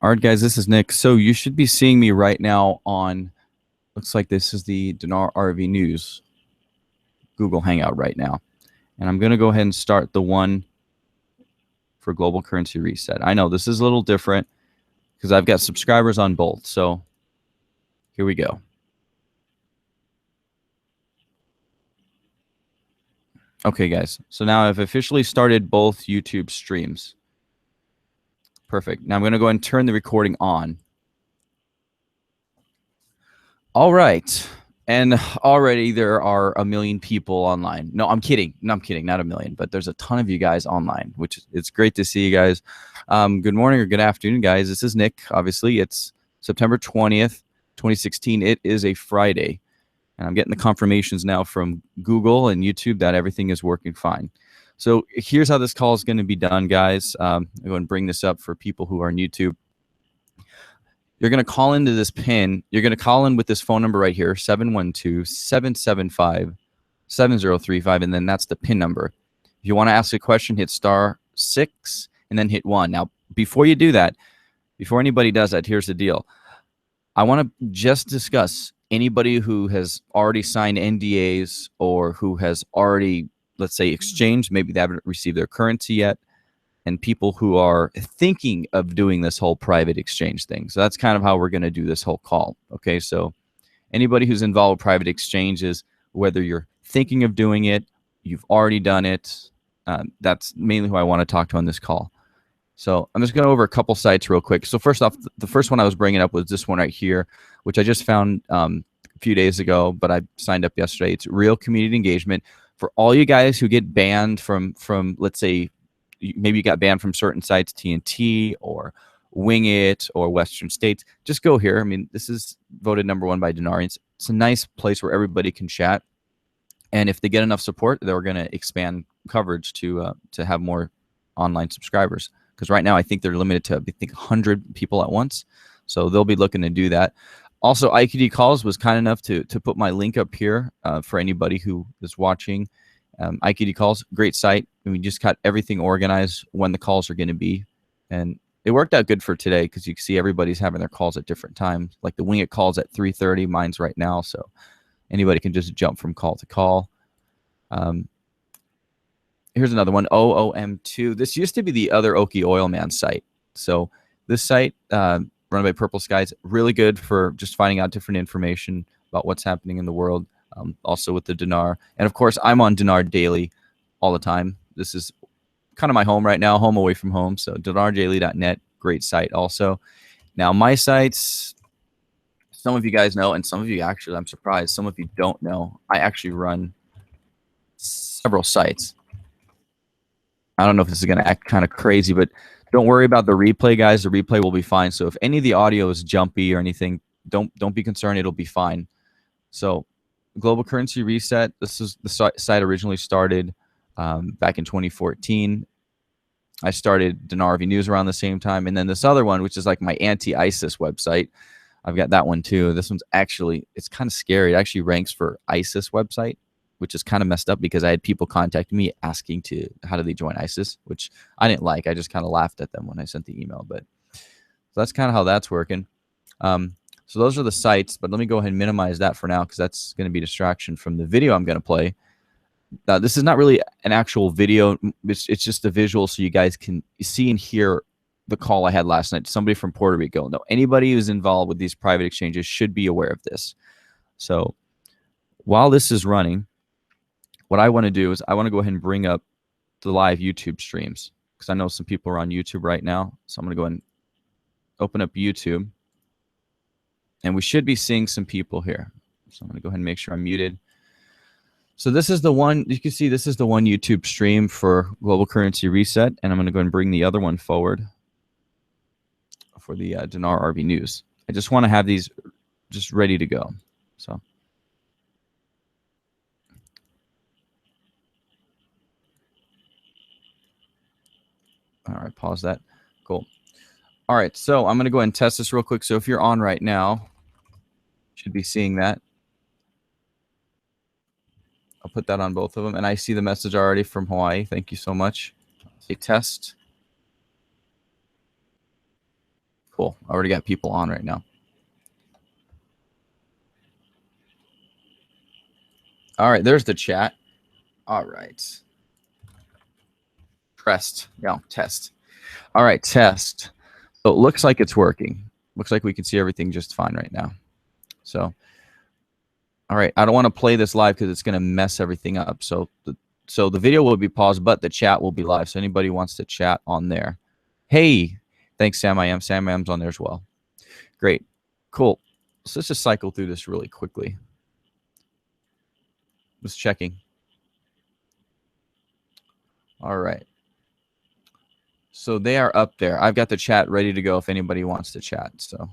All right, guys, this is Nick. So you should be seeing me right now on, looks like this is the Dinar RV News Google Hangout right now. And I'm going to go ahead and start the one for Global Currency Reset. I know this is a little different because I've got subscribers on both. So here we go. Okay, guys. So now I've officially started both YouTube streams. Perfect. Now I'm going to go ahead and turn the recording on. All right. And already there are a million people online. No, I'm kidding. No, I'm kidding. Not a million, but there's a ton of you guys online, which it's great to see you guys. Good morning or good afternoon, guys. This is Nick. Obviously, it's September 20th, 2016. It is a Friday. And I'm getting the confirmations now from Google and YouTube that everything is working fine. So here's how this call is going to be done, guys. I'm going to bring this up for people who are on YouTube. You're going to call into this pin. You're going to call in with this phone number right here, 712-775-7035, and then that's the pin number. If you want to ask a question, hit *6 and then hit 1. Now, before you do that, before anybody does that, here's the deal. I want to just discuss anybody who has already signed NDAs or who has already, let's say, exchanged. Maybe they haven't received their currency yet. And people who are thinking of doing this whole private exchange thing. So that's kind of how we're going to do this whole call. Okay, so anybody who's involved with private exchanges, whether you're thinking of doing it, you've already done it, that's mainly who I want to talk to on this call. So I'm just going over a couple sites real quick. So first off, the first one I was bringing up was this one right here, which I just found a few days ago, but I signed up yesterday. It's Real Community Engagement. For all you guys who get banned from let's say, maybe you got banned from certain sites, TNT or Wing It or Western States, just go here. I mean, this is voted #1 by Dinarians. It's a nice place where everybody can chat. And if they get enough support, they're going to expand coverage to have more online subscribers. Because right now, I think they're limited to, I think, 100 people at once. So they'll be looking to do that. Also, IQD Calls was kind enough to put my link up here for anybody who is watching. IQD Calls, great site. And we just got everything organized when the calls are going to be. And it worked out good for today because you can see everybody's having their calls at different times. Like the Wing It calls at 3:30, mine's right now. So anybody can just jump from call to call. Here's another one, OOM2. This used to be the other Okie Oil Man site. So this site, run by Purple Skies, really good for just finding out different information about what's happening in the world. Also with the Dinar. And of course, I'm on Dinar Daily all the time. This is kind of my home right now, home away from home. So dinardaily.net, great site also. Now, my sites, some of you guys know, and some of you actually, I'm surprised, some of you don't know, I actually run several sites. I don't know if this is going to act kind of crazy, but don't worry about the replay, guys. The replay will be fine. So if any of the audio is jumpy or anything, don't be concerned. It'll be fine. So Global Currency Reset, this is the site originally started back in 2014. I started Dinar RV News around the same time. And then this other one, which is like my anti-ISIS website, I've got that one too. This one's actually, it's kind of scary. It actually ranks for ISIS website, which is kind of messed up because I had people contact me asking how do they join ISIS, which I didn't like. I just kind of laughed at them when I sent the email. But so that's kind of how that's working. So those are the sites, but let me go ahead and minimize that for now because that's going to be a distraction from the video I'm going to play. This is not really an actual video. It's just a visual so you guys can see and hear the call I had last night. Somebody from Puerto Rico. No, anybody who's involved with these private exchanges should be aware of this. So while this is running, what I want to do is I want to go ahead and bring up the live YouTube streams because I know some people are on YouTube right now. So I'm going to go ahead and open up YouTube. And we should be seeing some people here. So I'm going to go ahead and make sure I'm muted. So this is the one, you can see this is the one YouTube stream for Global Currency Reset. And I'm going to go ahead and bring the other one forward for the Dinar RV News. I just want to have these just ready to go. So. All right, pause that. Cool. All right, so I'm going to go ahead and test this real quick. So if you're on right now, you should be seeing that. I'll put that on both of them. And I see the message already from Hawaii. Thank you so much. Say test. Cool. I already got people on right now. All right, there's the chat. All right. Test. All right, test. So it looks like it's working. Looks like we can see everything just fine right now. So, all right, I don't want to play this live because it's going to mess everything up. So the video will be paused, but the chat will be live. So anybody wants to chat on there. Hey, thanks, Sam I Am. Sam I Am's on there as well. Great. Cool. So let's just cycle through this really quickly. Just checking. All right. So they are up there. I've got the chat ready to go if anybody wants to chat. So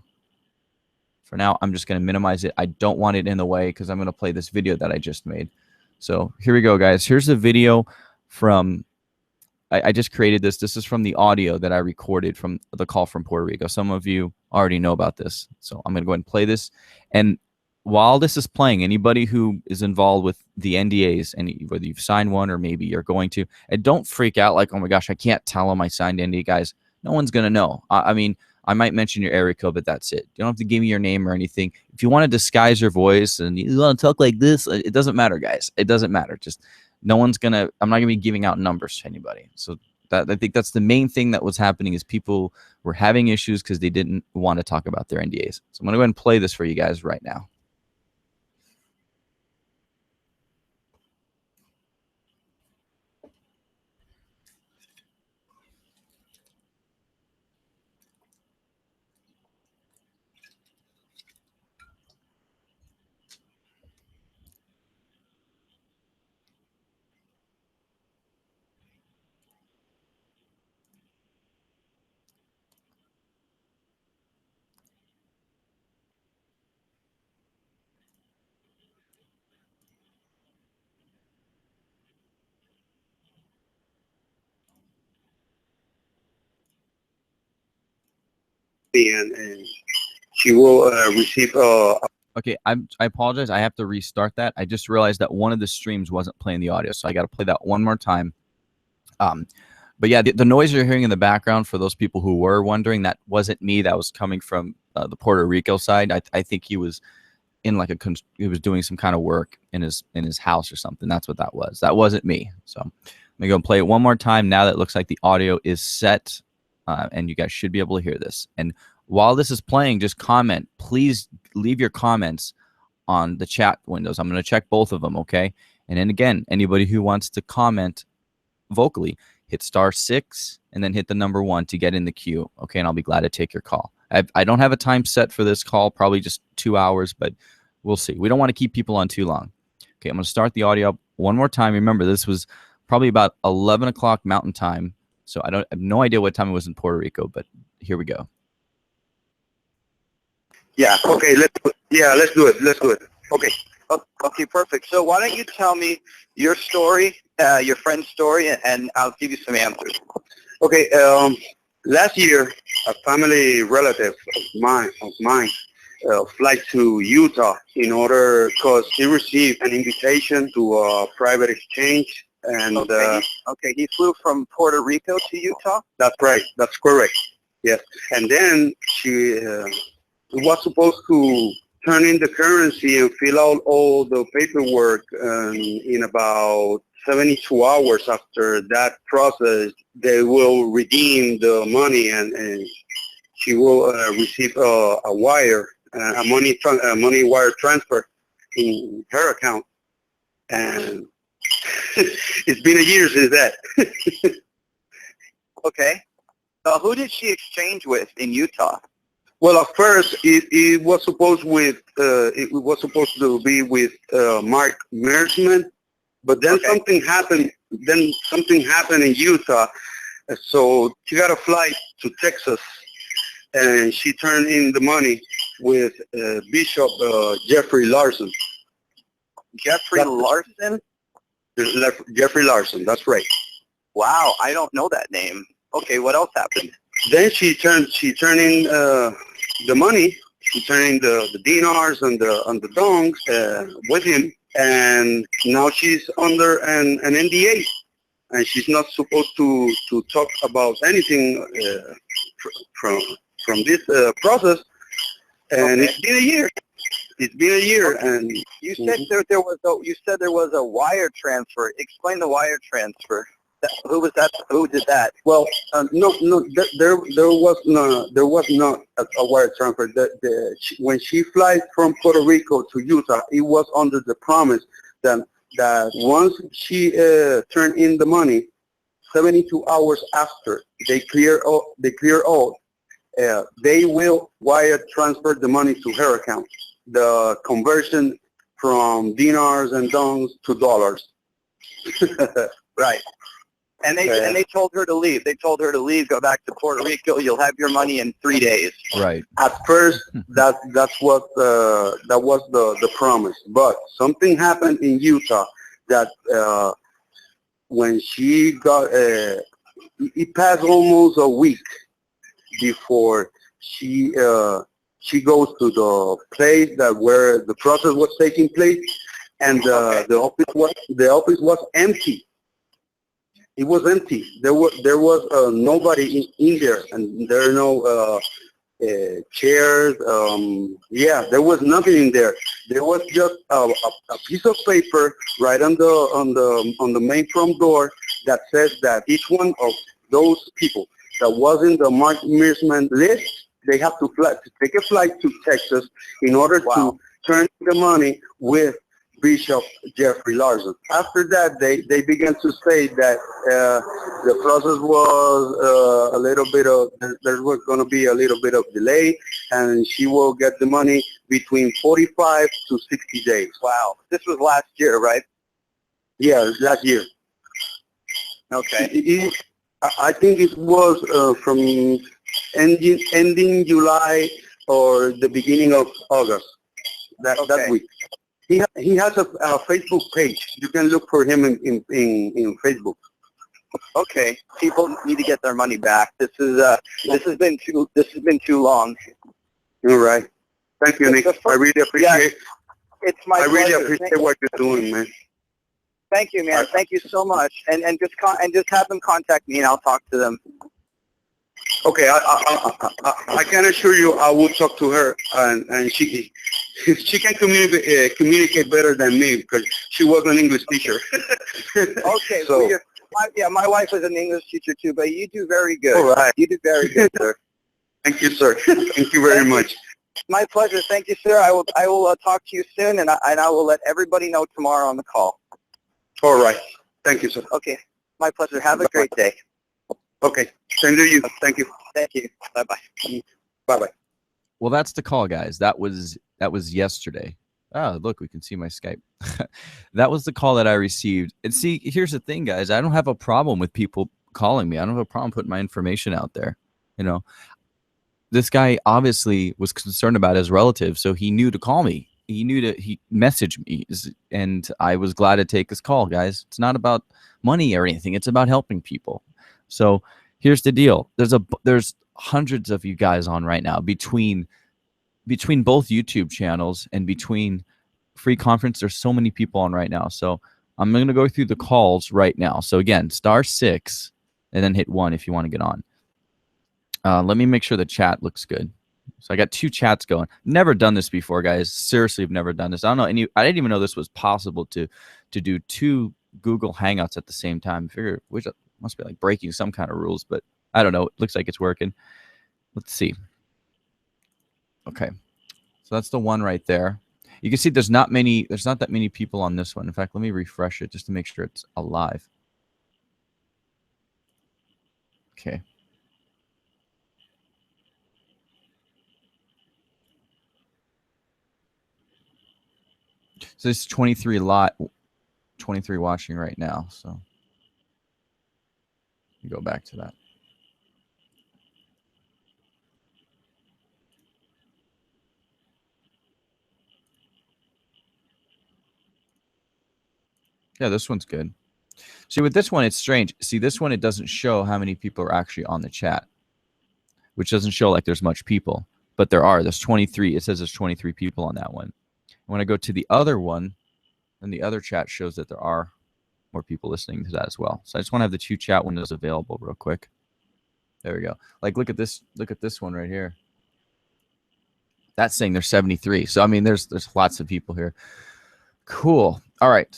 for now, I'm just going to minimize it. I don't want it in the way because I'm going to play this video that I just made. So here we go, guys. Here's the video from, I just created this. This is from the audio that I recorded from the call from Puerto Rico. Some of you already know about this. So I'm going to go ahead and play this. And while this is playing, anybody who is involved with the NDAs, and whether you've signed one or maybe you're going to, and don't freak out like, oh my gosh, I can't tell them I signed NDA, guys. No one's going to know. I mean, I might mention your area code, but that's it. You don't have to give me your name or anything. If you want to disguise your voice and you want to talk like this, it doesn't matter, guys. It doesn't matter. Just no one's going to, I'm not going to be giving out numbers to anybody. So that, I think that's the main thing that was happening is people were having issues because they didn't want to talk about their NDAs. So I'm going to go ahead and play this for you guys right now. And she will receive. Okay, I apologize. I have to restart that. I just realized that one of the streams wasn't playing the audio, so I got to play that one more time. But yeah, the noise you're hearing in the background, for those people who were wondering, that wasn't me. That was coming from the Puerto Rico side. I think he was in like he was doing some kind of work in his house or something. That's what that was. That wasn't me. So I'm gonna go and play it one more time. Now that it looks like the audio is set, and you guys should be able to hear this. And while this is playing, just comment. Please leave your comments on the chat windows. I'm going to check both of them, okay? And then again, anybody who wants to comment vocally, hit *6 and then hit the number 1 to get in the queue, okay? And I'll be glad to take your call. I don't have a time set for this call, probably just 2 hours, but we'll see. We don't want to keep people on too long. Okay, I'm going to start the audio up one more time. Remember, this was probably about 11 o'clock Mountain Time, so I have no idea what time it was in Puerto Rico, but here we go. Yeah. Okay. Let's do it. Let's do it. Okay. Okay. Perfect. So why don't you tell me your story, your friend's story, and I'll give you some answers. Okay. Last year, a family relative of mine flight to Utah in order because he received an invitation to a private exchange. And okay, he flew from Puerto Rico to Utah. That's right. That's correct. Yes. And then she was supposed to turn in the currency and fill out all the paperwork in about 72 hours. After that process, they will redeem the money and she will receive a wire, a money wire transfer in her account. And it's been a year since that. Okay. Who did she exchange with in Utah? Well, at first it was supposed to be with Mark Meersman, but then something happened. Then something happened in Utah, so she got a flight to Texas, and she turned in the money with Bishop Jeffrey Larson. Larson? Jeffrey Larson. That's right. Wow, I don't know that name. Okay, what else happened? Then she turned in the money. She turned in the dinars and the dongs with him, and now she's under an NDA, and she's not supposed to talk about anything from from this process, and Okay. it's been a year. It's been a year, and You said there was a wire transfer. Explain the wire transfer. Who was that? Who did that? well, no, there was not a wire transfer. When she flies from Puerto Rico to Utah, it was under the promise that once she turned in the money, 72 hours after they clear out, they will wire transfer the money to her account. The conversion from dinars and dongs to dollars. Right. And they told her to leave. They told her to leave, go back to Puerto Rico. You'll have your money in 3 days. Right. At first, that was the promise. But something happened in Utah that when she got, it passed almost a week before she goes to the place where the process was taking place, and the office was empty. It was empty. There was nobody in there, and there are no chairs. There was nothing in there. There was just a piece of paper right on the main front door that says that each one of those people that was in the Mark Meersman list, they have to take a flight to Texas in order to turn the money with Bishop Jeffrey Larson. After that, they began to say that the process was a little bit of, there was going to be a little bit of delay, and she will get the money between 45 to 60 days. Wow. This was last year, right? Yeah, last year. Okay. I think it was from ending July or the beginning of August, that week. He has a Facebook page. You can look for him in Facebook. Okay. People need to get their money back. This has been too long. All right. Thank you, Nick. I really appreciate. It's my pleasure. I really appreciate what you're doing, man. Thank you, man. Thank you so much. And just have them contact me, and I'll talk to them. Okay, I can assure you I will talk to her, and she can communicate better than me because she was an English teacher. Okay, so my wife was an English teacher too, but you do very good. All right. You do very good, sir. Thank you, sir. Thank you very much. My pleasure. Thank you, sir. I will talk to you soon, and I will let everybody know tomorrow on the call. All right. Thank you, sir. Okay. My pleasure. Have a great day. Okay. Same to you. Thank you. Thank you. Bye-bye. Bye-bye. Well, that's the call, guys. That was yesterday. Oh, look, we can see my Skype. That was the call that I received. And see, here's the thing, guys. I don't have a problem with people calling me. I don't have a problem putting my information out there. You know, this guy obviously was concerned about his relative, so he knew to call me. He messaged me, and I was glad to take his call, guys. It's not about money or anything. It's about helping people. So here's the deal. There's hundreds of you guys on right now between both YouTube channels and between free conference. There's so many people on right now. So I'm going to go through the calls right now. So again, *6 and then hit 1 if you want to get on. Let me make sure the chat looks good. So I got 2 chats going. Never done this before, guys. Seriously, I've never done this. I don't know I didn't even know this was possible to do 2 Google Hangouts at the same time. I figure which must be like breaking some kind of rules, but I don't know. It looks like it's working. Let's see. Okay. So that's the one right there. You can see there's not that many people on this one. In fact, let me refresh it just to make sure it's alive. Okay. So there's 23 watching right now. So you go back to that. Yeah, this one's good. See, with this one, it's strange. See, this one, it doesn't show how many people are actually on the chat, which doesn't show like there's much people, but there are. There's 23. It says there's 23 people on that one. When I go to the other one, then the other chat shows that there are more people listening to that as well. So I just want to have the 2 chat windows available real quick. There we go. Like, look at this one right here. That's saying there's 73. So I mean, there's lots of people here. Cool. All right.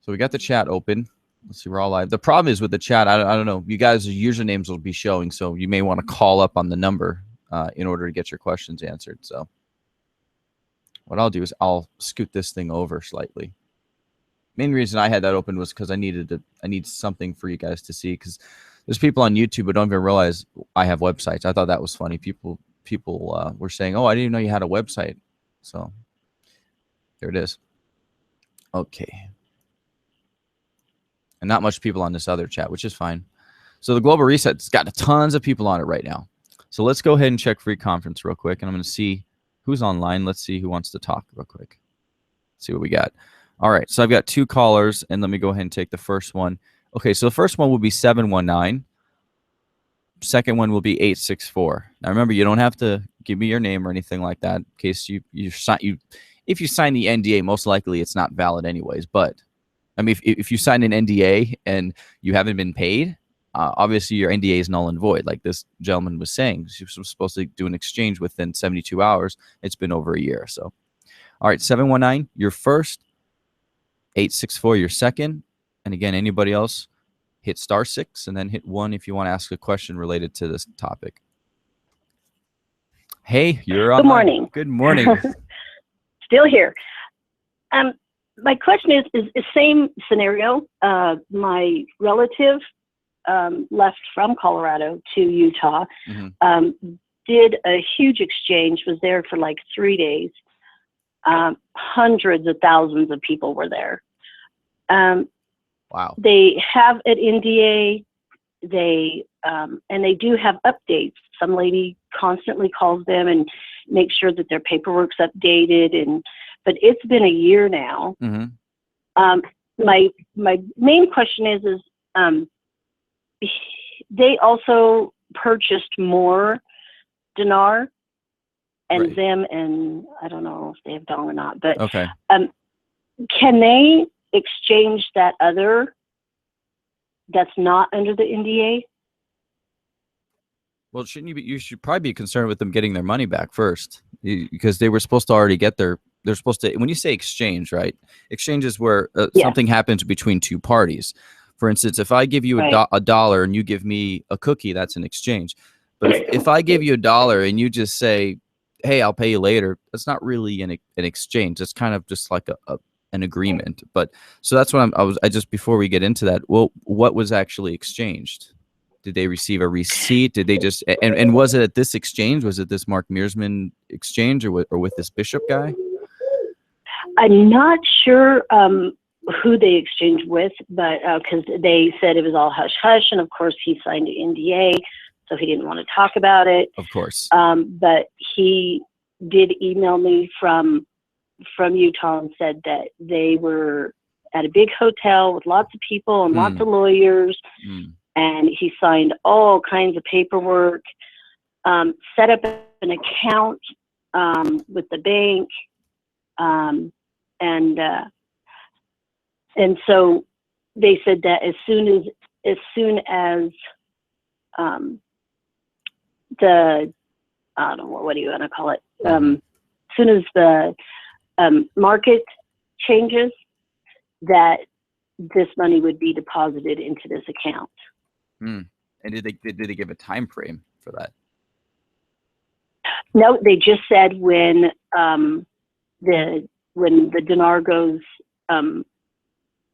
So we got the chat open. Let's see, we're all live. The problem is with the chat, I don't know. You guys' usernames will be showing, so you may want to call up on the number in order to get your questions answered. So what I'll do is I'll scoot this thing over slightly. Main reason I had that open was because I need something for you guys to see, because there's people on YouTube who don't even realize I have websites. I thought that was funny. People were saying, "Oh, I didn't even know you had a website." So there it is. Okay. And not much people on this other chat, which is fine. So the Global Reset's got tons of people on it right now. So let's go ahead and check free conference real quick, and I'm going to see who's online. Let's see who wants to talk real quick. Let's see what we got. All right, so I've got 2 callers, and let me go ahead and take the first one. Okay, so the first one will be 719. Second one will be 864. Now remember, you don't have to give me your name or anything like that in case if you sign the NDA, most likely it's not valid anyways. But I mean, if you sign an NDA and you haven't been paid, obviously your NDA is null and void. Like this gentleman was saying, she was supposed to do an exchange within 72 hours. It's been over a year. So, all right, 719, your first, 864, your second. And again, anybody else, hit *6 and then hit 1 if you want to ask a question related to this topic. Hey, you're on. Good morning. Good morning. Still here. My question is the same scenario. My relative left from Colorado to Utah, did a huge exchange, was there for like 3 days. Hundreds of thousands of people were there. Wow. They have an NDA. And they do have updates. Some lady constantly calls them and makes sure that their paperwork's updated. But it's been a year now. My main question is they also purchased more dinar and them, and I don't know if they have dong or not, but okay. Can they exchange that other that's not under the NDA? Well, shouldn't you be? You should probably be concerned with them getting their money back first, because they were supposed to already get their. They're supposed to. When you say exchange, right? Exchange is where something happens between two parties. For instance, if I give you a dollar and you give me a cookie, that's an exchange. But if I give you a dollar and you just say, "Hey, I'll pay you later," that's not really an exchange. It's kind of just like an agreement. But so that's what I just before we get into that. Well, what was actually exchanged? Did they receive a receipt? Did they just and was it at this exchange? Was it this Mark Meersman exchange or with this Bishop guy? I'm not sure who they exchanged with, but because they said it was all hush hush, and of course he signed an NDA, so he didn't want to talk about it. Of course. But he did email me from Utah and said that they were at a big hotel with lots of people and lots of lawyers. And he signed all kinds of paperwork, set up an account with the bank, and so they said that as soon as the I don't know what do you want to call it, as soon as the market changes, that this money would be deposited into this account. And did they give a time frame for that? No, they just said when the dinar goes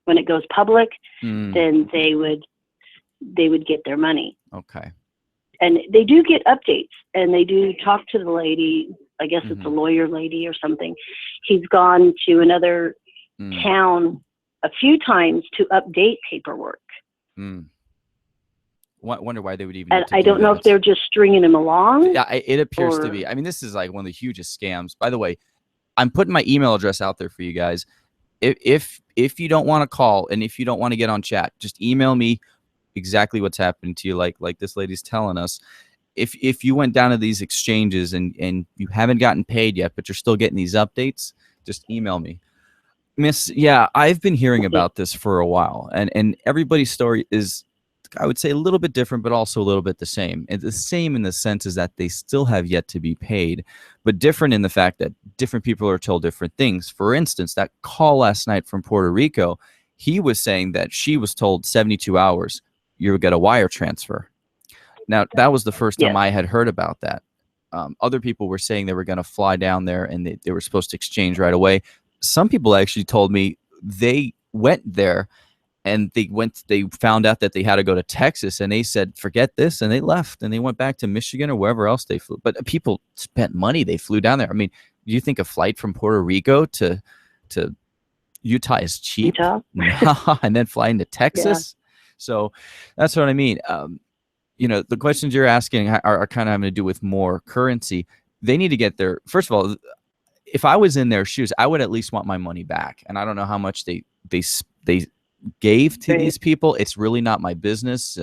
when it goes public, then they would get their money. Okay. And they do get updates, and they do talk to the lady. I guess it's a lawyer lady or something. He's gone to another town a few times to update paperwork. Wonder why they would even. And I don't know if they're just stringing him along. Yeah, it appears to be. I mean, this is like one of the hugest scams. By the way, I'm putting my email address out there for you guys. If you don't want to call and if you don't want to get on chat, just email me exactly what's happening to you, like this lady's telling us. If you went down to these exchanges and you haven't gotten paid yet, but you're still getting these updates, just email me. Miss, yeah, I've been hearing about this for a while, and everybody's story is I would say a little bit different, but also a little bit the same. And the same in the sense is that they still have yet to be paid, but different in the fact that different people are told different things. For instance, that call last night from Puerto Rico, he was saying that she was told 72 hours, you would get a wire transfer. Now, that was the first time I had heard about that. Other people were saying they were going to fly down there and they were supposed to exchange right away. Some people actually told me they went there and they found out that they had to go to Texas, and they said, forget this, and they left, and they went back to Michigan or wherever else they flew. But people spent money. They flew down there. I mean, do you think a flight from Puerto Rico to Utah is cheap? Utah? And then flying to Texas? Yeah. So that's what I mean. You know, the questions you're asking are kind of having to do with more currency. They need to get their, first of all, if I was in their shoes, I would at least want my money back. And I don't know how much they gave to these people. It's really not my business.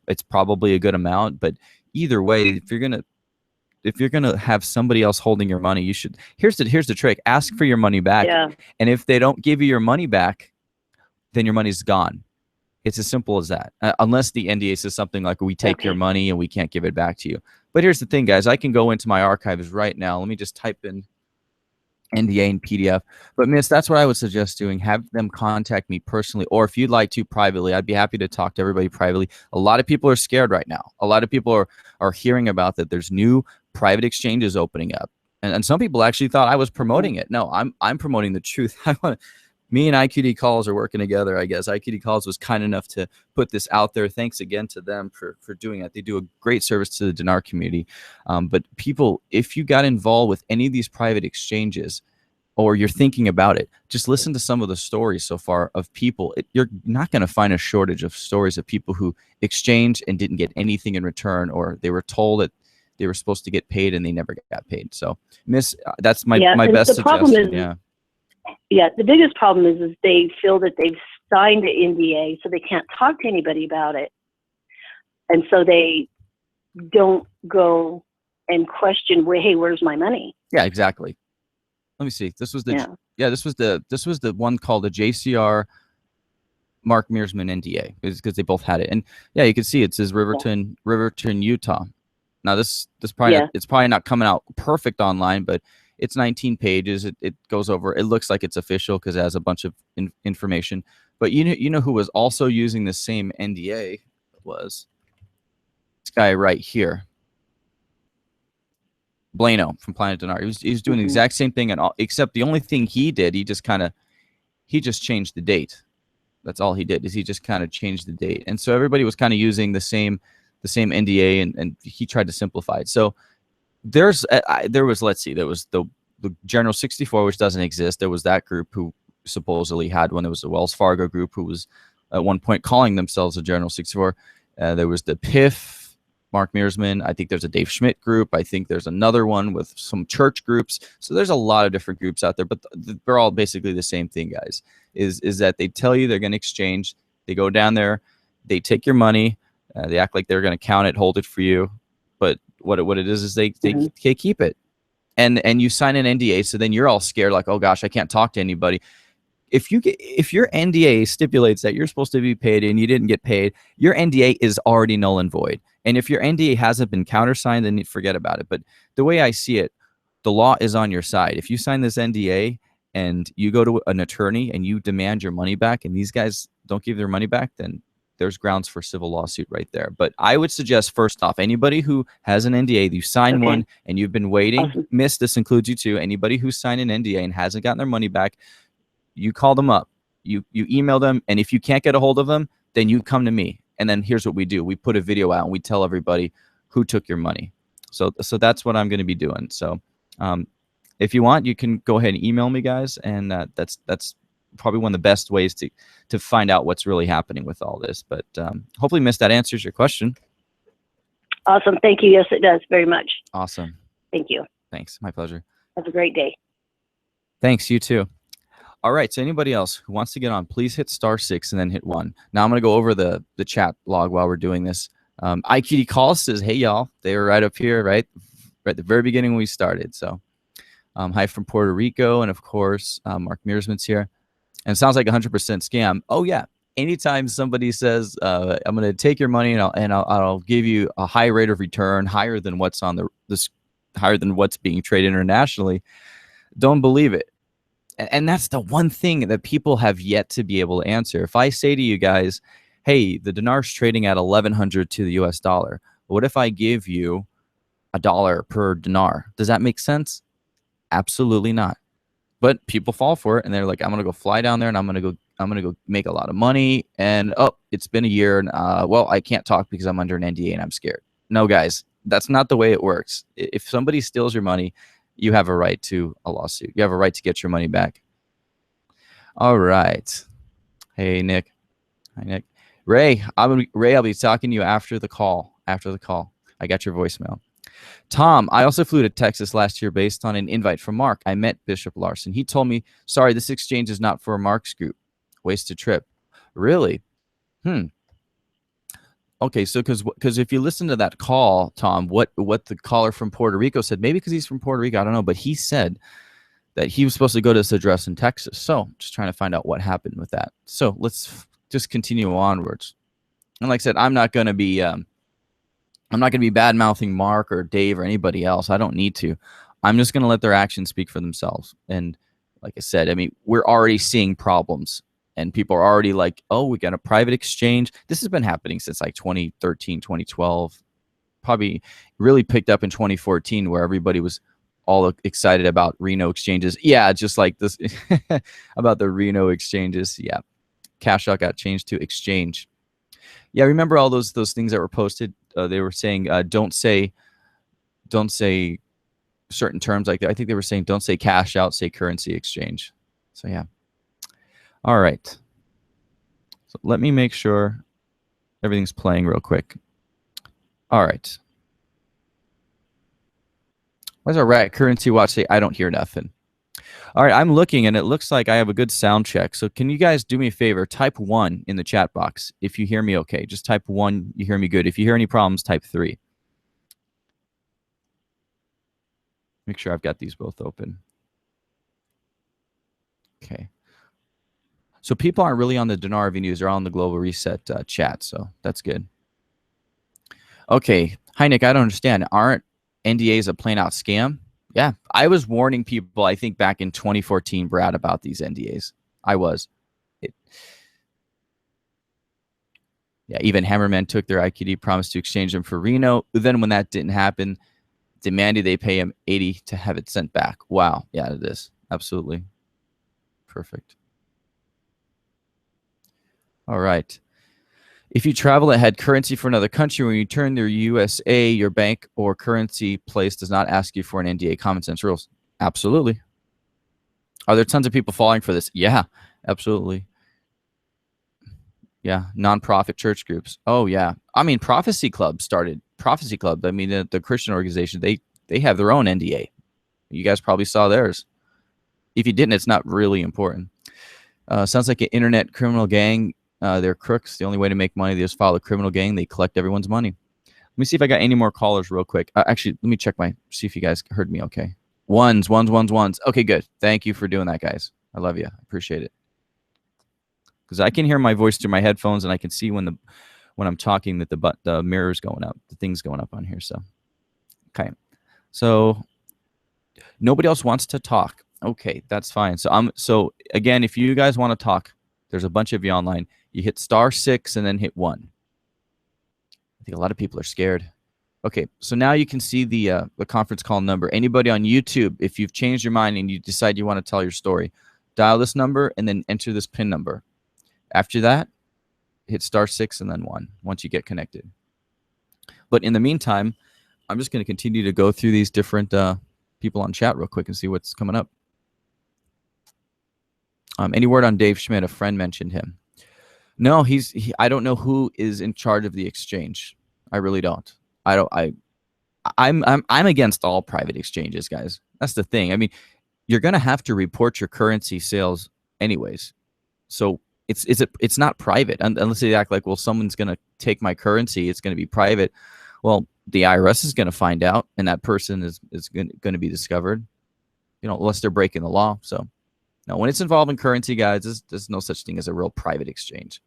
It's probably a good amount, but either way, if you're gonna have somebody else holding your money, you should. Here's the trick: ask for your money back, and if they don't give you your money back, then your money's gone. It's as simple as that. Unless the NDA says something like, "We take your money and we can't give it back to you." But here's the thing, guys: I can go into my archives right now. Let me just type in NDA and PDF. But Miss, that's what I would suggest doing. Have them contact me personally, or if you'd like to privately, I'd be happy to talk to everybody privately. A lot of people are scared right now. A lot of people are hearing about that there's new private exchanges opening up. And some people actually thought I was promoting it. No, I'm promoting the truth. Me and IQD Calls are working together, I guess. IQD Calls was kind enough to put this out there. Thanks again to them for doing that. They do a great service to the dinar community. But people, if you got involved with any of these private exchanges, or you're thinking about it, just listen to some of the stories so far of people. You're not going to find a shortage of stories of people who exchanged and didn't get anything in return, or they were told that they were supposed to get paid and they never got paid. So, Miss, that's my best suggestion. The biggest problem is they feel that they've signed an NDA, so they can't talk to anybody about it. And so they don't go and question, hey, where's my money? Yeah, exactly. Let me see. This was the this was the one called the JCR Mark Meersman NDA, because they both had it. And yeah, you can see it says Riverton, Utah. Now this probably it's probably not coming out perfect online, but it's 19 pages. It goes over. It looks like it's official because it has a bunch of information. But you know who was also using the same NDA was this guy right here, Blano from Planet Dinar. He was doing the exact same thing, except the only thing he did, he just changed the date. That's all he did, is he just kind of changed the date. And so everybody was kind of using the same NDA, and he tried to simplify it. So there was the General 64, which doesn't exist. There was that group who supposedly had one. There was the Wells Fargo group who was at one point calling themselves a General 64. There was the PIF, Mark Meersman. I think there's a Dave Schmidt group. I think there's another one with some church groups. So there's a lot of different groups out there, but they're all basically the same thing, guys, is that they tell you they're going to exchange. They go down there, they take your money, they act like they're going to count it, hold it for you. But what it is they keep it. And you sign an NDA, so then you're all scared, like, oh gosh, I can't talk to anybody. If your NDA stipulates that you're supposed to be paid and you didn't get paid, your NDA is already null and void. And if your NDA hasn't been countersigned, then you forget about it. But the way I see it, the law is on your side. If you sign this NDA and you go to an attorney and you demand your money back, and these guys don't give their money back, then there's grounds for civil lawsuit right there. But I would suggest, first off, anybody who has an NDA, you sign one and you've been waiting, Miss, this includes you too. Anybody who signed an NDA and hasn't gotten their money back, you call them up, you email them, and if you can't get a hold of them, then you come to me. And then here's what we do. We put a video out and we tell everybody who took your money. So that's what I'm going to be doing. So if you want, you can go ahead and email me, guys. And that's probably one of the best ways to find out what's really happening with all this. But hopefully, Miss, that answers your question. Awesome. Thank you. Yes, it does very much. Awesome. Thank you. Thanks. My pleasure. Have a great day. Thanks. You too. All right. So anybody else who wants to get on, please hit *6 and then hit 1. Now I'm going to go over the chat log while we're doing this. IQD Calls says, hey, y'all. They were right up here, right at the very beginning when we started. So hi from Puerto Rico. And, of course, Mark Meersman's here. And it sounds like 100% scam. Oh, yeah. anytime somebody says, I'm going to take your money and I'll give you a high rate of return, higher than what's on higher than what's being traded internationally, don't believe it. And that's the one thing that people have yet to be able to answer. If I say to you guys, hey, the dinar's trading at 1100 to the US dollar, what if I give you $1 per dinar? Does that make sense? Absolutely not. But people fall for it, and they're like, I'm gonna go fly down there, and I'm gonna go make a lot of money. And oh, it's been a year, and well, I can't talk because I'm under an NDA and I'm scared. No, guys, that's not the way it works. If somebody steals your money, you have a right to a lawsuit. You have a right to get your money back. All right. Hey, Nick. Hi, Nick. Ray, I'll be talking to you after the call. After the call, I got your voicemail. Tom, I also flew to Texas last year based on an invite from Mark. I met Bishop Larson. He told me, sorry, this exchange is not for Mark's group. Wasted trip. Really? Okay, so because if you listen to that call, Tom, what the caller from Puerto Rico said, maybe because he's from Puerto Rico, I don't know, but he said that he was supposed to go to this address in Texas. So just trying to find out what happened with that. So let's just continue onwards. And like I said, I'm not going to be bad mouthing Mark or Dave or anybody else. I don't need to. I'm just going to let their actions speak for themselves. And like I said, I mean, we're already seeing problems, and people are already like, oh, we got a private exchange. This has been happening since like 2013, 2012, probably really picked up in 2014, where everybody was all excited about Reno exchanges. Yeah, just like this about the Reno exchanges. Yeah, Cash Out got changed to exchange. Yeah, remember all those things that were posted? They were saying don't say certain terms like that. I think they were saying don't say cash out, say currency exchange. So yeah. All right. So let me make sure everything's playing real quick. All right. Why does our rat currency watch say I don't hear nothing? All right, I'm looking, and it looks like I have a good sound check. So can you guys do me a favor? Type 1 in the chat box if you hear me okay. Just type 1, you hear me good. If you hear any problems, type 3. Make sure I've got these both open. Okay. So people aren't really on the Dinar Review News. They're on the Global Reset chat, so that's good. Okay. Hi, Nick. I don't understand. Aren't NDAs a plain-out scam? Yeah, I was warning people, I think, back in 2014, Brad, about these NDAs. I was. Yeah, even Hammerman took their IQD, promised to exchange them for Reno. Then when that didn't happen, demanded they pay him $80 to have it sent back. Wow. Yeah, it is. Absolutely. Perfect. All right. If you travel that had currency for another country, when you turn to USA, your bank or currency place does not ask you for an NDA. Common sense rules. Absolutely. Are there tons of people falling for this? Yeah, absolutely. Yeah, nonprofit church groups. Oh, yeah. I mean, Prophecy Club started. Prophecy Club, I mean, the Christian organization, they have their own NDA. You guys probably saw theirs. If you didn't, it's not really important. Sounds like an internet criminal gang. They're crooks. The only way to make money, they just follow a criminal gang. They collect everyone's money. Let me see if I got any more callers real quick. Actually, let me check see if you guys heard me okay. Ones. Okay, good. Thank you for doing that, guys. I love you. I appreciate it. Because I can hear my voice through my headphones, and I can see when I'm talking that the mirror's going up, the thing's going up on here. So, okay. So nobody else wants to talk. Okay, that's fine. So again, if you guys want to talk, there's a bunch of you online. You hit *6 and then hit 1. I think a lot of people are scared. Okay, so now you can see the conference call number. Anybody on YouTube, if you've changed your mind and you decide you want to tell your story, dial this number and then enter this PIN number. After that, hit *6 and then 1 once you get connected. But in the meantime, I'm just going to continue to go through these different people on chat real quick and see what's coming up. Any word on Dave Schmidt? A friend mentioned him. No, I don't know who is in charge of the exchange. I really don't. I'm against all private exchanges, guys. That's the thing. I mean, you're going to have to report your currency sales anyways. So it's not private unless they act like, well, someone's going to take my currency. It's going to be private. Well, the IRS is going to find out, and that person is going to be discovered, unless they're breaking the law. So no, when it's involving currency, guys, there's no such thing as a real private exchange.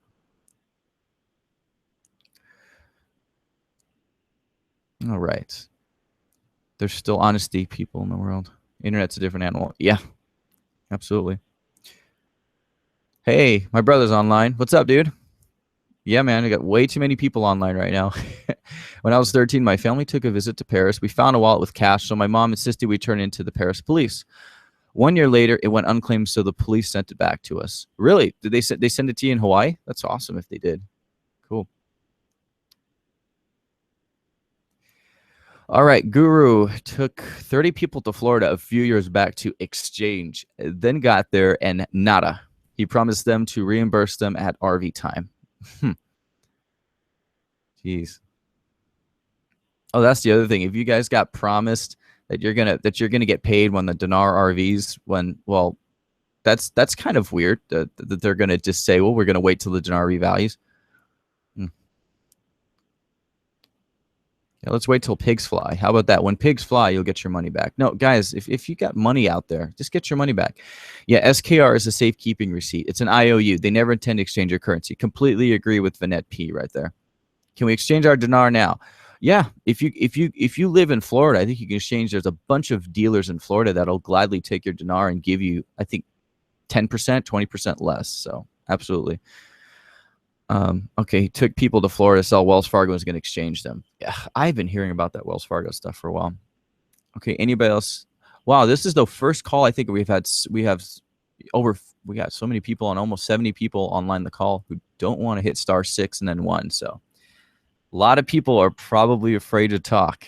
All right. There's still honesty people in the world. Internet's a different animal. Yeah, absolutely. Hey, my brother's online. What's up, dude? Yeah, man, I got way too many people online right now. When I was 13, my family took a visit to Paris. We found a wallet with cash, so my mom insisted we turn it into the Paris police. 1 year later, it went unclaimed, so the police sent it back to us. Really? Did they send it to you in Hawaii? That's awesome if they did. Cool. All right, Guru took 30 people to Florida a few years back to exchange, then got there and nada. He promised them to reimburse them at RV time. Jeez. Oh, that's the other thing. If you guys got promised that you're gonna get paid when the Dinar RVs, that's kind of weird that they're gonna just say, well, we're gonna wait till the Dinar revalues. Yeah, let's wait till pigs fly. How about that? When pigs fly, you'll get your money back. No, guys, if you got money out there, just get your money back. Yeah, SKR is a safekeeping receipt. It's an IOU. They never intend to exchange your currency. Completely agree with Vanette P right there. Can we exchange our dinar now? Yeah, if you live in Florida, I think you can exchange. There's a bunch of dealers in Florida that'll gladly take your dinar and give you, I think, 10%, 20% less. So absolutely. Okay, he took people to Florida to sell. Wells Fargo is going to exchange them. Yeah, I've been hearing about that Wells Fargo stuff for a while. Okay, anybody else? Wow, this is the first call I think we got so many people on, almost 70 people online the call who don't want to hit *6 and then 1. So a lot of people are probably afraid to talk.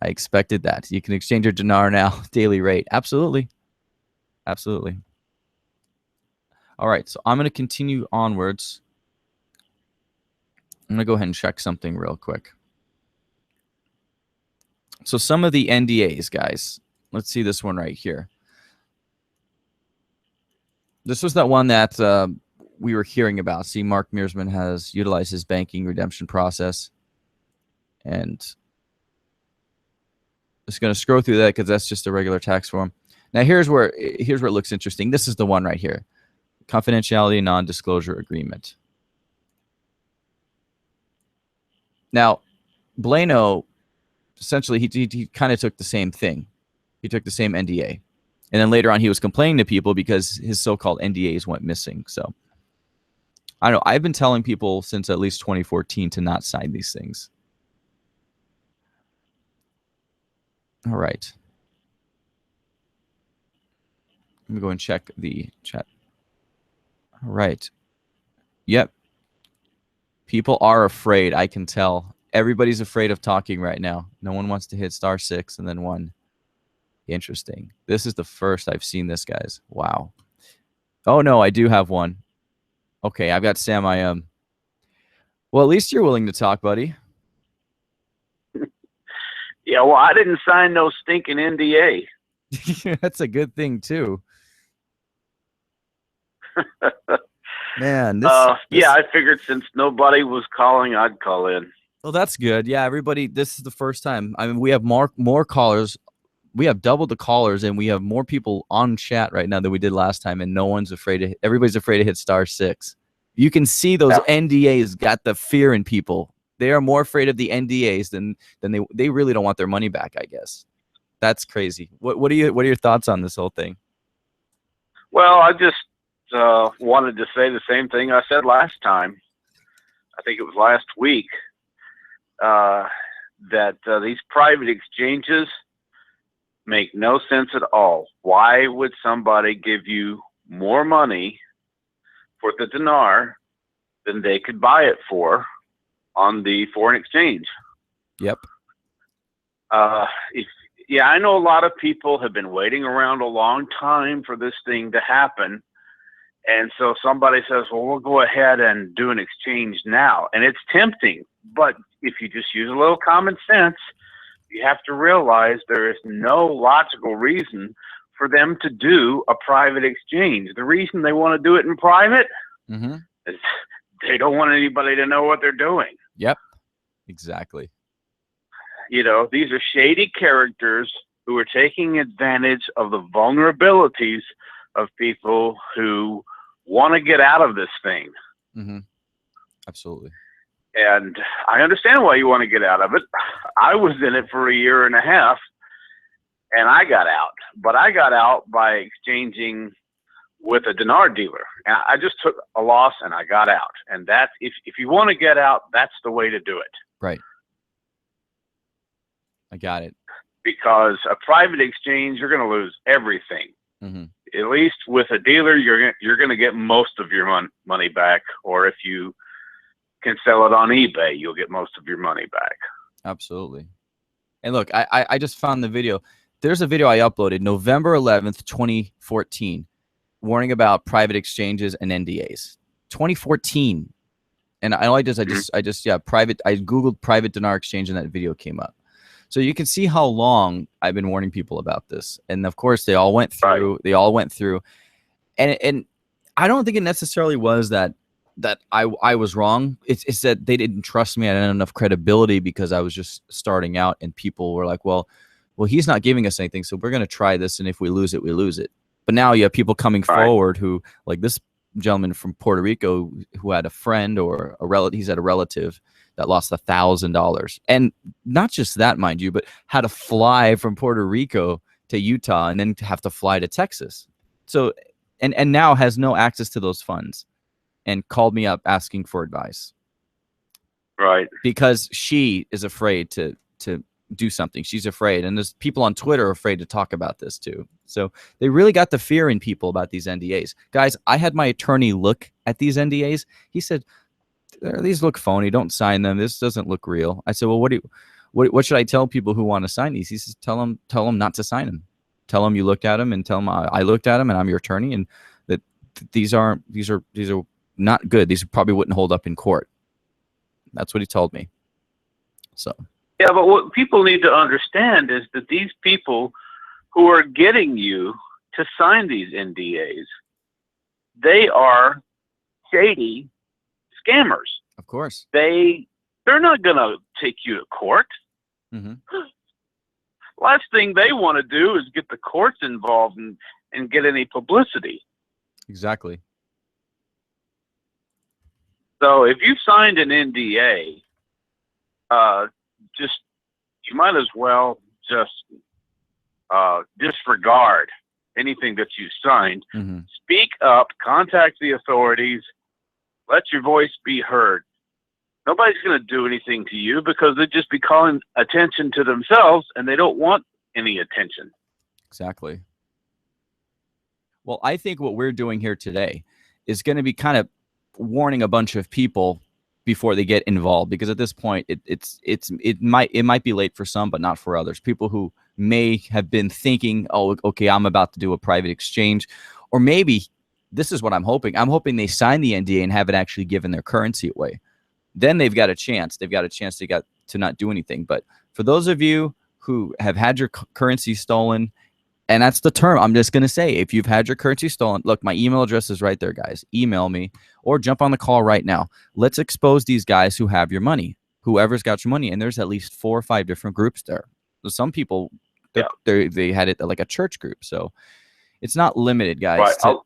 I expected that. You can exchange your dinar now, daily rate. Absolutely. Absolutely. All right, so I'm going to continue onwards. I'm going to go ahead and check something real quick. So some of the NDAs, guys. Let's see this one right here. This was that one that we were hearing about. See, Mark Meersman has utilized his banking redemption process. And just going to scroll through that because that's just a regular tax form. Now, here's where it looks interesting. This is the one right here. Confidentiality non-disclosure agreement. Now, Blano, essentially, he kind of took the same thing. He took the same NDA. And then later on, he was complaining to people because his so-called NDAs went missing. So, I don't know. I've been telling people since at least 2014 to not sign these things. All right. Let me go and check the chat. All right. Yep. People are afraid, I can tell. Everybody's afraid of talking right now. No one wants to hit *6 and then 1. Interesting. This is the first I've seen this, guys. Wow. Oh, no, I do have one. Okay, I've got Sam I am. Well, at least you're willing to talk, buddy. Yeah, well, I didn't sign no stinking NDA. That's a good thing, too. Man, yeah, I figured since nobody was calling, I'd call in. Well, that's good. Yeah, everybody, this is the first time. I mean, we have more callers. We have doubled the callers, and we have more people on chat right now than we did last time, and no one's afraid. Everybody's afraid to hit *6. You can see those NDAs got the fear in people. They are more afraid of the NDAs than they really don't want their money back, I guess. That's crazy. What are your thoughts on this whole thing? Well, I just wanted to say the same thing I said last time. I think it was last week, that these private exchanges make no sense at all. Why would somebody give you more money for the dinar than they could buy it for on the foreign exchange? Yep. Yeah, I know a lot of people have been waiting around a long time for this thing to happen. And so somebody says, well, we'll go ahead and do an exchange now. And it's tempting. But if you just use a little common sense, you have to realize there is no logical reason for them to do a private exchange. The reason they want to do it in private is they don't want anybody to know what they're doing. Yep, exactly. You know, these are shady characters who are taking advantage of the vulnerabilities of people who want to get out of this thing. Absolutely. And I understand why you want to get out of it. I was in it for a year and a half, and I got out. But I got out by exchanging with a dinar dealer. And I just took a loss and I got out. And that's, if you want to get out, that's the way to do it. Right. I got it. Because a private exchange, you're going to lose everything. Mm-hmm. At least with a dealer, you're going to get most of your money back. Or if you can sell it on eBay, you'll get most of your money back. Absolutely. And look, I just found the video. There's a video I uploaded November 11th, 2014, warning about private exchanges and NDAs. 2014. And all I did is I Googled private dinar exchange and that video came up. So you can see how long I've been warning people about this. And of course they all went through, and I don't think it necessarily was that I was wrong. It's that they didn't trust me. I didn't have enough credibility because I was just starting out, and people were like, well, he's not giving us anything, so we're going to try this, and if we lose it, we lose it. But now you have people coming forward who, like this gentleman from Puerto Rico who had a friend or a relative, he's had a relative that lost $1,000. And not just that, mind you, but had to fly from Puerto Rico to Utah and then have to fly to Texas. So, and now has no access to those funds. And called me up asking for advice. Right. Because she is afraid to do something. She's afraid. And there's people on Twitter are afraid to talk about this too. So they really got the fear in people about these NDAs. Guys, I had my attorney look at these NDAs. He said, these look phony. Don't sign them. This doesn't look real. I said, well, what should I tell people who want to sign these? He says, tell them not to sign them. Tell them you looked at them and tell them I looked at them and I'm your attorney and that these are not good. These probably wouldn't hold up in court. That's what he told me. So. Yeah, but what people need to understand is that these people who are getting you to sign these NDAs, they are shady scammers. Of course. They're not going to take you to court. Mm-hmm. Last thing they want to do is get the courts involved and get any publicity. Exactly. So if you signed an NDA, you might as well just disregard anything that you signed. Mm-hmm. Speak up, contact the authorities, let your voice be heard. Nobody's going to do anything to you because they'd just be calling attention to themselves and they don't want any attention. Exactly. Well, I think what we're doing here today is going to be kind of warning a bunch of people before they get involved, because at this point it might be late for some, but not for others. People who may have been thinking, oh, okay, I'm about to do a private exchange, or maybe this is what I'm hoping. I'm hoping they sign the NDA and haven't actually given their currency away. Then they've got a chance. To not do anything. But for those of you who have had your currency stolen, and that's the term, I'm just going to say, if you've had your currency stolen, look, my email address is right there, guys. Email me or jump on the call right now. Let's expose these guys who have your money, whoever's got your money. And there's at least 4 or 5 different groups there. So some people, they had it like a church group. So it's not limited, guys. Right.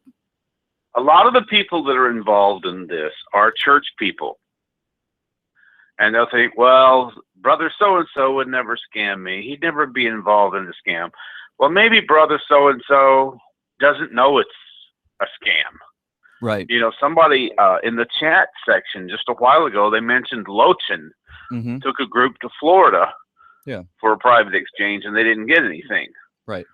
A lot of the people that are involved in this are church people. And they'll think, well, brother so-and-so would never scam me. He'd never be involved in the scam. Well, maybe brother so-and-so doesn't know it's a scam. Right. You know, somebody in the chat section just a while ago, they mentioned Lochin took a group to Florida for a private exchange, and they didn't get anything. Right.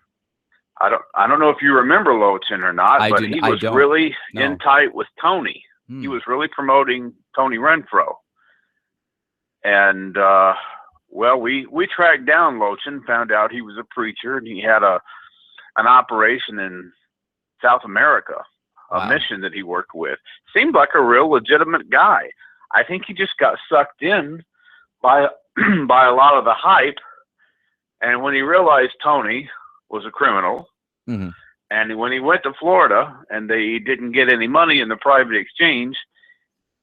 I don't know if you remember Lochin or not, but he was really in tight with Tony. He was really promoting Tony Renfro. And, well, we tracked down Lochin, found out he was a preacher, and he had an operation in South America, a mission that he worked with. Seemed like a real legitimate guy. I think he just got sucked in by by a lot of the hype. And when he realized Tony was a criminal, and when he went to Florida and they didn't get any money in the private exchange,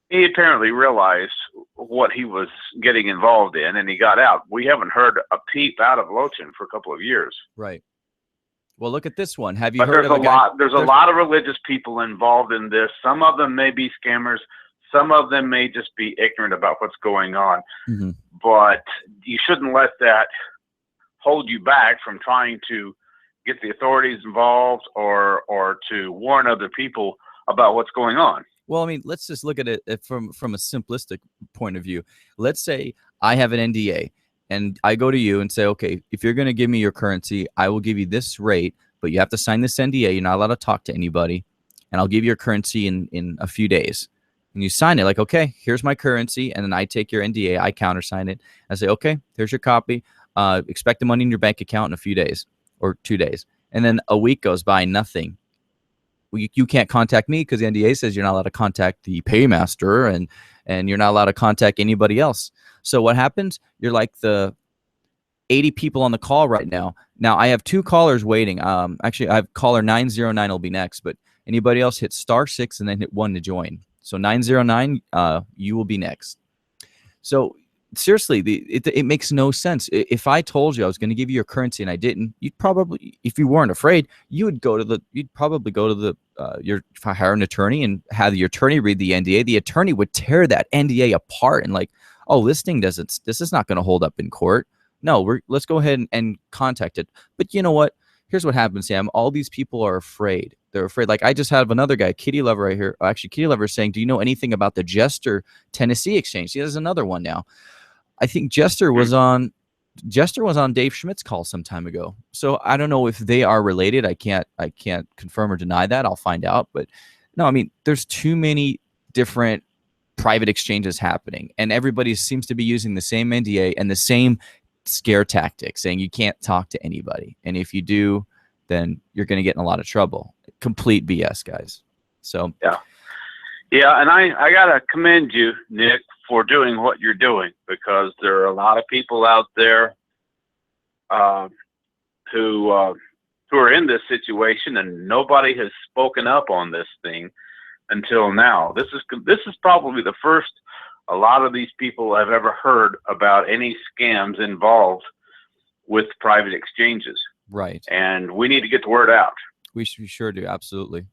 he apparently realized what he was getting involved in, and he got out. We haven't heard a peep out of Lochin for a couple of years. Right. Well, look at this one. Have you heard of there's a lot of religious people involved in this. Some of them may be scammers. some of them may just be ignorant about what's going on, Mm-hmm. but you shouldn't let that hold you back from trying to get the authorities involved or to warn other people about what's going on. Well, I mean, let's just look at it from a simplistic point of view. Let's say I have an NDA and I go to you and say, okay, if you're going to give me your currency, I will give you this rate, but you have to sign this NDA. You're not allowed to talk to anybody, and I'll give you your currency in a few days. And you sign it like, okay, here's my currency, and then I take your NDA, I countersign it. I say, okay, here's your copy. Expect the money in your bank account in a few days or 2 days. And then a week goes by, nothing. You can't contact me because the NDA says you're not allowed to contact the paymaster, and you're not allowed to contact anybody else. So what happens? You're like the 80 people on the call right now. Now I have 2 callers waiting. Actually, I have caller 909 will be next, but anybody else hit *6 and then hit 1 to join. So 909, you will be next. So seriously, it makes no sense. If I told you I was going to give you your currency and I didn't, you'd probably, if you weren't afraid, you'd probably go to if I hire an attorney and have the attorney read the NDA. The attorney would tear that NDA apart and like, oh, this is not going to hold up in court. No, let's go ahead and contact it. But you know what? Here's what happens, Sam. All these people are afraid. They're afraid. Like I just have another guy, Kitty Lover right here. Actually, Kitty Lover is saying, do you know anything about the Jester Tennessee exchange? See, there's another one now. I think Jester was on Dave Schmidt's call some time ago. So I don't know if they are related. I can't confirm or deny that. I'll find out. But no, I mean, there's too many different private exchanges happening, and everybody seems to be using the same NDA and the same scare tactics, saying you can't talk to anybody, and if you do, then you're going to get in a lot of trouble. Complete BS, guys. So yeah, and I gotta commend you, Nick, for doing what you're doing, because there are a lot of people out there who are in this situation, and nobody has spoken up on this thing until now. This is probably the first a lot of these people have ever heard about any scams involved with private exchanges. Right. And we need to get the word out. We sure do. Absolutely.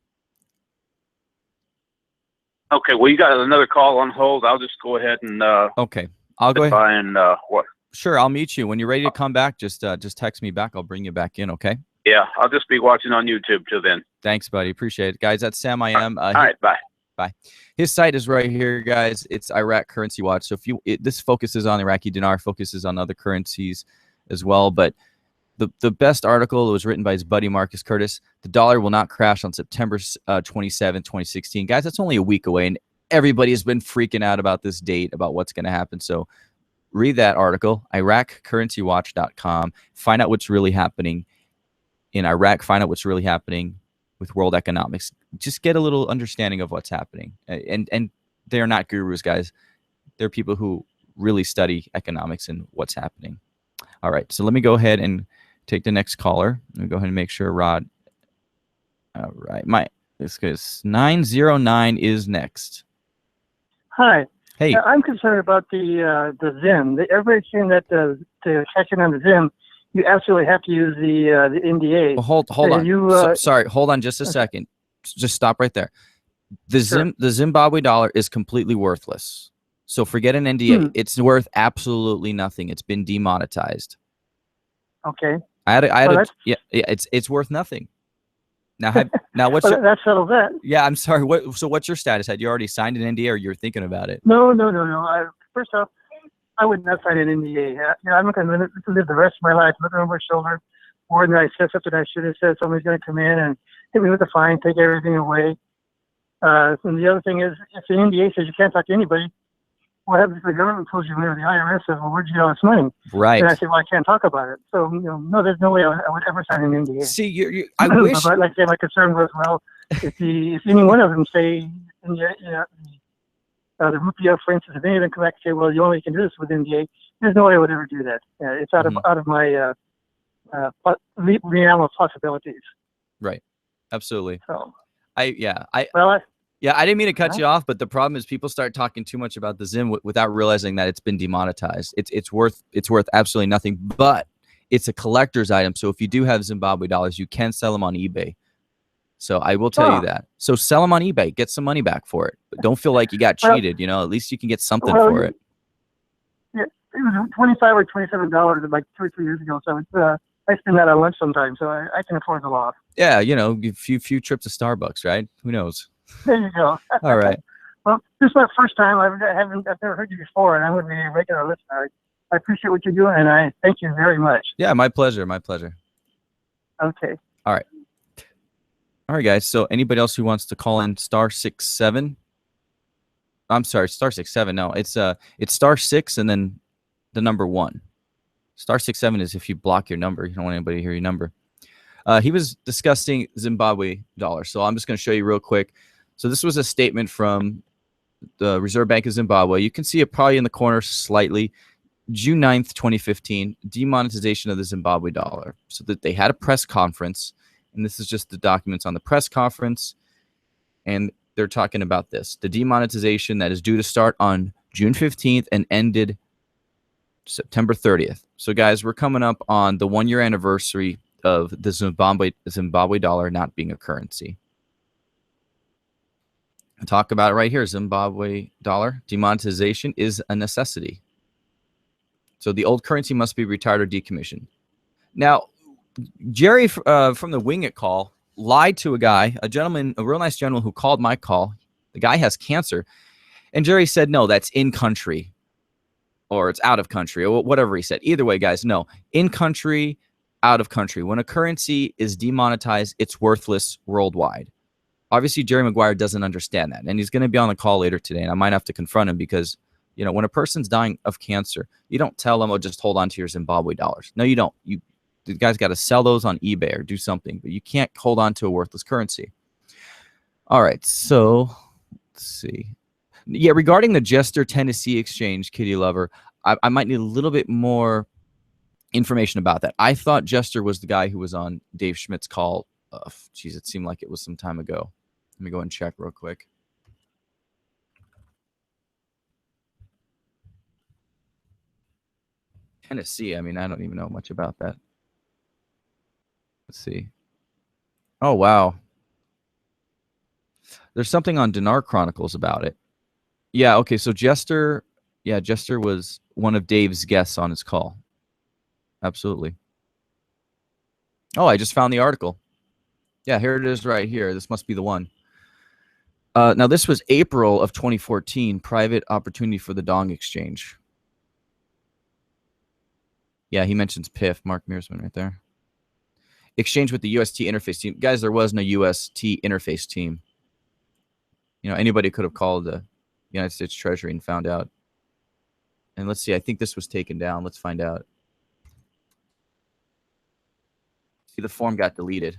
Okay. Well, you got another call on hold. I'll just go ahead and okay. I'll go ahead. And what? Sure. I'll meet you when you're ready to come back. Just text me back. I'll bring you back in. Okay. Yeah. I'll just be watching on YouTube till then. Thanks, buddy. Appreciate it, guys. That's Sam. I am. All right. Bye. Bye. His site is right here, guys. It's Iraq Currency Watch. So if this focuses on Iraqi Dinar, focuses on other currencies as well. But the best article was written by his buddy Marcus Curtis. The dollar will not crash on September 27, 2016. Guys, that's only a week away, and everybody has been freaking out about this date, about what's going to happen. So read that article, IraqCurrencyWatch.com. Find out what's really happening in Iraq. Find out what's really happening with world economics. Just get a little understanding of what's happening. And they're not gurus, guys. They're people who really study economics and what's happening. All right, so let me go ahead and take the next caller. Let me go ahead and make sure Rod. All right, this guy's 909 is next. Hi. Hey. I'm concerned about the Zim. Everybody's saying that to catch in on the Zim, you absolutely have to use the NDA. Well, hold on. Sorry, hold on just a second. Just stop right there. The Zimbabwe dollar is completely worthless. So forget an NDA. It's worth absolutely nothing. It's been demonetized. Okay. It's worth nothing. Now what's that settles that. Yeah, I'm sorry. What's your status? Had you already signed an NDA, or you're thinking about it? No. First off, I would not sign an NDA. I'm not going to live the rest of my life looking over my shoulder, more than I said something I should have said. Somebody's going to come in and hit me with a fine, take everything away. And the other thing is, if the NDA says you can't talk to anybody, what happens if the government pulls you in, or the IRS says, well, where'd you get all this money? Right. And I say, well, I can't talk about it. So, no, there's no way I would ever sign an NDA. See, I wish. But like I say, my concern was, well, if any one of them say, the Rupiah, for instance, if any of them come back and say, well, you only can do this with NDA, there's no way I would ever do that. It's out of my realm of possibilities. Right. Absolutely. So, I didn't mean to cut you off, but the problem is people start talking too much about the Zim without realizing that it's been demonetized. It's worth absolutely nothing, but it's a collector's item. So if you do have Zimbabwe dollars, you can sell them on eBay. So I will tell you that. So sell them on eBay. Get some money back for it. But don't feel like you got cheated. You know, at least you can get something for it. Yeah, it was $25 or $27 like 2 or 3 years ago. So it's, I spend that on lunch sometimes, so I can afford the loss. Yeah, you know, a few trips to Starbucks, right? Who knows? There you go. All right. Well, this is my first time. I've never heard you before, and I'm going to be a regular listener. I appreciate what you're doing, and I thank you very much. Yeah, my pleasure. My pleasure. Okay. All right. All right, guys. So anybody else who wants to call in *67? I'm sorry, *67. No, it's *6 and then the number 1. *67 is if you block your number. You don't want anybody to hear your number. He was discussing Zimbabwe dollar. So I'm just going to show you real quick. So this was a statement from the Reserve Bank of Zimbabwe. You can see it probably in the corner slightly. June 9th, 2015, demonetization of the Zimbabwe dollar. So that they had a press conference, and this is just the documents on the press conference, and they're talking about this. The demonetization that is due to start on June 15th and ended September 30th. So guys, we're coming up on the 1-year anniversary of the Zimbabwe dollar not being a currency. I'll talk about it right here. Zimbabwe dollar demonetization is a necessity. So the old currency must be retired or decommissioned. Now, Jerry from the Wing It call lied to a guy, a gentleman, a real nice gentleman who called my call. The guy has cancer. And Jerry said, no, that's in country or it's out of country or whatever he said. Either way, guys, no, in country, out of country. When a currency is demonetized, it's worthless worldwide. Obviously, Jerry Maguire doesn't understand that. And he's going to be on the call later today. And I might have to confront him because, you know, when a person's dying of cancer, you don't tell them, oh, just hold on to your Zimbabwe dollars. No, you don't. The guy's got to sell those on eBay or do something, but you can't hold on to a worthless currency. All right, so let's see. Yeah, regarding the Jester Tennessee exchange, Kitty Lover, I might need a little bit more information about that. I thought Jester was the guy who was on Dave Schmidt's call. Geez, it seemed like it was some time ago. Let me go and check real quick. Tennessee, I mean, I don't even know much about that. Let's see. Oh, wow. There's something on Dinar Chronicles about it. Yeah, okay, so Jester was one of Dave's guests on his call. Absolutely. Oh, I just found the article. Yeah, here it is right here. This must be the one. Now, this was April of 2014, private opportunity for the Dong exchange. Yeah, he mentions PIF, Mark Meersman right there. Exchange with the UST interface team. Guys, there was no UST interface team. You know, anybody could have called the United States Treasury and found out. And let's see, I think this was taken down. Let's find out. See, the form got deleted.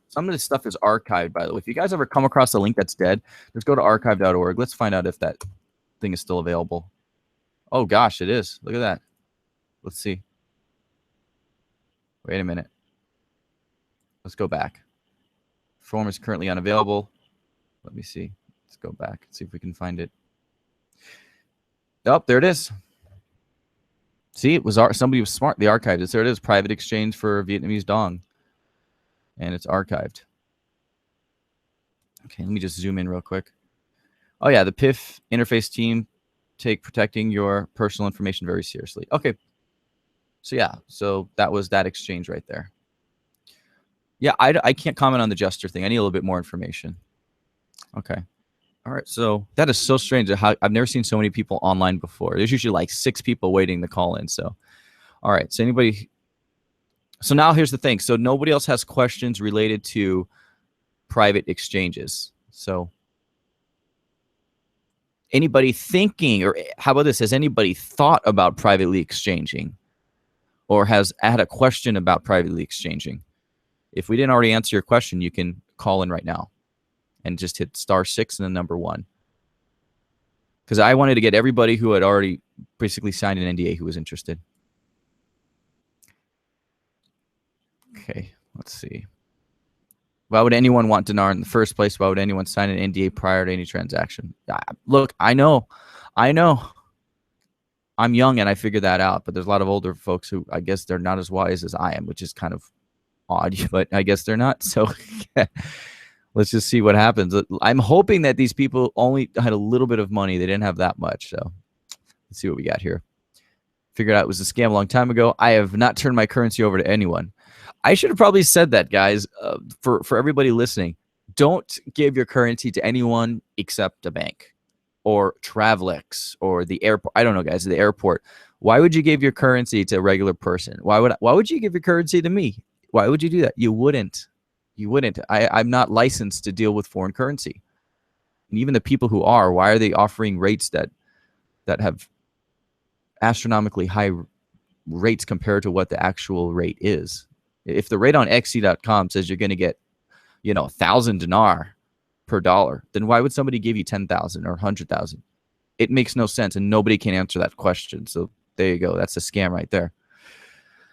Some of this stuff is archived, by the way. If you guys ever come across a link that's dead, just go to archive.org. Let's find out if that thing is still available. Oh, gosh, it is. Look at that. Let's see. Wait a minute. Let's go back. Form is currently unavailable. Let me see. Let's go back and see if we can find it. Oh, there it is. See, it was somebody was smart. They archived it. There it is. Private exchange for Vietnamese Dong. And it's archived. Okay, let me just zoom in real quick. Oh, yeah, the PIF interface team take protecting your personal information very seriously. Okay. So, yeah, so that was that exchange right there. Yeah, I can't comment on the Jester thing. I need a little bit more information. Okay. All right, so that is so strange. I've never seen so many people online before. There's usually like 6 people waiting to call in. So, all right, so anybody... So now here's the thing. So nobody else has questions related to private exchanges. So anybody thinking, or how about this? Has anybody thought about privately exchanging or has had a question about privately exchanging? If we didn't already answer your question, you can call in right now and just hit *6 and then number 1. Because I wanted to get everybody who had already basically signed an NDA who was interested. Okay, let's see. Why would anyone want dinar in the first place? Why would anyone sign an NDA prior to any transaction? Look, I know. I'm young and I figured that out, but there's a lot of older folks who I guess they're not as wise as I am, which is kind of odd, but I guess they're not. So let's just see what happens. I'm hoping that these people only had a little bit of money. They didn't have that much. So let's see what we got here. Figured out it was a scam a long time ago. I have not turned my currency over to anyone. I should have probably said that, guys, for everybody listening. Don't give your currency to anyone except a bank or Travelex or the airport. I don't know, guys, the airport. Why would you give your currency to a regular person? Why would you give your currency to me? Why would you do that? You wouldn't. You wouldn't. I'm not licensed to deal with foreign currency. And even the people who are, why are they offering rates that have astronomically high rates compared to what the actual rate is? If the rate on XC.com says you're going to get, 1,000 dinar per dollar, then why would somebody give you 10,000 or 100,000? It makes no sense, and nobody can answer that question. So there you go. That's a scam right there.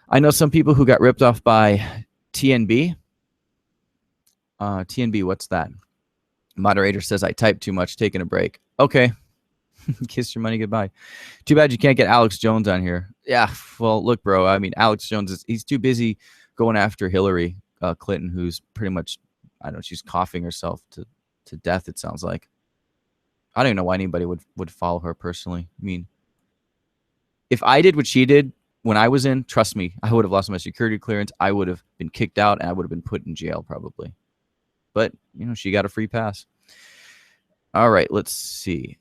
I know some people who got ripped off by TNB. TNB, what's that? Moderator says I typed too much, taking a break. Okay. Kiss your money goodbye. Too bad you can't get Alex Jones on here. Yeah, well, look, bro. I mean, Alex Jones, he's too busy going after Hillary Clinton, who's pretty much, I don't know, she's coughing herself to death, it sounds like. I don't even know why anybody would follow her personally. I mean, if I did what she did when I was in, trust me, I would have lost my security clearance. I would have been kicked out, and I would have been put in jail probably. But, she got a free pass. All right, let's see.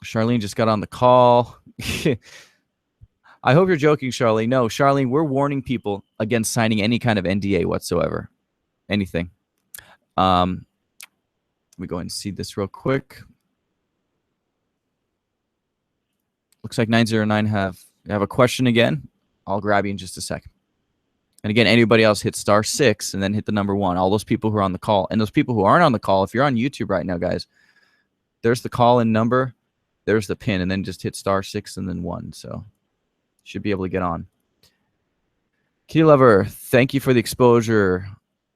Charlene just got on the call. I hope you're joking, Charlene. No, Charlene, we're warning people against signing any kind of NDA whatsoever. Anything. Let me go ahead and see this real quick. Looks like 909 have a question again. I'll grab you in just a second. And again, anybody else hit *6 and then hit the number 1. All those people who are on the call. And those people who aren't on the call, if you're on YouTube right now, guys, there's the call-in number. There's the pin. And then just hit *6 and then 1. So should be able to get on. Kitty Lover, thank you for the exposure.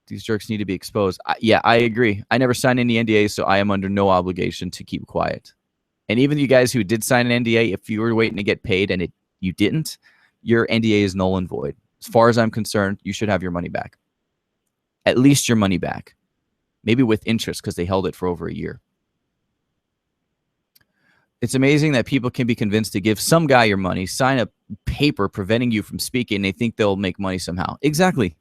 These jerks need to be exposed. Yeah, I agree. I never signed any NDAs, so I am under no obligation to keep quiet. And even you guys who did sign an NDA, if you were waiting to get paid and you didn't, your NDA is null and void. As far as I'm concerned, you should have your money back. At least your money back. Maybe with interest because they held it for over a year. It's amazing that people can be convinced to give some guy your money, sign a paper preventing you from speaking, and they think they'll make money somehow. Exactly.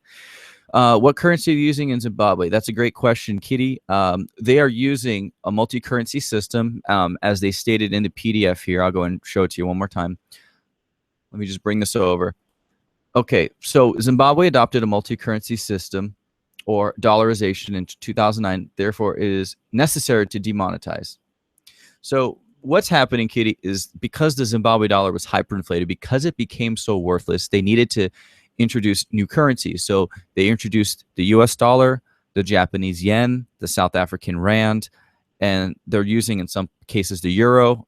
What currency are you using in Zimbabwe? That's a great question, Kitty. They are using a multi-currency system, as they stated in the PDF here. I'll go and show it to you one more time. Let me just bring this over. Okay, so Zimbabwe adopted a multi-currency system or dollarization in 2009. Therefore, it is necessary to demonetize. So what's happening, Kitty, is because the Zimbabwe dollar was hyperinflated, because it became so worthless, they needed to introduce new currencies. So they introduced the US dollar, the Japanese yen, the South African rand, and they're using in some cases the euro.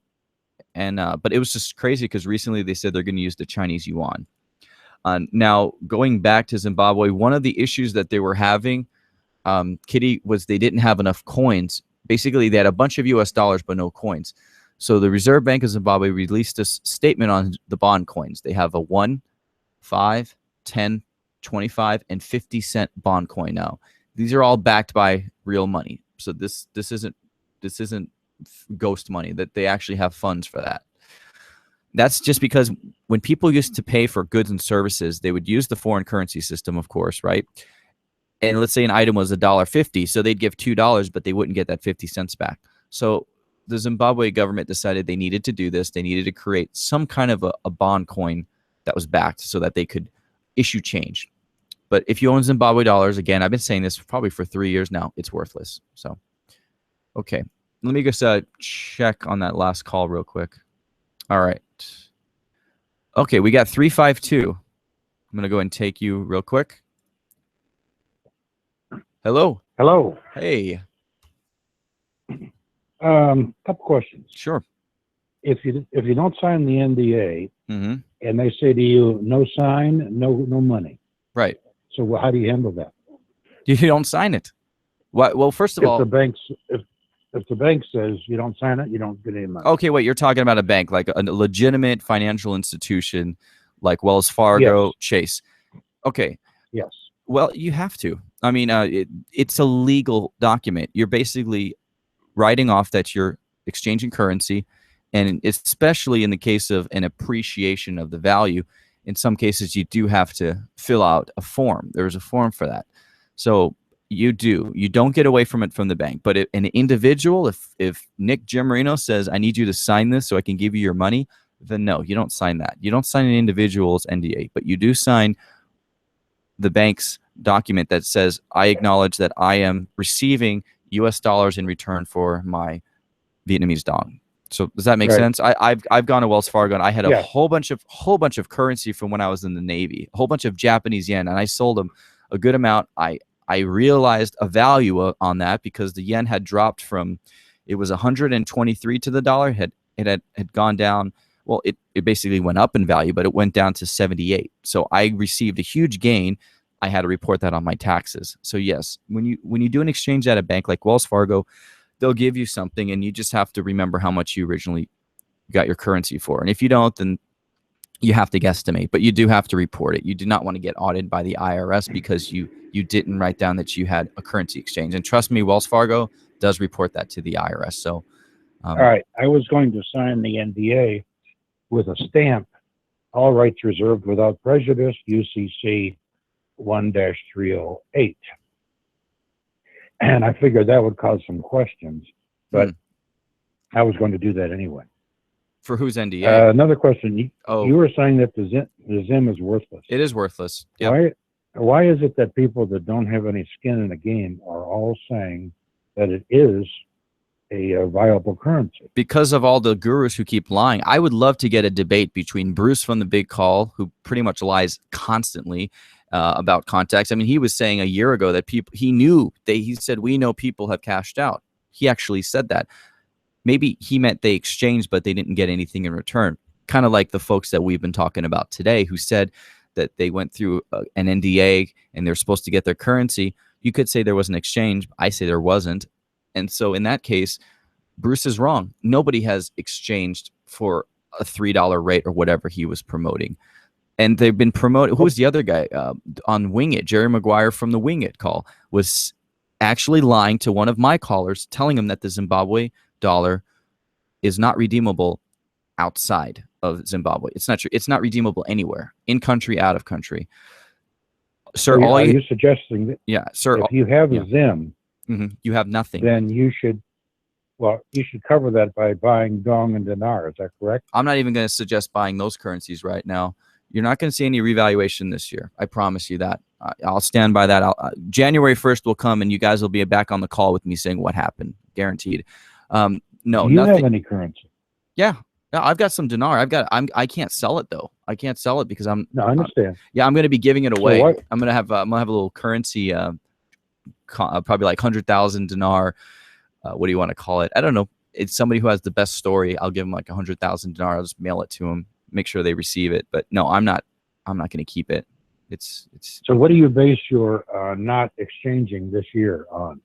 And but it was just crazy because recently they said they're going to use the Chinese yuan. Now, going back to Zimbabwe, one of the issues that they were having, Kitty, was they didn't have enough coins. Basically, they had a bunch of US dollars but no coins. So the Reserve Bank of Zimbabwe released this statement on the bond coins. They have a 1, 5, 10, 25, and 50-cent bond coin now. These are all backed by real money. So this isn't ghost money, that they actually have funds for that. That's just because when people used to pay for goods and services, they would use the foreign currency system, of course, right? And let's say an item was $1.50, so they'd give $2, but they wouldn't get that 50 cents back. So the Zimbabwe government decided they needed to do this. They needed to create some kind of a bond coin that was backed so that they could issue change. But if you own Zimbabwe dollars, again, I've been saying this probably for 3 years now, it's worthless. So, okay. Let me just check on that last call real quick. All right. Okay, we got 352. I'm going to go and take you real quick. Hello. Hello. Hey. Couple questions. Sure. If you don't sign the NDA, mm-hmm. and they say to you, no sign, no money. Right. So how do you handle that? You don't sign it. Well, first of all, if the bank says you don't sign it, you don't get any money. Okay, wait, you're talking about a bank, like a legitimate financial institution like Wells Fargo, yes. Chase. Okay. Yes. Well, you have to. I mean, it's a legal document. You're basically writing off that you're exchanging currency, and especially in the case of an appreciation of the value, in some cases you do have to fill out a form. There's a form for that. So you don't get away from it from the bank. But an individual, if Nick Giammarino says, I need you to sign this so I can give you your money, then no, you don't sign that. You don't sign an individual's NDA, but you do sign the bank's document that says, I acknowledge that I am receiving US dollars in return for my Vietnamese Dong. So does that make sense? I've gone to Wells Fargo and I had a whole bunch of currency from when I was in the Navy, a whole bunch of Japanese yen, and I sold them a good amount. I realized a value on that because the yen had dropped from, it was 123 to the dollar, it had gone down. Well, it basically went up in value, but it went down to 78. So I received a huge gain. I had to report that on my taxes. So yes, when you do an exchange at a bank like Wells Fargo, they'll give you something, and you just have to remember how much you originally got your currency for. And if you don't, then you have to guesstimate, but you do have to report it. You do not want to get audited by the IRS because you didn't write down that you had a currency exchange. And trust me, Wells Fargo does report that to the IRS. So, all right, I was going to sign the NDA with a stamp, all rights reserved without prejudice, UCC 1-308. And I figured that would cause some questions, but I was going to do that anyway. For whose NDA? Another question. You were saying that the Zim is worthless. It is worthless. Yep. Why is it that people that don't have any skin in the game are all saying that it is a viable currency? Because of all the gurus who keep lying. I would love to get a debate between Bruce from the Big Call, who pretty much lies constantly about context. I mean, he was saying a year ago that he said, we know people have cashed out. He actually said that. Maybe he meant they exchanged, but they didn't get anything in return. Kind of like the folks that we've been talking about today who said that they went through an NDA and they're supposed to get their currency. You could say there was an exchange. I say there wasn't. And so in that case, Bruce is wrong. Nobody has exchanged for a $3 rate or whatever he was promoting. And they've been promoted. Who was the other guy on Wing It? Jerry Maguire from the Wing It call was actually lying to one of my callers, telling him that the Zimbabwe dollar is not redeemable outside of Zimbabwe. It's not true. It's not redeemable anywhere, in country, out of country. Sir, are you suggesting that? Yeah, sir. If you have a Zim, you have nothing. Then you should cover that by buying Dong and Dinar. Is that correct? I'm not even going to suggest buying those currencies right now. You're not going to see any revaluation this year. I promise you that. I'll stand by that. January 1st will come, and you guys will be back on the call with me saying what happened. Guaranteed. No, do you have any currency? Yeah, I've got some dinar. I can't sell it though. I can't sell it because I'm. No, I understand. I'm going to be giving it away. So I'm going to have a little currency, probably like 100,000 dinar. What do you want to call it? I don't know. It's somebody who has the best story. I'll give them like 100,000 dinar. I'll just mail it to them. Make sure they receive it. But no, I'm not going to keep it. It's. So what do you base your not exchanging this year on?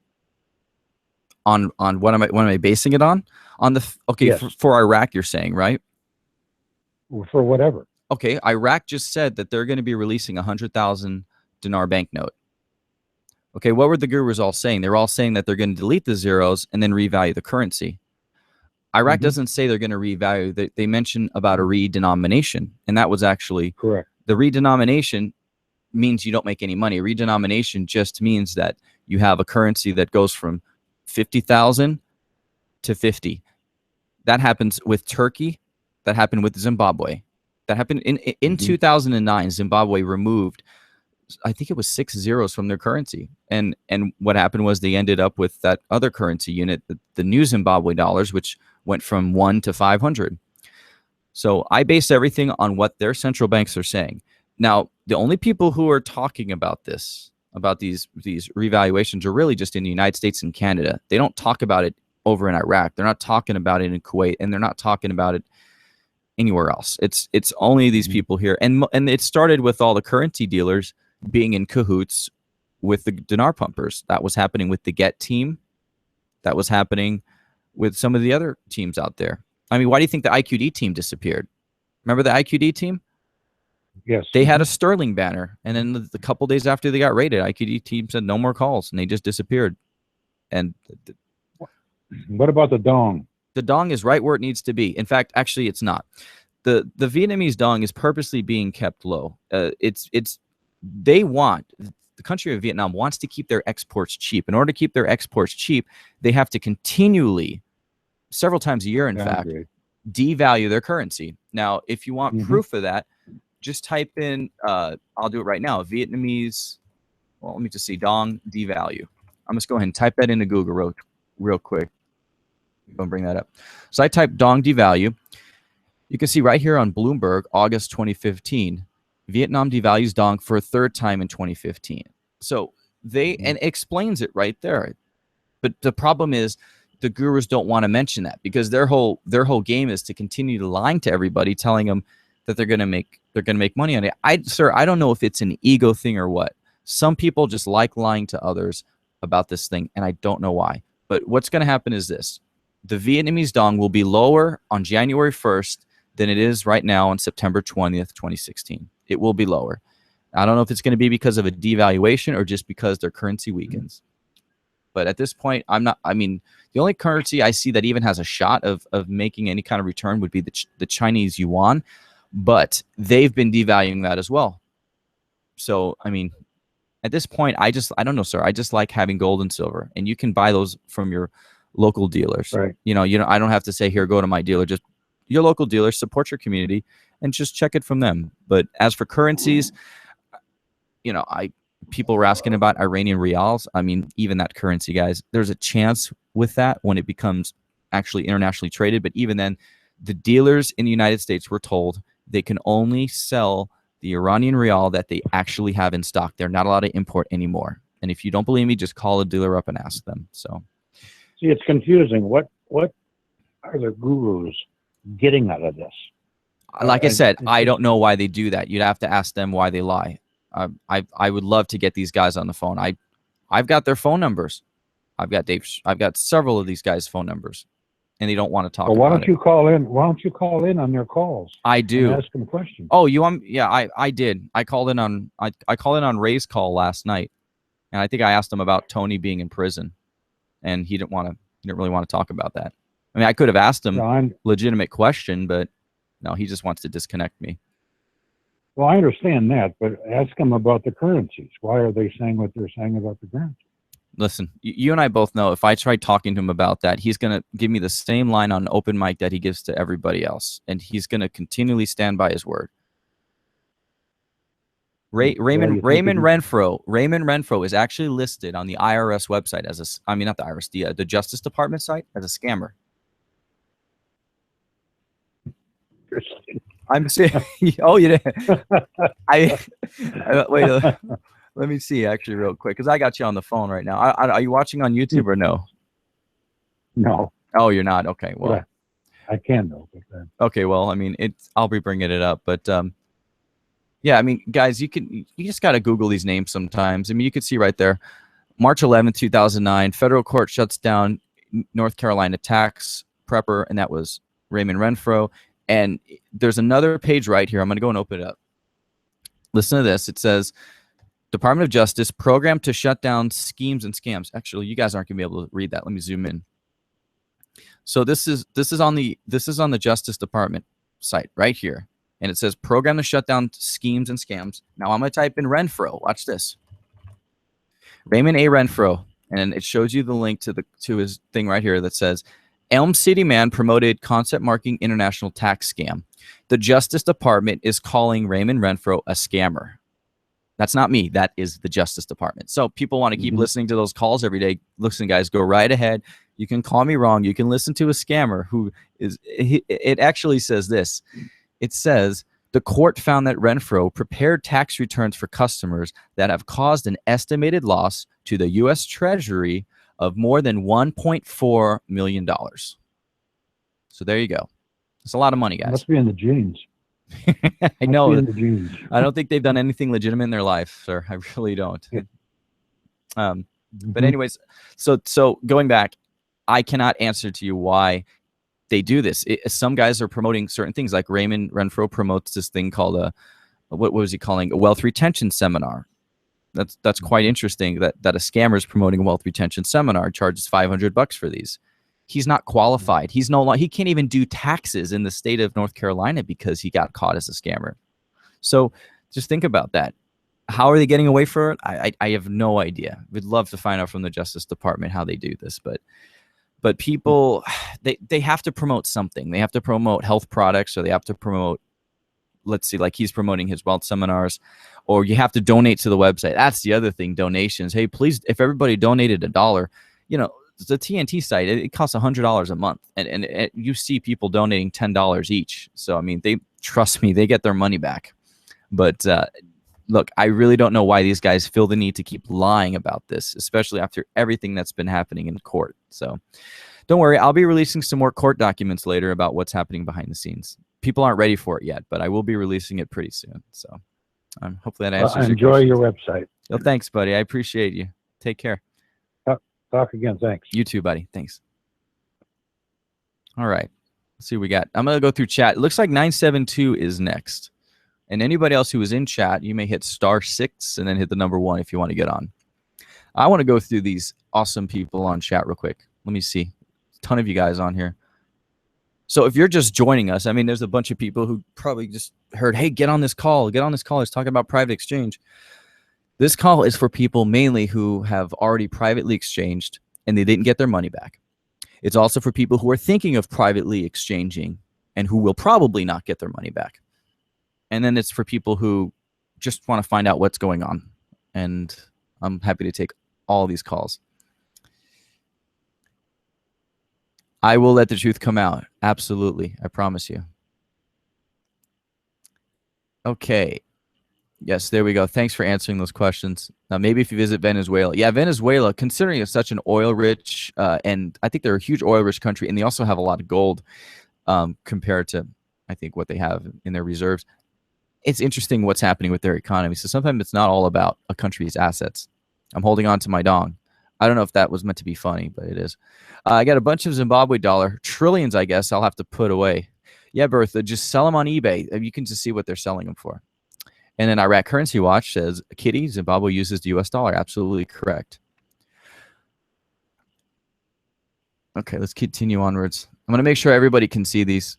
On what am I basing it on? On the yes. for Iraq, you're saying, right? For whatever. Okay, Iraq just said that they're going to be releasing 100,000 dinar banknote. Okay, what were the gurus all saying? They were all saying that they're going to delete the zeros and then revalue the currency. Iraq doesn't say they're going to revalue. They mention about a redenomination, and that was actually correct. The redenomination means you don't make any money. Redenomination just means that you have a currency that goes from 50,000 to 50. That happens with Turkey. That happened with Zimbabwe. That happened in 2009. Zimbabwe removed, I think it was 6 zeros from their currency. And what happened was they ended up with that other currency unit, the new Zimbabwe dollars, which went from 1 to 500. So I base everything on what their central banks are saying. Now, the only people who are talking about this, about these revaluations, are really just in the United States and Canada. They don't talk about it over in Iraq. They're not talking about it in Kuwait, and they're not talking about it anywhere else. It's only these people here. And it started with all the currency dealers being in cahoots with the dinar pumpers. That was happening with the Get team. That was happening with some of the other teams out there. I mean, why do you think the IQD team disappeared? Remember the IQD team? Yes. They had a sterling banner, and then the couple days after they got raided, IQD team said no more calls, and they just disappeared. And what about the Dong? The Dong is right where it needs to be. In fact, actually, it's not. The Vietnamese Dong is purposely being kept low. They want, the country of Vietnam wants to keep their exports cheap. In order to keep their exports cheap, they have to continually, several times a year, in fact, devalue their currency. Now, if you want proof of that, just type in, I'll do it right now, Vietnamese, well, let me just see, Dong devalue. I'm just go ahead and type that into Google real quick. Don't bring that up. So I type Dong devalue. You can see right here on Bloomberg, August 2015, Vietnam devalues Dong for a third time in 2015. So and it explains it right there. But the problem is the gurus don't want to mention that, because their whole game is to continue lying to everybody, telling them that they're gonna make money on it. Sir, I don't know if it's an ego thing or what. Some people just like lying to others about this thing, and I don't know why. But what's going to happen is this. The Vietnamese Dong will be lower on January 1st than it is right now on September 20th, 2016. It will be lower. I don't know if it's going to be because of a devaluation or just because their currency weakens. But at this point, the only currency I see that even has a shot of making any kind of return would be the Chinese yuan, but they've been devaluing that as well. So, at this point, I don't know, sir. I just like having gold and silver, and you can buy those from your local dealers. Right. I don't have to say, here, go to my dealer. Just your local dealer, support your community, and just check it from them. But as for currencies, people were asking about Iranian reals. Even that currency, guys, there's a chance with that when it becomes actually internationally traded. But even then, the dealers in the United States were told they can only sell the Iranian real that they actually have in stock. They're not allowed to import anymore. And if you don't believe me, just call a dealer up and ask them. So, see, it's confusing. What are the gurus getting out of this? Like I said, I don't know why they do that. You'd have to ask them why they lie. I would love to get these guys on the phone. I've got their phone numbers. I've got several of these guys' phone numbers, and they don't want to talk about it. Why don't you call in? Why don't you call in on their calls? I do. And ask them questions. Oh, I did. I called in on Ray's call last night, and I think I asked him about Tony being in prison, and he didn't really want to talk about that. I could have asked him a legitimate question, but no, he just wants to disconnect me. Well, I understand that, but ask him about the currencies. Why are they saying what they're saying about the currencies? Listen, you and I both know if I try talking to him about that, he's going to give me the same line on open mic that he gives to everybody else, and he's going to continually stand by his word. Raymond Renfro is actually listed on the IRS website as not the IRS, the Justice Department site as a scammer. I'm saying, oh, you did. Wait. Let me see actually real quick, because I got you on the phone right now. Are you watching on YouTube or no? No. Oh, you're not. Okay. Well, I can though. Okay. Well, I'll be bringing it up, but guys, you just got to Google these names sometimes. You could see right there, March 11th, 2009, federal court shuts down North Carolina tax prepper, and that was Raymond Renfro. And there's another page right here. I'm going to go and open it up. Listen to this. It says, Department of Justice program to shut down schemes and scams. Actually, you guys aren't going to be able to read that. Let me zoom in. So this is on the Justice Department site right here, and it says program to shut down schemes and scams. Now I'm going to type in Renfro. Watch this. Raymond A. Renfro, and it shows you the link to his thing right here that says Elm City man promoted concept marking international tax scam. The Justice Department is calling Raymond Renfro a scammer. That's not me. That is the Justice Department. So people want to keep listening to those calls every day. Listen, guys, go right ahead. You can call me wrong. You can listen to a scammer who is. It actually says this. It says the court found that Renfro prepared tax returns for customers that have caused an estimated loss to the U.S. Treasury of more than $1.4 million. So there you go. It's a lot of money, guys. Must be in the genes. I know. I don't think they've done anything legitimate in their life, sir. I really don't. But anyways, so going back, I cannot answer to you why they do this. Some guys are promoting certain things, like Raymond Renfro promotes this thing called what was he calling a wealth retention seminar. That's quite interesting that a scammer is promoting a wealth retention seminar, charges $500 for these. He's not qualified. He can't even do taxes in the state of North Carolina because he got caught as a scammer. So just think about that. How are they getting away for it? I have no idea. We'd love to find out from the Justice Department how they do this, but people, they have to promote something. They have to promote health products, or they have to promote, let's see, like he's promoting his wealth seminars, or you have to donate to the website. That's the other thing, donations. Hey, please, if everybody donated $1, the TNT site, it costs $100 a month, and you see people donating $10 each. So, I mean, trust me, they get their money back. But look, I really don't know why these guys feel the need to keep lying about this, especially after everything that's been happening in court. So don't worry, I'll be releasing some more court documents later about what's happening behind the scenes. People aren't ready for it yet, but I will be releasing it pretty soon. So hopefully that answers enjoy your website. Well, thanks, buddy. I appreciate you. Take care. Talk again. Thanks. You too, buddy. Thanks. All right. Let's see what we got. I'm going to go through chat. It looks like 972 is next. And anybody else who is in chat, you may hit *6 and then hit the number 1 if you want to get on. I want to go through these awesome people on chat real quick. Let me see. A ton of you guys on here. So if you're just joining us, I mean, there's a bunch of people who probably just heard, hey, get on this call. Get on this call. It's talking about private exchange. This call is for people mainly who have already privately exchanged and they didn't get their money back. It's also for people who are thinking of privately exchanging and who will probably not get their money back. And then it's for people who just want to find out what's going on. And I'm happy to take all these calls. I will let the truth come out. Absolutely. I promise you. Okay. Yes, there we go. Thanks for answering those questions. Now, maybe if you visit Venezuela. Yeah, Venezuela, considering it's such an oil-rich, and I think they're a huge oil-rich country, and they also have a lot of gold compared to, I think, what they have in their reserves. It's interesting what's happening with their economy. So sometimes it's not all about a country's assets. I'm holding on to my dong. I don't know if that was meant to be funny, but it is. I got a bunch of Zimbabwe dollar, trillions, I guess, I'll have to put away. Yeah, Bertha, just sell them on eBay. You can just see what they're selling them for. And then Iraq Currency Watch says, Kitty, Zimbabwe uses the US dollar. Absolutely correct. Okay, let's continue onwards. I'm going to make sure everybody can see these.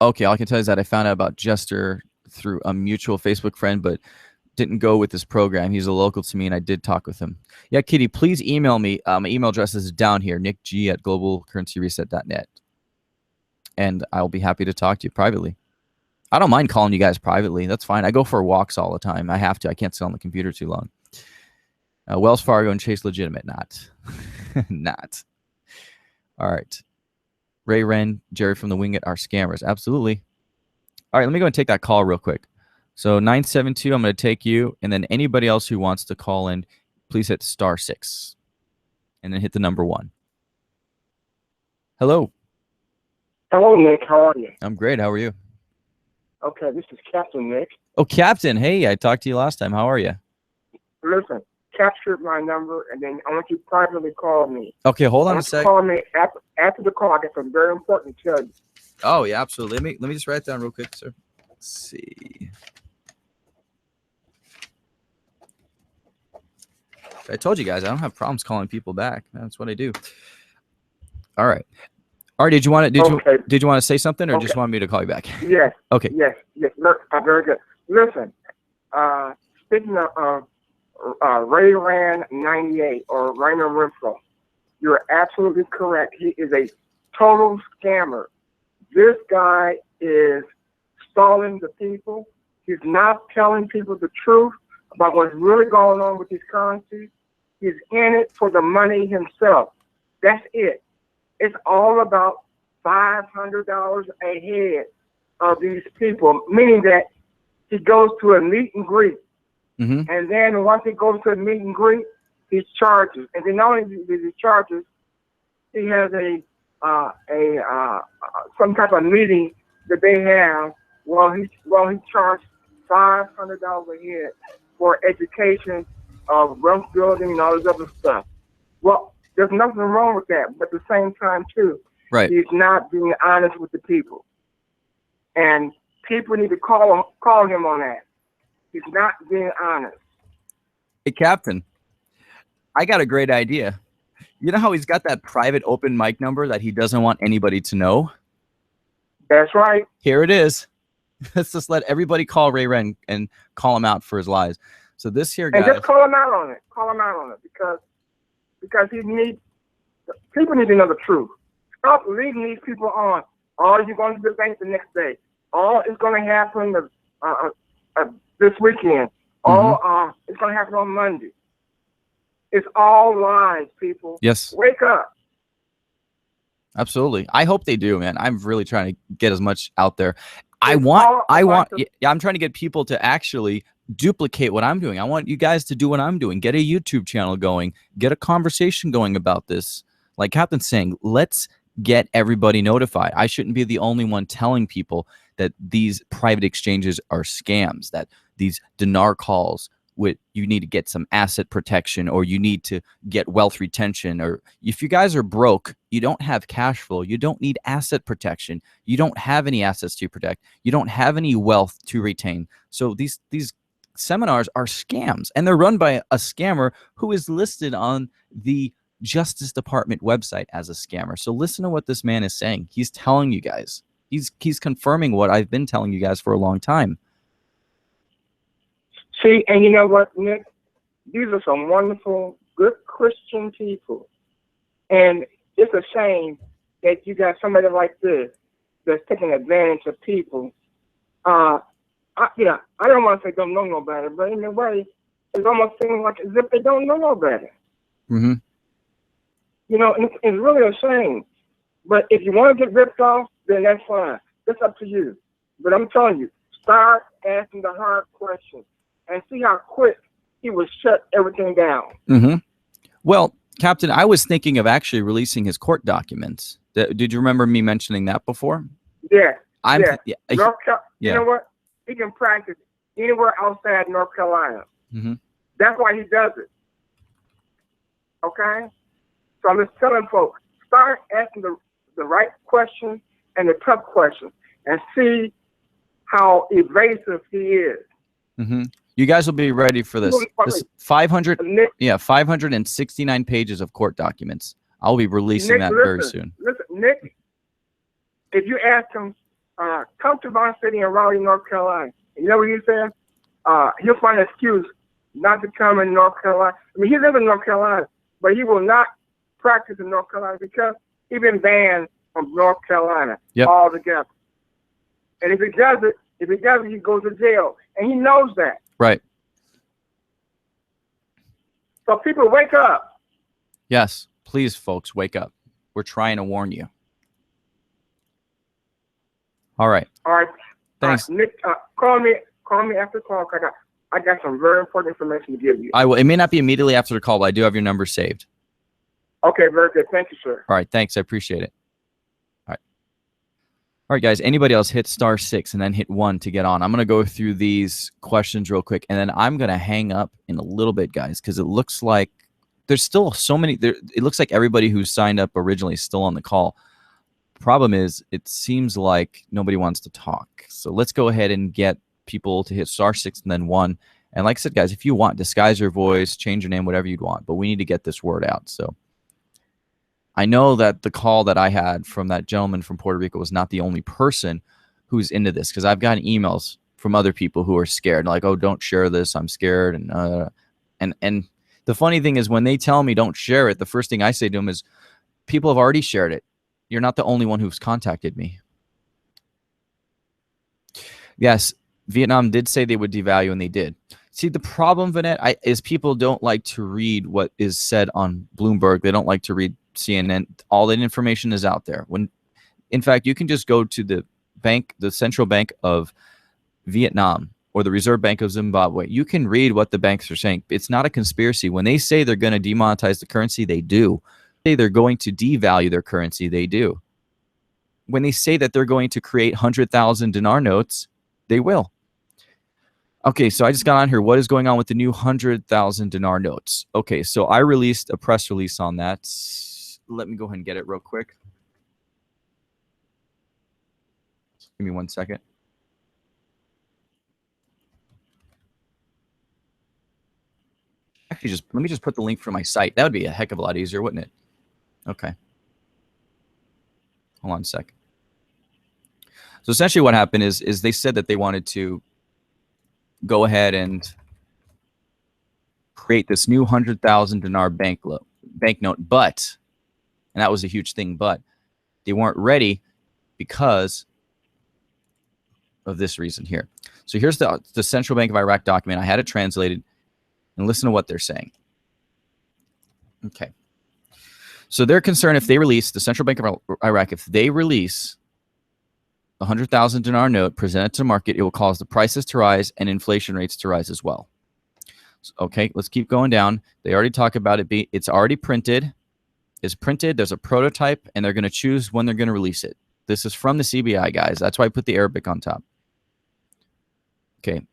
Okay, all I can tell you is that I found out about Jester through a mutual Facebook friend, but didn't go with this program. He's a local to me, and I did talk with him. Yeah, Kitty, please email me. My email address is down here, nickg@globalcurrencyreset.net. And I'll be happy to talk to you privately. I don't mind calling you guys privately. That's fine. I go for walks all the time. I have to. I can't sit on the computer too long. Wells Fargo and Chase Legitimate. Not. Not. All right. Ray Wren, Jerry from the Wingit are scammers. Absolutely. All right, let me go and take that call real quick. So 972, I'm going to take you. And then anybody else who wants to call in, please hit *6. And then hit the number 1. Hello. Hello, Nick. How are you? I'm great. How are you? Okay, this is Captain Nick. Oh, Captain. Hey, I talked to you last time. How are you? Listen, capture my number, and then I want you to privately call me. Okay, hold on a sec. Call me after the call. I got something very important to tell you. Oh, yeah, absolutely. Let me just write it down real quick, sir. Let's see. I told you guys, I don't have problems calling people back. That's what I do. All right. All right, did you want to say something, or just want me to call you back? Yes. Okay. Yes. Look, very good. Listen, speaking of Ray Rand 98 or Raymond Renfro, you're absolutely correct. He is a total scammer. This guy is stalling the people. He's not telling people the truth about what's really going on with these currencies. He's in it for the money himself. That's it. It's all about $500 a head of these people, meaning that he goes to a meet and greet. Mm-hmm. And then once he goes to a meet and greet, he charges. And then not only does he charges, he has some type of meeting that they have he charged $500 a head for education of wealth building and all this other stuff. Well, there's nothing wrong with that, but at the same time, too, right, he's not being honest with the people. And people need to call him on that. He's not being honest. Hey, Captain, I got a great idea. You know how he's got that private open mic number that he doesn't want anybody to know? That's right. Here it is. Let's just let everybody call Ray Ren and call him out for his lies. So this here guy. And just call him out on it. Call him out on it because people need to know the truth. Stop leading these people on. Oh, you're going to the bank the next day. Oh, it's going to happen this weekend. Oh, it's going to happen on Monday. It's all lies, people. Yes. Wake up. Absolutely. I hope they do, man. I'm really trying to get as much out there. I'm trying to get people to actually duplicate what I'm doing. I want you guys to do what I'm doing. Get a YouTube channel going. Get a conversation going about this. Like Captain's saying, let's get everybody notified. I shouldn't be the only one telling people that these private exchanges are scams, that these dinar calls, you need to get some asset protection, or you need to get wealth retention, or if you guys are broke, you don't have cash flow, you don't need asset protection, you don't have any assets to protect, you don't have any wealth to retain. So these seminars are scams, and they're run by a scammer who is listed on the Justice Department website as a scammer. So listen to what this man is saying. He's telling you guys. He's confirming what I've been telling you guys for a long time. See, and you know what, Nick? These are some wonderful, good Christian people. And it's a shame that you got somebody like this that's taking advantage of people. I don't want to say don't know no better, but in a way, it almost seems like as if they don't know no better. Mm-hmm. You know, and it's really a shame. But if you want to get ripped off, then that's fine. It's up to you. But I'm telling you, start asking the hard questions and see how quick he will shut everything down. Mm-hmm. Well, Captain, I was thinking of actually releasing his court documents. Did you remember me mentioning that before? Yeah. You know what? He can practice anywhere outside North Carolina. Mm-hmm. That's why he does it. Okay? So I'm just telling folks, start asking the right questions and the tough questions and see how evasive he is. Mm-hmm. You guys will be ready for this. This 569 pages of court documents. I'll be releasing that very soon. Listen, Nick, if you ask him, come to my city in Raleigh, North Carolina, you know what he said? He'll find an excuse not to come in North Carolina. I mean, he lives in North Carolina, but he will not practice in North Carolina because he's been banned from North Carolina altogether. And if he does it, he goes to jail, and he knows that. Right. So people, wake up. Yes, please, folks, wake up. We're trying to warn you. All right. All right. Thanks. Nick, call me after the call. I got some very important information to give you. I will. It may not be immediately after the call, but I do have your number saved. Okay, very good. Thank you, sir. All right, thanks. I appreciate it. All right, guys, anybody else hit *6 and then hit 1 to get on. I'm going to go through these questions real quick, and then I'm going to hang up in a little bit, guys, because it looks like there's still so many. It looks like everybody who signed up originally is still on the call. Problem is, it seems like nobody wants to talk. So let's go ahead and get people to hit *6 and then 1. And like I said, guys, if you want, disguise your voice, change your name, whatever you'd want. But we need to get this word out. So I know that the call that I had from that gentleman from Puerto Rico was not the only person who's into this, because I've gotten emails from other people who are scared, like, oh, don't share this, I'm scared. And the funny thing is, when they tell me don't share it, the first thing I say to them is, people have already shared it. You're not the only one who's contacted me. Yes, Vietnam did say they would devalue, and they did. See, the problem, Vanette, is people don't like to read what is said on Bloomberg. They don't like to read CNN. All that information is out there. In fact, you can just go to the bank, the Central Bank of Vietnam, or the Reserve Bank of Zimbabwe. You can read what the banks are saying. It's not a conspiracy. When they say they're going to demonetize the currency, they do. They say they're going to devalue their currency, they do. When they say that they're going to create 100,000 dinar notes, they will. Okay, so I just got on here. What is going on with the new 100,000 dinar notes? Okay, so I released a press release on that. Let me go ahead and get it real quick. Give me 1 second. Actually, let me just put the link for my site. That would be a heck of a lot easier, wouldn't it? Okay. Hold on a sec. So essentially what happened is they said that they wanted to go ahead and create this new 100,000 dinar banknote, but, and that was a huge thing, but they weren't ready because of this reason here. So here's the Central Bank of Iraq document. I had it translated, and listen to what they're saying. Okay. So they're concerned if they release, the Central Bank of Iraq, if they release a 100,000 dinar note presented to the market, it will cause the prices to rise and inflation rates to rise as well. So, okay, let's keep going down. They already talk about it. It's already printed. It's printed. There's a prototype, and they're going to choose when they're going to release it. This is from the CBI, guys. That's why I put the Arabic on top. Okay.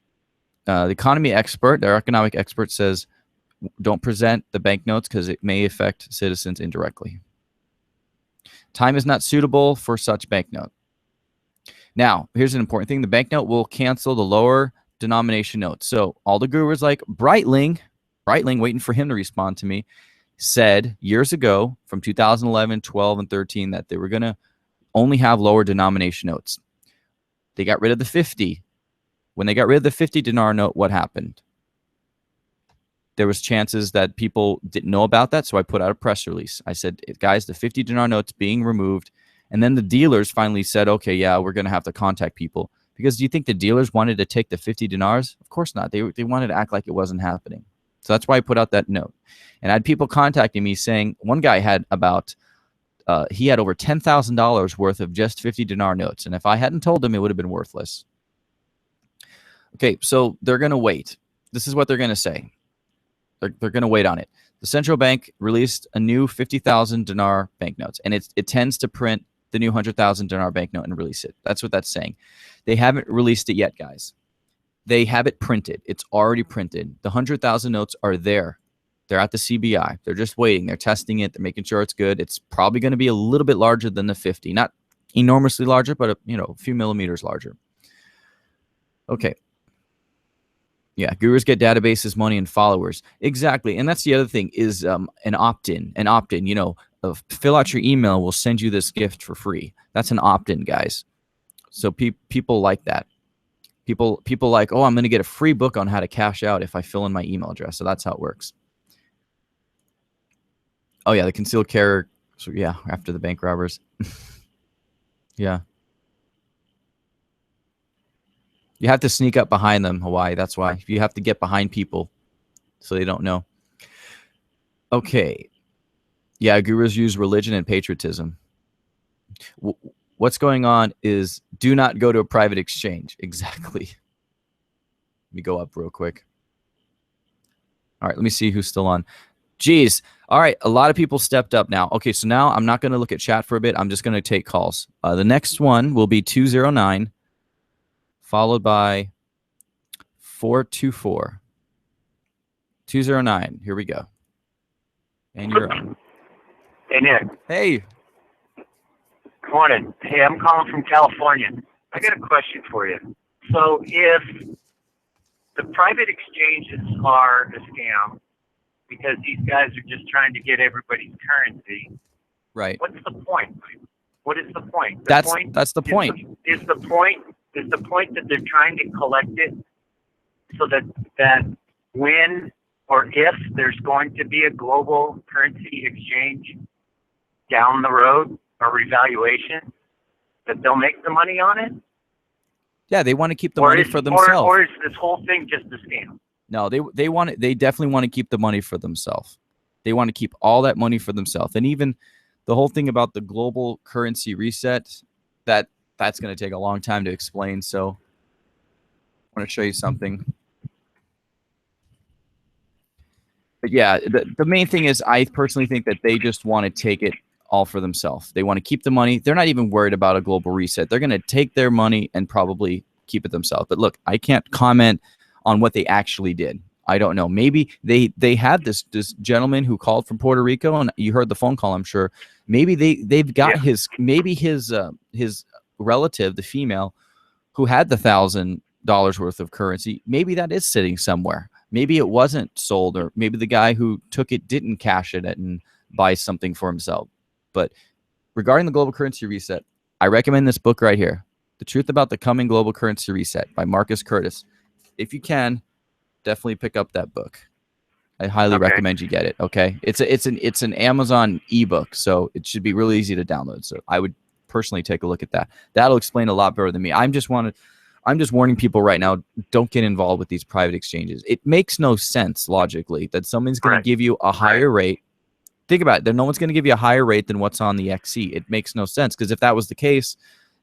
The economy expert, their economic expert, says don't present the banknotes because it may affect citizens indirectly. Time is not suitable for such banknote. Now, here's an important thing. The banknote will cancel the lower denomination notes. So all the gurus like Breitling, waiting for him to respond to me, said years ago from 2011, 12, and 13 that they were going to only have lower denomination notes. They got rid of the 50. When they got rid of the 50 dinar note, what happened? There was chances that people didn't know about that, so I put out a press release. I said, guys, the 50 dinar note's being removed. And then the dealers finally said, okay, yeah, we're going to have to contact people. Because do you think the dealers wanted to take the 50 dinars? Of course not. They wanted to act like it wasn't happening. So that's why I put out that note. And I had people contacting me saying, one guy had about, he had over $10,000 worth of just 50 dinar notes. And if I hadn't told him, it would have been worthless. Okay, so they're going to wait. This is what they're going to say. They're going to wait on it. The central bank released a new 50,000 dinar banknotes, and it tends to print the new 100,000 dinar banknote and release it. That's what that's saying. They haven't released it yet, guys. They have it printed. It's already printed. The 100,000 notes are there. They're at the CBI. They're just waiting. They're testing it. They're making sure it's good. It's probably going to be a little bit larger than the 50. Not enormously larger, but a few millimeters larger. Okay. Yeah, gurus get databases, money, and followers. Exactly. And that's the other thing is an opt-in. An opt-in, fill out your email. We'll send you this gift for free. That's an opt-in, guys. So people like that. People like, oh, I'm going to get a free book on how to cash out if I fill in my email address. So that's how it works. Oh, yeah, the concealed carrier. So, yeah, after the bank robbers. Yeah. You have to sneak up behind them, Hawaii. That's why. You have to get behind people so they don't know. Okay. Yeah, gurus use religion and patriotism. What's going on is do not go to a private exchange. Exactly. Let me go up real quick. All right, let me see who's still on. Geez. All right, a lot of people stepped up now. Okay, so now I'm not going to look at chat for a bit. I'm just going to take calls. The next one will be 209. Followed by 424. 209. Here we go. And you're on. Hey, Nick. Hey. Good morning. Hey, I'm calling from California. I got a question for you. So if the private exchanges are a scam because these guys are just trying to get everybody's currency, right? What's the point? What is the point? That's the point. Is the point that they're trying to collect it so that when or if there's going to be a global currency exchange down the road or revaluation, that they'll make the money on it? Yeah, they want to keep the money for themselves. Or is this whole thing just a scam? No, they definitely want to keep the money for themselves. They want to keep all that money for themselves. And even the whole thing about the global currency reset, that's going to take a long time to explain. So I want to show you something. But yeah, the main thing is I personally think that they just want to take it all for themselves. They want to keep the money. They're not even worried about a global reset. They're going to take their money and probably keep it themselves. But look, I can't comment on what they actually did. I don't know. Maybe they had this gentleman who called from Puerto Rico, and you heard the phone call, I'm sure. Maybe they've got his relative, the female, who had the $1,000 worth of currency, maybe that is sitting somewhere. Maybe it wasn't sold, or maybe the guy who took it didn't cash it and buy something for himself. But regarding the global currency reset, I recommend this book right here, The Truth About the Coming Global Currency Reset by Marcus Curtis. If you can, definitely pick up that book. I highly recommend you get it. Okay, it's an Amazon ebook, so it should be really easy to download. So I would personally take a look at that. That'll explain a lot better than me. I'm just warning people right now, don't get involved with these private exchanges. It makes no sense logically that someone's going to give you a higher rate. Think about it. No one's going to give you a higher rate than what's on the XC. It makes no sense, because if that was the case,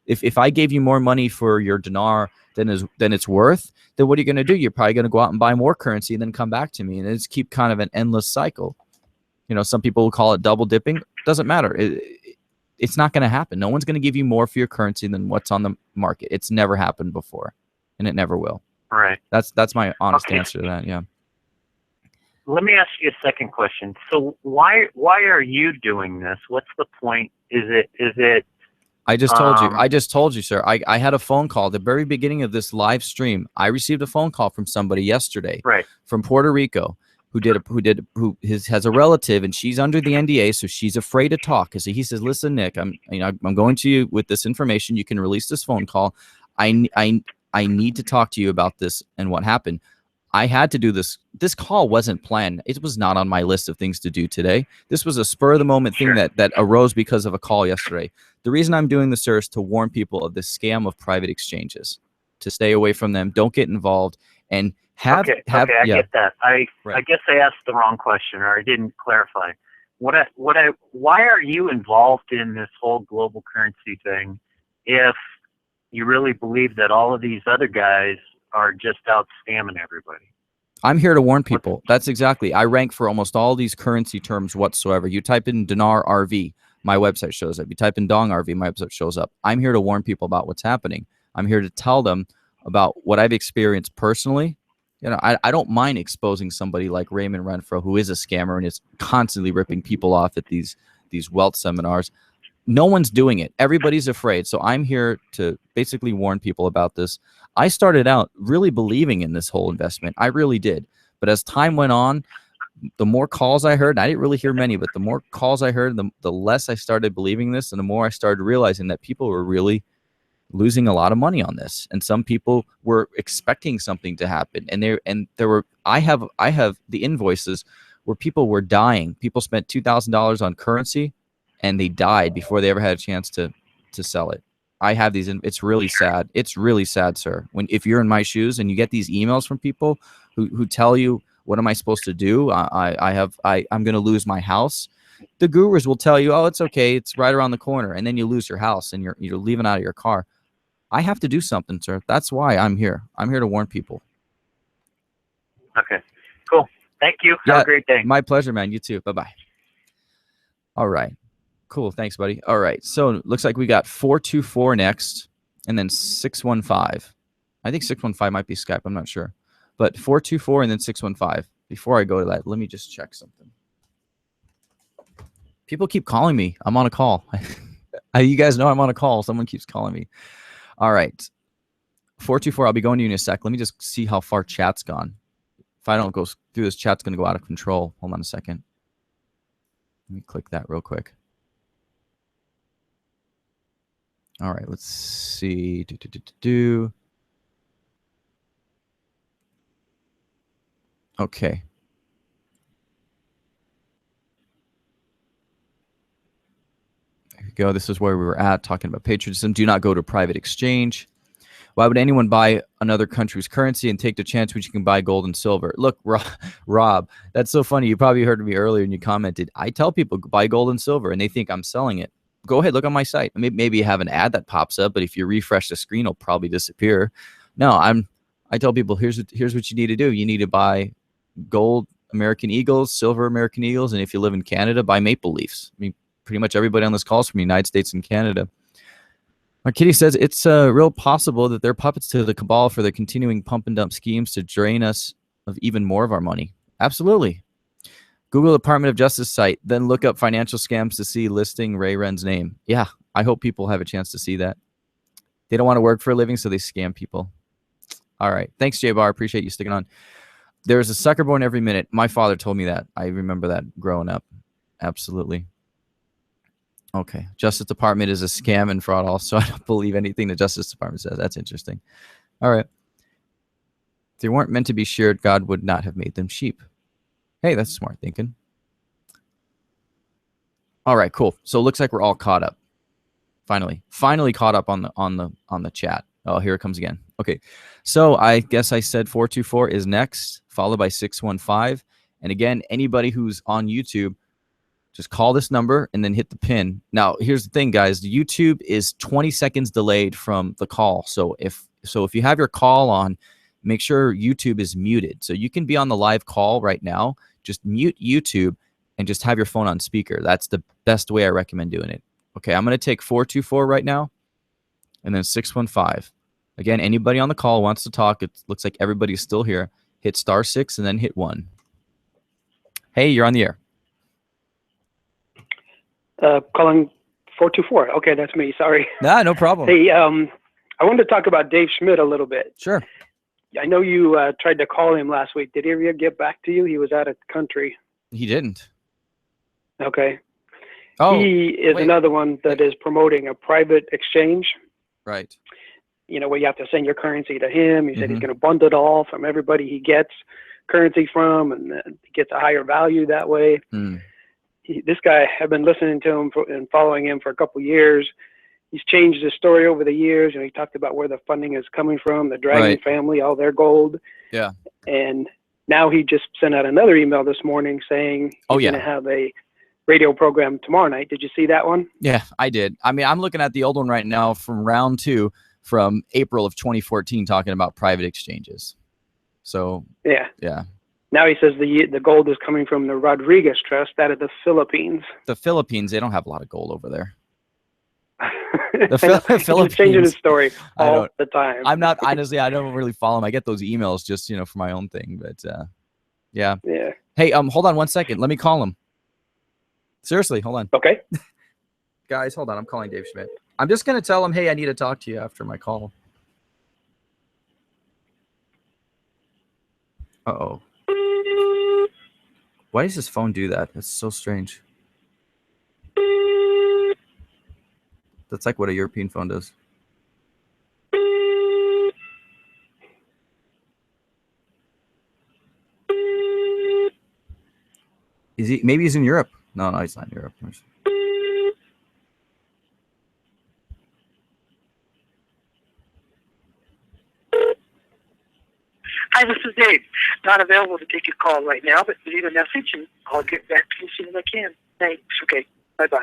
if I gave you more money for your dinar than it's worth, then what are you going to do? You're probably going to go out and buy more currency and then come back to me, and it's keep kind of an endless cycle. You know, some people will call it double dipping. Doesn't matter. It's not going to happen. No one's going to give you more for your currency than what's on the market. It's never happened before, and it never will. Right. That's my honest answer to that. Yeah. Let me ask you a second question. So why are you doing this? What's the point? Is it? I just told you, sir. I had a phone call at the very beginning of this live stream. I received a phone call from somebody yesterday, from Puerto Rico, who has a relative, and she's under the NDA, so she's afraid to talk. Because he says, "Listen, Nick, I'm going to you with this information. You can release this phone call. I need to talk to you about this and what happened." I had to do this. This call wasn't planned. It was not on my list of things to do today. This was a spur of the moment thing that arose because of a call yesterday. The reason I'm doing this, sir, is to warn people of the scam of private exchanges, to stay away from them. Don't get involved, and I get that. I guess I asked the wrong question, or I didn't clarify. Why are you involved in this whole global currency thing if you really believe that all of these other guys are just out scamming everybody? I'm here to warn people. That's exactly. I rank for almost all these currency terms whatsoever. You type in dinar RV, my website shows up. You type in Dong RV, my website shows up. I'm here to warn people about what's happening. I'm here to tell them about what I've experienced personally. You know, I don't mind exposing somebody like Raymond Renfro, who is a scammer and is constantly ripping people off at these wealth seminars. No one's doing it. Everybody's afraid. So I'm here to basically warn people about this. I started out really believing in this whole investment. I really did. But as time went on, the more calls I heard, and I didn't really hear many, but the more calls I heard, the less I started believing this, and the more I started realizing that people were really losing a lot of money on this. And some people were expecting something to happen. I have the invoices where people were dying. People spent $2,000 on currency, and they died before they ever had a chance to sell it. I have these, and it's really sad. It's really sad, sir. If you're in my shoes and you get these emails from people who tell you, what am I supposed to do? I'm going to lose my house. The gurus will tell you, oh, it's okay. It's right around the corner. And then you lose your house and you're leaving out of your car. I have to do something, sir. That's why I'm here. I'm here to warn people. Okay, cool. Thank you. Have a great day. My pleasure, man. You too. Bye-bye. All right. Cool. Thanks, buddy. All right. So looks like we got 424 next, and then 615. I think 615 might be Skype. I'm not sure. But 424 and then 615. Before I go to that, let me just check something. People keep calling me. I'm on a call. You guys know I'm on a call. Someone keeps calling me. All right. 424, I'll be going to you in a sec. Let me just see how far chat's gone. If I don't go through this, chat's going to go out of control. Hold on a second. Let me click that real quick. All right, let's see. Okay. There we go. This is where we were at, talking about patriotism. Do not go to private exchange. Why would anyone buy another country's currency and take the chance when you can buy gold and silver? Look, Rob, that's so funny. You probably heard me earlier and you commented. I tell people buy gold and silver, and they think I'm selling it. Go ahead, look on my site. Maybe you have an ad that pops up, but if you refresh the screen, it'll probably disappear. No, I tell people, here's what you need to do. You need to buy gold American Eagles, silver American Eagles, and if you live in Canada, buy Maple Leafs. I mean, pretty much everybody on this call is from the United States and Canada. Our Kitty says it's real possible that they're puppets to the cabal for the continuing pump and dump schemes to drain us of even more of our money. Absolutely. Google Department of Justice site, then look up financial scams to see listing Ray Ren's name. Yeah, I hope people have a chance to see that. They don't want to work for a living, so they scam people. All right. Thanks, J-Bar. Appreciate you sticking on. There's a sucker born every minute. My father told me that. I remember that growing up. Absolutely. Okay. Justice Department is a scam and fraud also. I don't believe anything the Justice Department says. That's interesting. All right. If they weren't meant to be sheared, God would not have made them sheep. Hey, that's smart thinking. All right, cool. So it looks like we're all caught up. Finally caught up on the chat. Oh, here it comes again. Okay. So I guess I said 424 is next, followed by 615. And again, anybody who's on YouTube, just call this number and then hit the pin. Now, here's the thing, guys. The YouTube is 20 seconds delayed from the call. So if you have your call on, make sure YouTube is muted. So you can be on the live call right now. Just mute YouTube and just have your phone on speaker. That's the best way I recommend doing it. Okay, I'm going to take 424 right now and then 615. Again, anybody on the call wants to talk. It looks like everybody's still here. Hit *6 and then hit 1. Hey, you're on the air. Calling 424. Okay, that's me. Sorry. Nah, no problem. Hey, I wanted to talk about Dave Schmidt a little bit. Sure. I know you tried to call him last week. Did he ever get back to you? He was out of the country. He didn't. Okay. Oh, he is another one that is promoting a private exchange. Right. You know, where you have to send your currency to him. He said he's going to bundle it all from everybody he gets currency from, and then he gets a higher value that way. This guy, I've been listening to him and following him for a couple of years. He's changed his story over the years. You know, he talked about where the funding is coming from, the Dragon family, all their gold. Yeah. And now he just sent out another email this morning saying he's going to have a radio program tomorrow night. Did you see that one? Yeah, I did. I mean, I'm looking at the old one right now from round 2 from April of 2014 talking about private exchanges. So, yeah. Now he says the gold is coming from the Rodriguez Trust out of the Philippines. The Philippines, they don't have a lot of gold over there. The Philippines. Changing his story all the time. I'm not, honestly, I don't really follow him. I get those emails just, for my own thing, but yeah. Hey, hold on 1 second. Let me call him. Seriously, hold on. Okay. Guys, hold on. I'm calling Dave Schmidt. I'm just going to tell him, hey, I need to talk to you after my call. Uh-oh. Why does his phone do that? That's so strange. That's like what a European phone does. Is he? Maybe he's in Europe. No, he's not in Europe. Hi, this is Dave. Not available to take your call right now, but leave a message and I'll get back to you as soon as I can. Thanks. Okay. Bye-bye.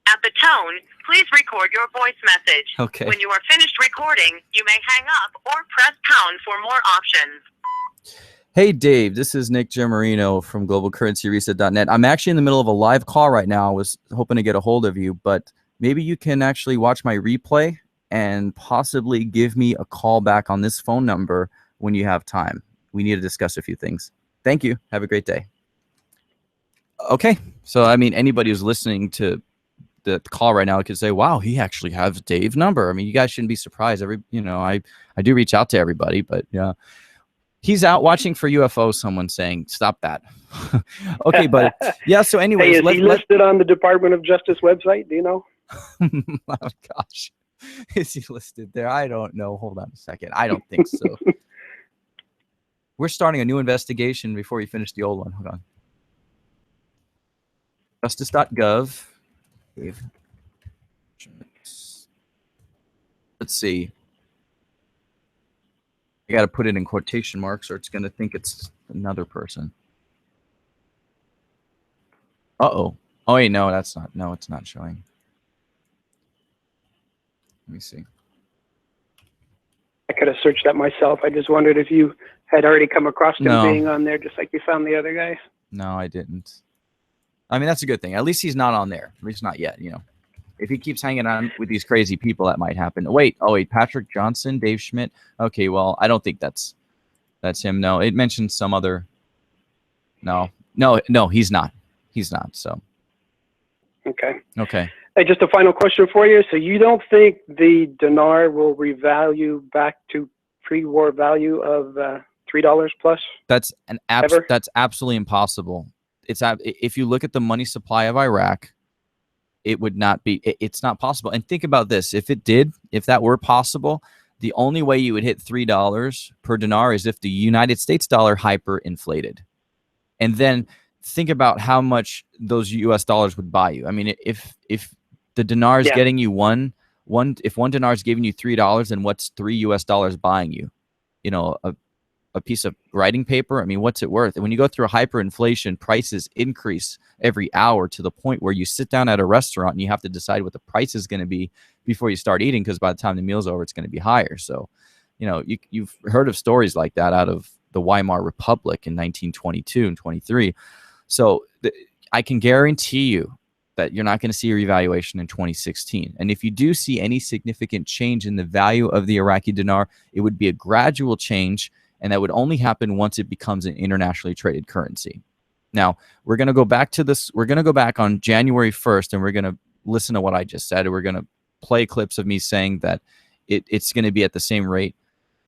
At the tone, please record your voice message. Okay. When you are finished recording, you may hang up or press pound for more options. Hey, Dave, this is Nick Gemarino from globalcurrencyreset.net. I'm actually in the middle of a live call right now. I was hoping to get a hold of you, but maybe you can actually watch my replay and possibly give me a call back on this phone number when you have time. We need to discuss a few things. Thank you. Have a great day. Okay. So, I mean, anybody who's listening to the call right now could say, wow, he actually has Dave's number. I mean, you guys shouldn't be surprised. I do reach out to everybody, but yeah. He's out watching for UFOs, someone saying, stop that. Okay, but yeah, so anyways. Hey, is he listed on the Department of Justice website? Do you know? Oh, gosh. Is he listed there? I don't know. Hold on a second. I don't think so. We're starting a new investigation before we finish the old one. Hold on. Justice.gov. Let's see. I got to put it in quotation marks or it's going to think it's another person. Uh-oh. Oh, wait, no, that's not. No, it's not showing. Let me see. I could have searched that myself. I just wondered if you had already come across him being on there just like you found the other guy. No, I didn't. I mean, that's a good thing. At least he's not on there. At least not yet, If he keeps hanging on with these crazy people, that might happen. Wait, Patrick Johnson, Dave Schmidt. Okay, well, I don't think that's him. No, it mentions some other. No, he's not. He's not. So. Okay. Hey, just a final question for you. So you don't think the dinar will revalue back to pre-war value of $3 plus? That's absolutely impossible. If you look at the money supply of Iraq, it would not be. It's not possible. And think about this: if that were possible, the only way you would hit $3 per dinar is if the United States dollar hyperinflated, and then think about how much those U.S. dollars would buy you. I mean, if the dinar is getting you if one dinar is giving you $3, then what's $3 buying you? You know, a piece of writing paper. I mean, what's it worth? And when you go through a hyperinflation, prices increase every hour to the point where you sit down at a restaurant and you have to decide what the price is going to be before you start eating, because by the time the meal's over, it's going to be higher. So, you know, you've heard of stories like that out of the Weimar Republic in 1922 and 23. So I can guarantee you that you're not going to see a revaluation in 2016. And if you do see any significant change in the value of the Iraqi dinar, it would be a gradual change, and that would only happen once it becomes an internationally traded currency. Now, we're going to go back to this. We're going to go back on January 1st, and we're going to listen to what I just said. And we're going to play clips of me saying that it's going to be at the same rate,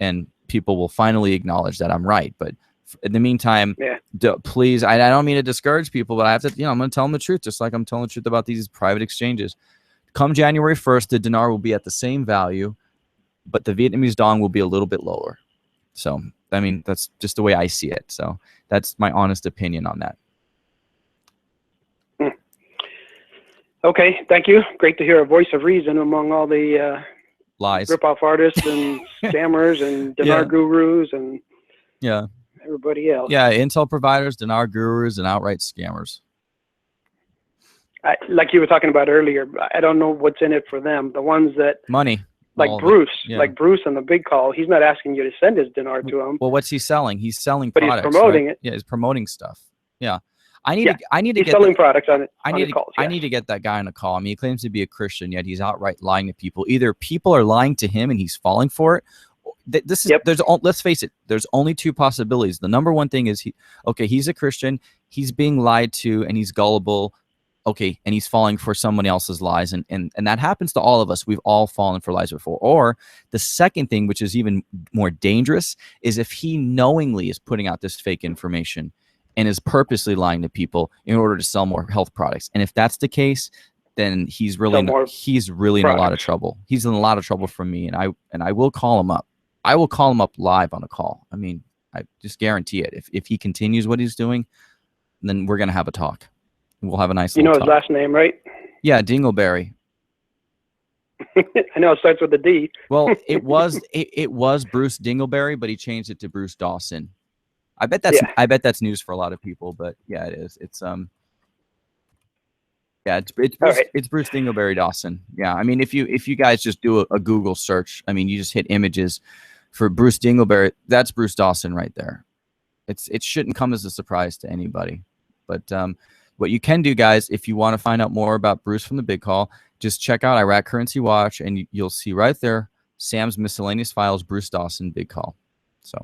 and people will finally acknowledge that I'm right. But in the meantime, please, I don't mean to discourage people, but I have to, I'm going to tell them the truth, just like I'm telling the truth about these private exchanges. Come January 1st, the dinar will be at the same value, but the Vietnamese Dong will be a little bit lower. So, I mean, that's just the way I see it. So that's my honest opinion on that. Okay, thank you. Great to hear a voice of reason among all the lies, rip-off artists and scammers and dinar gurus and everybody else. Yeah, intel providers, dinar gurus, and outright scammers. Like you were talking about earlier, I don't know what's in it for them. The ones that money, like Bruce, like Bruce on the big call, he's not asking you to send his dinar to him. Well, what's he selling? He's selling but products. He's promoting it. Yeah, he's promoting stuff. Yeah. I need to he's get selling products on it. I need to get that guy on a call. I mean, he claims to be a Christian, yet he's outright lying to people. Either people are lying to him and he's falling for it. Let's face it, there's only two possibilities. The number one thing is he's a Christian, he's being lied to, and he's gullible. Okay, and he's falling for someone else's lies, and that happens to all of us. We've all fallen for lies before. Or the second thing, which is even more dangerous, is if he knowingly is putting out this fake information and is purposely lying to people in order to sell more health products. And if that's the case, then he's really in a lot of trouble. He's in a lot of trouble from me, and I will call him up. I will call him up live on a call. I mean, I just guarantee it. If he continues what he's doing, then we're gonna have a talk. We'll have a nice. You know his talk. last name, right? Yeah, Dingleberry. I know it starts with a D. Well, it was Bruce Dingleberry, but he changed it to Bruce Dawson. I bet that's news for a lot of people, but yeah, it is. It's it's Bruce Dingleberry Dawson. Yeah, I mean, if you guys just do a Google search, I mean, you just hit images for Bruce Dingleberry, that's Bruce Dawson right there. It shouldn't come as a surprise to anybody. But what you can do, guys, if you want to find out more about Bruce from the Big Call, just check out Iraq Currency Watch, and you'll see right there Sam's Miscellaneous Files, Bruce Dawson, Big Call. So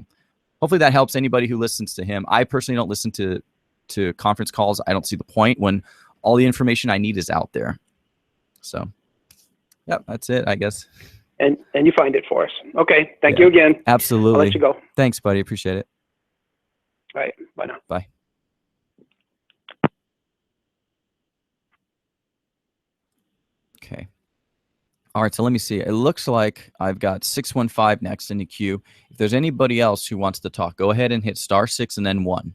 hopefully that helps anybody who listens to him. I personally don't listen to conference calls. I don't see the point when all the information I need is out there. So, yep, that's it, I guess. And you find it for us. Okay, thank you again. Absolutely. I'll let you go. Thanks, buddy. Appreciate it. All right, bye now. Bye. Okay. All right, so let me see. It looks like I've got 615 next in the queue. If there's anybody else who wants to talk, go ahead and hit *6 and then 1.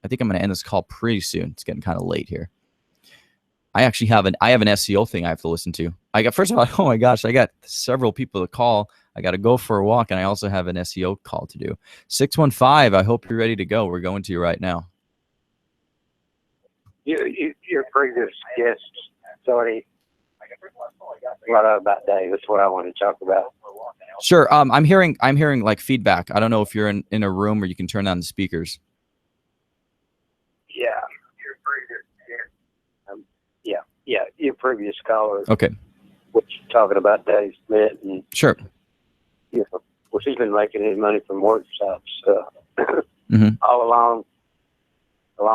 I think I'm going to end this call pretty soon. It's getting kind of late here. I actually have an SEO thing I have to listen to. First of all, oh my gosh, I got several people to call. I got to go for a walk, and I also have an SEO call to do. 615, I hope you're ready to go. We're going to you right now. Your previous guest started about Dave. That's what I want to talk about. Sure. I'm hearing like feedback. I don't know if you're in a room where you can turn on the speakers. Yeah. Your previous caller. Okay. Was talking about Dave Smith and sure. Well, he's been making his money from workshops all along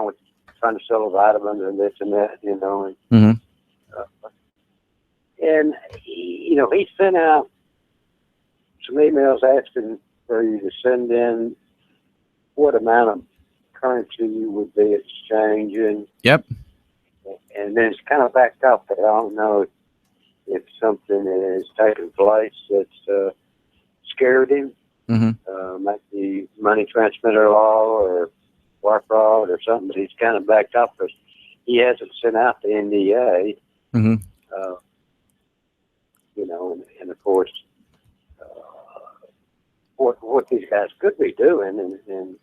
with trying to sell vitamins and this and that, and And, you know, he sent out some emails asking for you to send in what amount of currency you would be exchanging. Yep. And then it's kind of backed up. I don't know if something is taking place that's scared him. Might be money transmitter law or wire fraud or something, but he's kind of backed up because he hasn't sent out the NDA. You know, and of course, what these guys could be doing and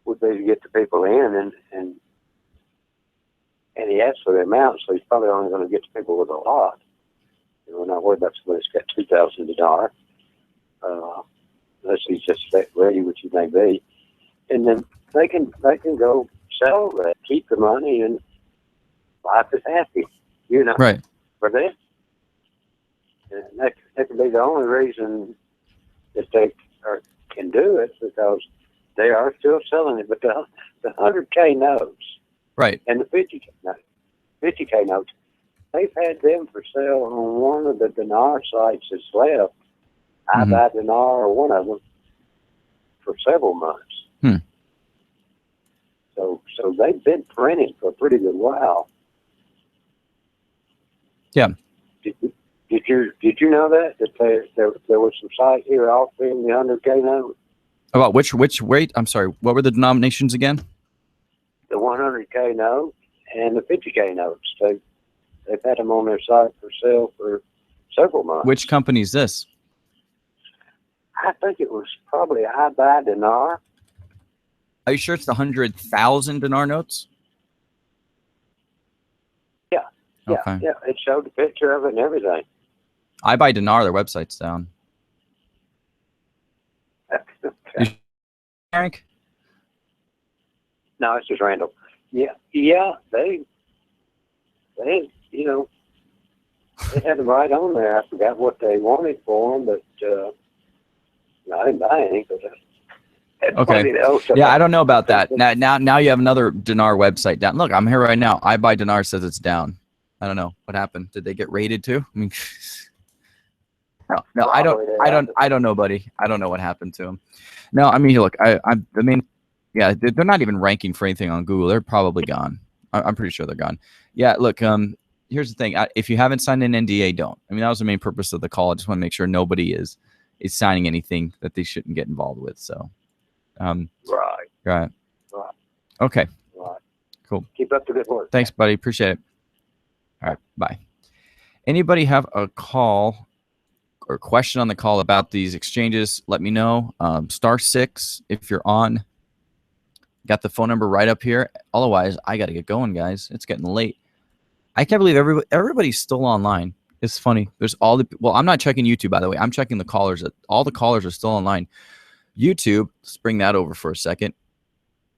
would be to get the people in and he asked for the amount, so he's probably only going to get the people with a lot. You know, not worried about somebody that's got 2,000 dinar, unless he's just ready, which he may be. And then they can go sell that, keep the money, and life is happy, you know, right, for them. And that could be the only reason that they can do it, because they are still selling it. But the 100K notes, right, and the 50K notes, they've had them for sale on one of the dinar sites that's left. I buy dinar, or one of them, for several months. So they've been printing for a pretty good while. Yeah. Did you know that there was some site here offering the 100K note? About which wait, I'm sorry, what were the denominations again? The 100K note and the 50K notes. They've had them on their site for sale for several months. Which company is this? I think it was probably I Buy Dinar. Are you sure it's the 100,000 dinar notes? Yeah. Okay. Yeah. It showed the picture of it and everything. I Buy Dinar, their website's down. Okay. Frank? No, it's just Randall. Yeah, they, you know, they had them right on there. I forgot what they wanted for them, but I didn't buy any. Okay. Yeah, I don't know about that. Now you have another Dinar website down. Look, I'm here right now. I Buy Dinar says it's down. I don't know what happened. Did they get raided too? I mean, no, I don't know, buddy. I don't know what happened to them. No, I mean, look, I mean, yeah, they're not even ranking for anything on Google. They're probably gone. I'm pretty sure they're gone. Yeah, look, here's the thing. If you haven't signed an NDA, don't. I mean, that was the main purpose of the call. I just want to make sure nobody is signing anything that they shouldn't get involved with. So, right. Okay. Right. Cool. Keep up the good work. Thanks, buddy. Appreciate it. All right. Bye. Anybody have a call or question on the call about these exchanges? Let me know. *6 if you're on. Got the phone number right up here. Otherwise, I got to get going, guys. It's getting late. I can't believe everybody's still online. It's funny. There's well, I'm not checking YouTube, by the way. I'm checking the callers. All the callers are still online. YouTube, let's bring that over for a second.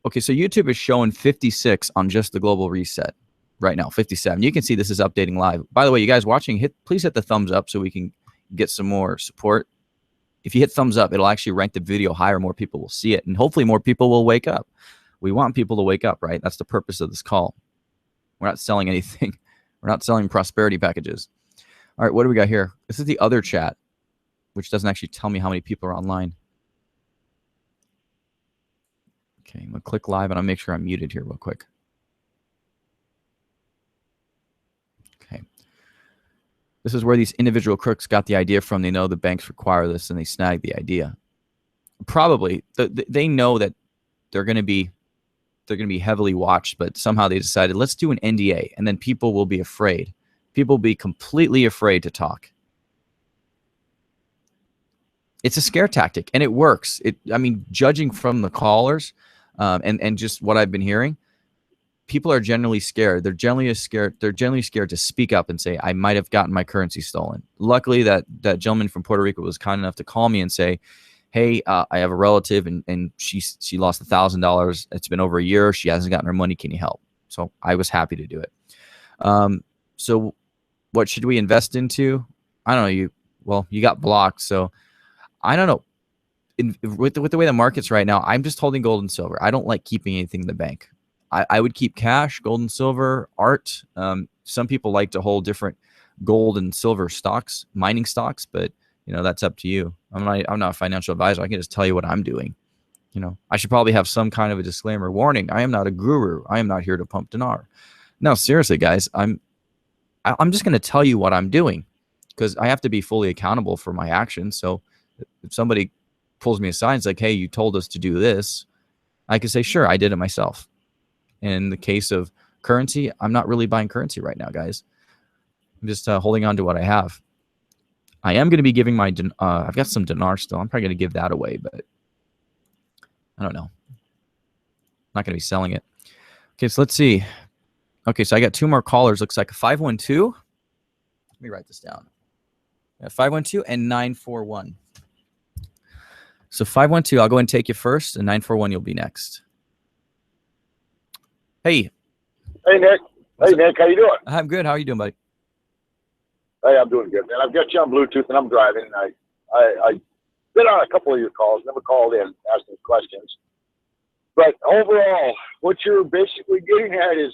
Okay, so YouTube is showing 56 on just the global reset right now, 57. You can see this is updating live. By the way, you guys watching, please hit the thumbs up so we can get some more support. If you hit thumbs up, it'll actually rank the video higher. More people will see it, and hopefully more people will wake up. We want people to wake up, right? That's the purpose of this call. We're not selling anything. We're not selling prosperity packages. All right, what do we got here? This is the other chat, which doesn't actually tell me how many people are online. Okay, I'm going to click live, and I'll make sure I'm muted here real quick. Okay. This is where these individual crooks got the idea from. They know the banks require this, and they snagged the idea. Probably, they know that they're going to be heavily watched, but somehow they decided, let's do an NDA, and then people will be afraid. People will be completely afraid to talk. It's a scare tactic, and it works. I mean, judging from the callers and just what I've been hearing, people are generally scared. They're generally scared to speak up and say, I might have gotten my currency stolen. Luckily, that gentleman from Puerto Rico was kind enough to call me and say, hey, I have a relative, and she lost $1,000. It's been over a year. She hasn't gotten her money. Can you help? So I was happy to do it. So what should we invest into? I don't know. You got blocked, so I don't know. With the way the market's right now, I'm just holding gold and silver. I don't like keeping anything in the bank. I would keep cash, gold and silver, art. Some people like to hold different gold and silver stocks, mining stocks, but that's up to you. I'm not a financial advisor. I can just tell you what I'm doing. I should probably have some kind of a disclaimer warning. I am not a guru. I am not here to pump dinar. No, seriously, guys, I'm just going to tell you what I'm doing, because I have to be fully accountable for my actions. So if somebody pulls me aside and is like, hey, you told us to do this, I could say, sure, I did it myself. And in the case of currency, I'm not really buying currency right now, guys. I'm just holding on to what I have. I am going to be giving my, I've got some dinar still. I'm probably going to give that away, but I don't know. I'm not going to be selling it. Okay, so let's see. Okay, so I got 2 more callers. Looks like a 512. Let me write this down. 512 and 941. So 512, I'll go ahead and take you first, and 941, you'll be next. Hey. Hey, Nick. Hey, Nick. How you doing? I'm good. How are you doing, buddy? Hey, I'm doing good, man. I've got you on Bluetooth, and I'm driving. I been on a couple of your calls, never called in, asking questions. But overall, what you're basically getting at is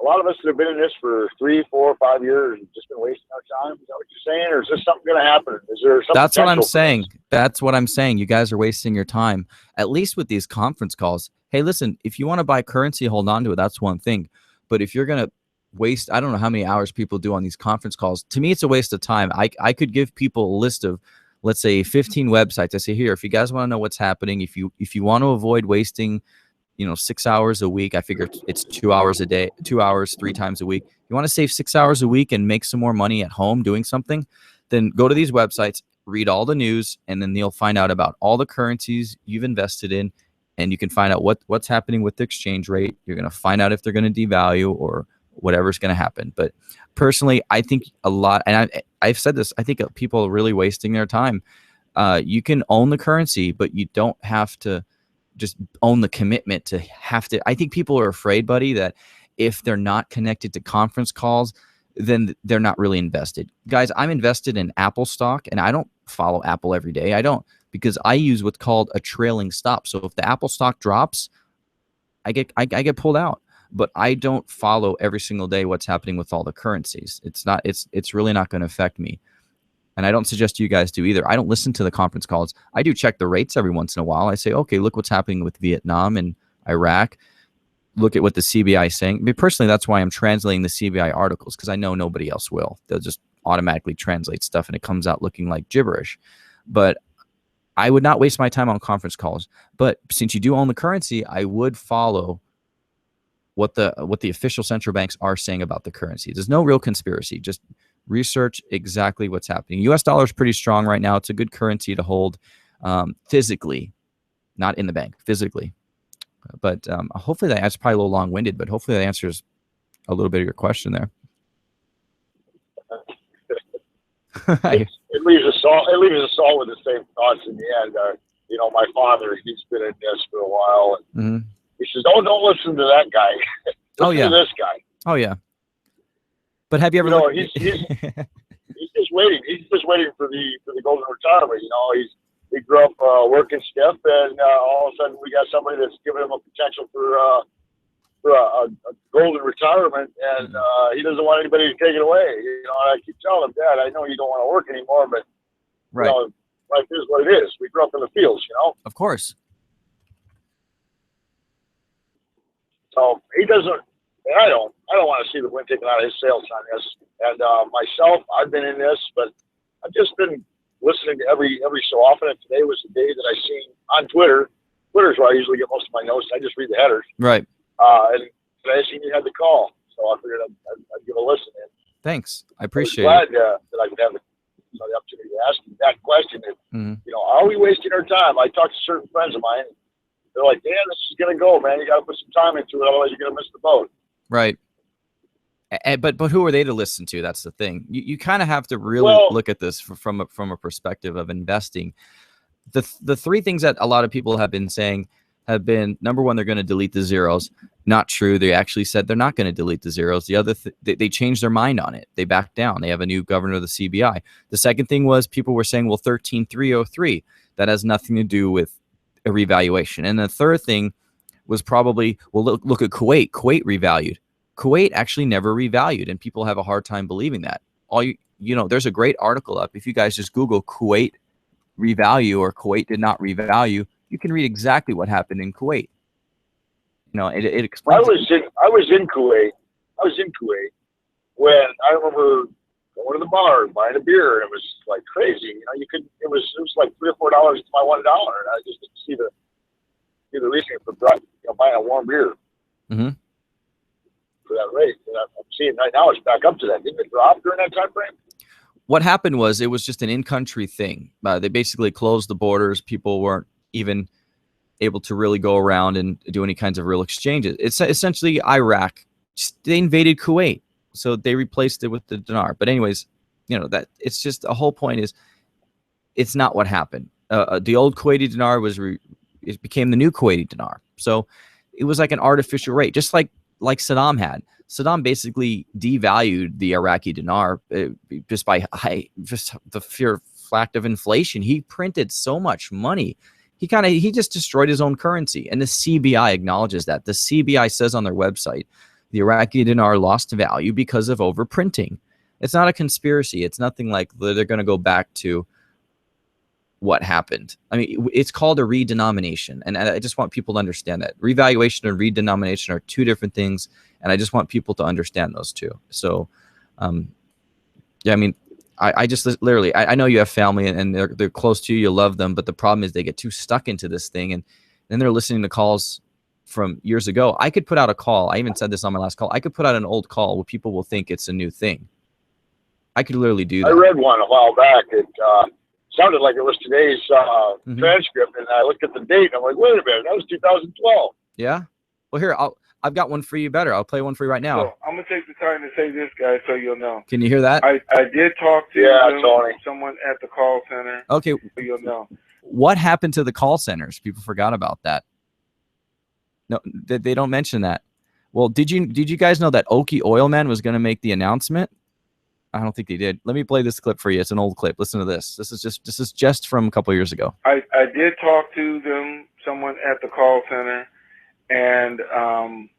a lot of us that have been in this for 3, 4, 5 years have just been wasting our time. Is that what you're saying? Or is this something going to happen? Is there something? That's what I'm saying. That's what I'm saying. You guys are wasting your time, at least with these conference calls. Hey, listen, if you want to buy currency, hold on to it. That's one thing. But if you're going to waste, I don't know how many hours people do on these conference calls. To me, it's a waste of time. I could give people a list of, let's say, 15 websites. I say, here, if you guys want to know what's happening, if you want to avoid wasting 6 hours a week, I figure it's 2 hours a day, 2 hours 3 times a week. You want to save 6 hours a week and make some more money at home doing something, then go to these websites, read all the news, and then you'll find out about all the currencies you've invested in, and you can find out what's happening with the exchange rate. You're going to find out if they're going to devalue or whatever's going to happen. But personally, I think a lot, and I've said this, I think people are really wasting their time. You can own the currency, but you don't have to just own the commitment to have to. I think people are afraid, buddy, that if they're not connected to conference calls, then they're not really invested. Guys, I'm invested in Apple stock, and I don't follow Apple every day. I don't, because I use what's called a trailing stop. So if the Apple stock drops, I get pulled out. But I don't follow every single day what's happening with all the currencies. It's really not going to affect me. And I don't suggest you guys do either. I don't listen to the conference calls. I do check the rates every once in a while. I say, okay, look what's happening with Vietnam and Iraq. Look at what the CBI is saying. I mean, personally, that's why I'm translating the CBI articles, because I know nobody else will. They'll just automatically translate stuff, and it comes out looking like gibberish. But I would not waste my time on conference calls. But since you do own the currency, I would follow what the official central banks are saying about the currency. There's no real conspiracy. Just research exactly what's happening. U.S. dollar is pretty strong right now. It's a good currency to hold physically, not in the bank, physically. But hopefully that's probably a little long-winded, but hopefully that answers a little bit of your question there. It leaves us all with the same thoughts in the end. My father, he's been in this for a while, and he says, "Don't listen to that guy. Listen to this guy." Oh yeah. But have you ever? He's just waiting. He's just waiting for the golden retirement. He grew up working stiff, and all of a sudden we got somebody that's giving him a potential for a golden retirement, and he doesn't want anybody to take it away. I keep telling him, Dad, I know you don't want to work anymore, but right. Life is what it is. We grew up in the fields, Of course. So he doesn't. And I don't want to see the wind taken out of his sails on this. And myself, I've been in this, but I've just been listening to every so often. And today was the day that I seen on Twitter. Twitter's where I usually get most of my notes. I just read the headers. Right. And today I seen you had the call, so I figured I'd give a listen. And thanks. I appreciate it. Glad that I could have the opportunity to ask you that question. And, are we wasting our time? I talked to certain friends of mine. They're like, "Dan, this is going to go, man. You got to put some time into it, otherwise you're going to miss the boat." Right. But who are they to listen to? That's the thing. You kind of have to really look at this from a perspective of investing. The 3 things that a lot of people have been saying have been, number one, they're going to delete the zeros. Not true. They actually said they're not going to delete the zeros. The other, they changed their mind on it. They backed down. They have a new governor of the CBI. The second thing was people were saying, well, 13,303. That has nothing to do with a revaluation. And the third thing was probably, well, look at Kuwait. Kuwait revalued. Kuwait actually never revalued, and people have a hard time believing that. There's a great article up. If you guys just Google Kuwait revalue or Kuwait did not revalue, you can read exactly what happened in Kuwait. It explains. I was in Kuwait. I was in Kuwait when I remember going to the bar, buying a beer, and it was like crazy. It was like $3 or $4 to my $1, and I just didn't see the reason for buying a warm beer for that rate. And I'm seeing right now it's back up to that. Didn't it drop during that time frame? What happened was it was just an in-country thing. They basically closed the borders. People weren't even able to really go around and do any kinds of real exchanges. It's essentially Iraq. They invaded Kuwait, so they replaced it with the dinar. But anyways, that it's just the whole point is it's not what happened. The old Kuwaiti dinar it became the new Kuwaiti dinar. So it was like an artificial rate, just like Saddam had. Saddam basically devalued the Iraqi dinar just by the sheer fact of inflation. He printed so much money. He just destroyed his own currency, and the CBI acknowledges that. The CBI says on their website, the Iraqi dinar lost value because of overprinting. It's not a conspiracy. It's nothing like they're going to go back to what happened. I mean, it's called a redenomination, and I just want people to understand that. Revaluation and redenomination are two different things, and I just want people to understand those two. So, yeah, I mean, I just literally, I know you have family and they're close to you, you love them, but the problem is they get too stuck into this thing, and then they're listening to calls from years ago. I could put out a call. I even said this on my last call. I could put out an old call where people will think it's a new thing. I could literally do that. I read one a while back. It sounded like it was today's transcript, and I looked at the date, and I'm like, wait a minute, that was 2012. Yeah? Well, here, I've got one for you better. I'll play one for you right now. So I'm going to take the time to say this, guys, so you'll know. Can you hear that? I did talk to someone at the call center. Okay. So you'll know. What happened to the call centers? People forgot about that. No, they don't mention that. Well, did you guys know that Oki Oil Man was going to make the announcement? I don't think they did. Let me play this clip for you. It's an old clip. Listen to this. This is just from a couple years ago. I did talk to someone at the call center, and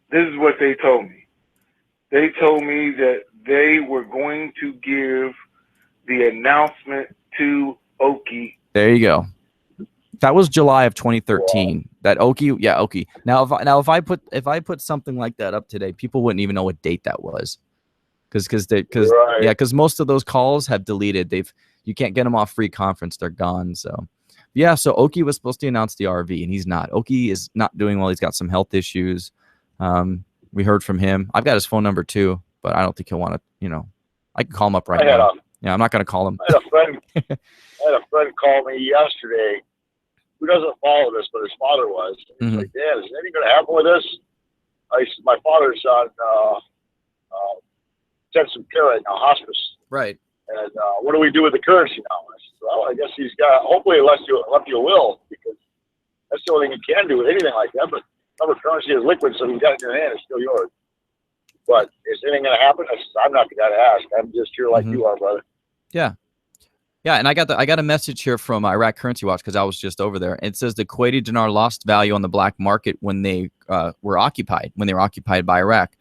this is what they told me. They told me that they were going to give the announcement to Oki. There you go. That was July of 2013. That Oki, yeah, Oki. Now if I put something like that up today, people wouldn't even know what date that was, because most of those calls have deleted. You can't get them off free conference. They're gone. So yeah, so Oki was supposed to announce the RV, and he's not. Oki is not doing well. He's got some health issues. We heard from him. I've got his phone number too, but I don't think he'll want to. I can call him up right now. Yeah, I'm not going to call him. I had a friend call me yesterday who doesn't follow this, but his father was. He's like, Dad, is anything going to happen with this? My father's on intensive care right now, hospice. Right. And what do we do with the currency now? I said, well, I guess he's got, hopefully he left you a will, because that's the only thing you can do with anything like that. But remember, currency is liquid, so you got it in your hand, it's still yours. But is anything going to happen? I said, I'm not going to ask. I'm just here like you are, brother. Yeah. Yeah, and I got a message here from Iraq Currency Watch, because I was just over there. It says the Kuwaiti dinar lost value on the black market when they were occupied by Iraq.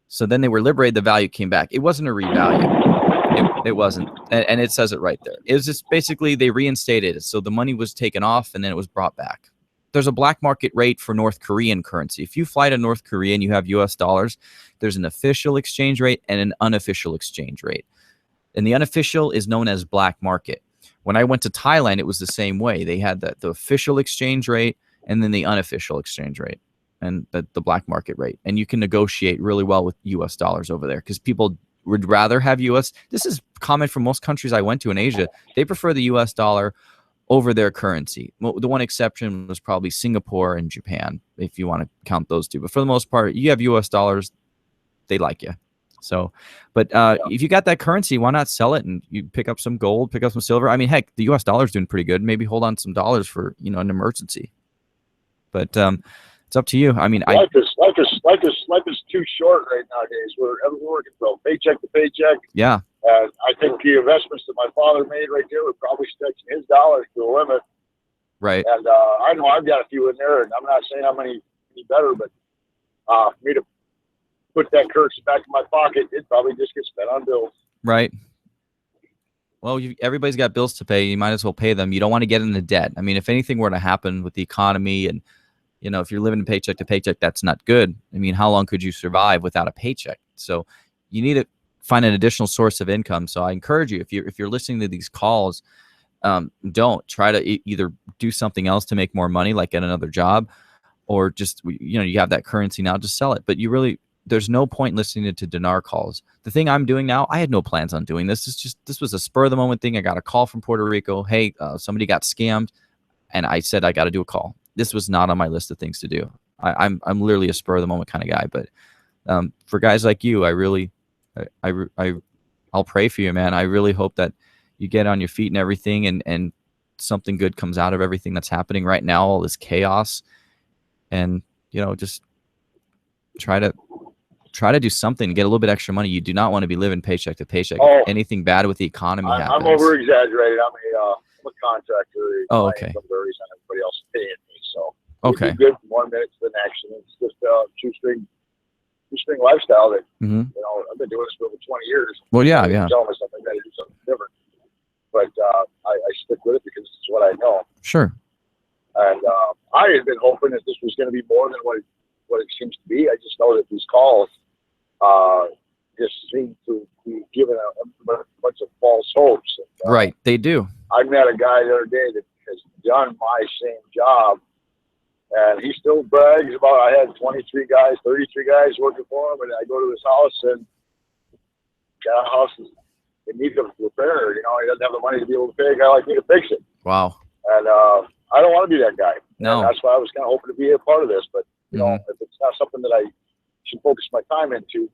So then they were liberated, the value came back. It wasn't a revalue. It wasn't. And it says it right there. It was just basically they reinstated it. So the money was taken off and then it was brought back. There's a black market rate for North Korean currency. If you fly to North Korea and you have US dollars, there's an official exchange rate and an unofficial exchange rate. And the unofficial is known as black market. When I went to Thailand, it was the same way. They had the official exchange rate and then the unofficial exchange rate and the black market rate. And you can negotiate really well with US dollars over there, because people would rather have US. This is common for most countries I went to in Asia. They prefer the US dollar over their currency. The one exception was probably Singapore and Japan, if you want to count those two. But for the most part, you have US dollars, they like you. So, but if you got that currency, why not sell it and you pick up some gold, pick up some silver? I mean, heck, the US dollar is doing pretty good. Maybe hold on some dollars for, an emergency. But it's up to you. I mean, life is too short right nowadays. We're working from paycheck to paycheck. Yeah. And I think the investments that my father made right there were probably stretching his dollars to a limit. Right. And I know I've got a few in there, and I'm not saying I'm any better, but for me to put that currency back in my pocket, it'd probably just get spent on bills. Right. Well, everybody's got bills to pay. You might as well pay them. You don't want to get into debt. I mean, if anything were to happen with the economy and, you know, if you're living paycheck to paycheck, that's not good. I mean, how long could you survive without a paycheck? So you need to find an additional source of income. So I encourage you, if you're listening to these calls, don't try to either do something else to make more money, like get another job, or just, you know, you have that currency now, just sell it. But there's no point listening to dinar calls. The thing I'm doing now, I had no plans on doing this. This was a spur of the moment thing. I got a call from Puerto Rico. Hey, somebody got scammed. And I said, I got to do a call. This was not on my list of things to do. I'm literally a spur of the moment kind of guy. But for guys like you, I'll pray for you, man. I really hope that you get on your feet and everything, and something good comes out of everything that's happening right now, all this chaos. And, you know, just try to do something to get a little bit extra money. You do not want to be living paycheck to paycheck. Oh, anything bad with the economy happens. I'm over exaggerating. I'm a contractor. Oh, okay. My income varies on everybody else paying me, so okay. It's good from 1 minute to the next, and it's just a shoestring lifestyle that you know, I've been doing this for over 20 years. Well, yeah. Telling myself I got to do something different, but I stick with it because it's what I know. Sure. And I had been hoping that this was going to be more than what it seems to be. I just know that these calls just seem to be given a bunch of false hopes. And, right, they do. I met a guy the other day that has done my same job, and he still brags about, I had 33 guys working for him, and I go to his house, and that house is in need of repair. You know, he doesn't have the money to be able to pay a guy like me to fix it. Wow. And I don't want to be that guy. No. And that's why I was kind of hoping to be a part of this, but you know, if it's not something that I should focus my time into,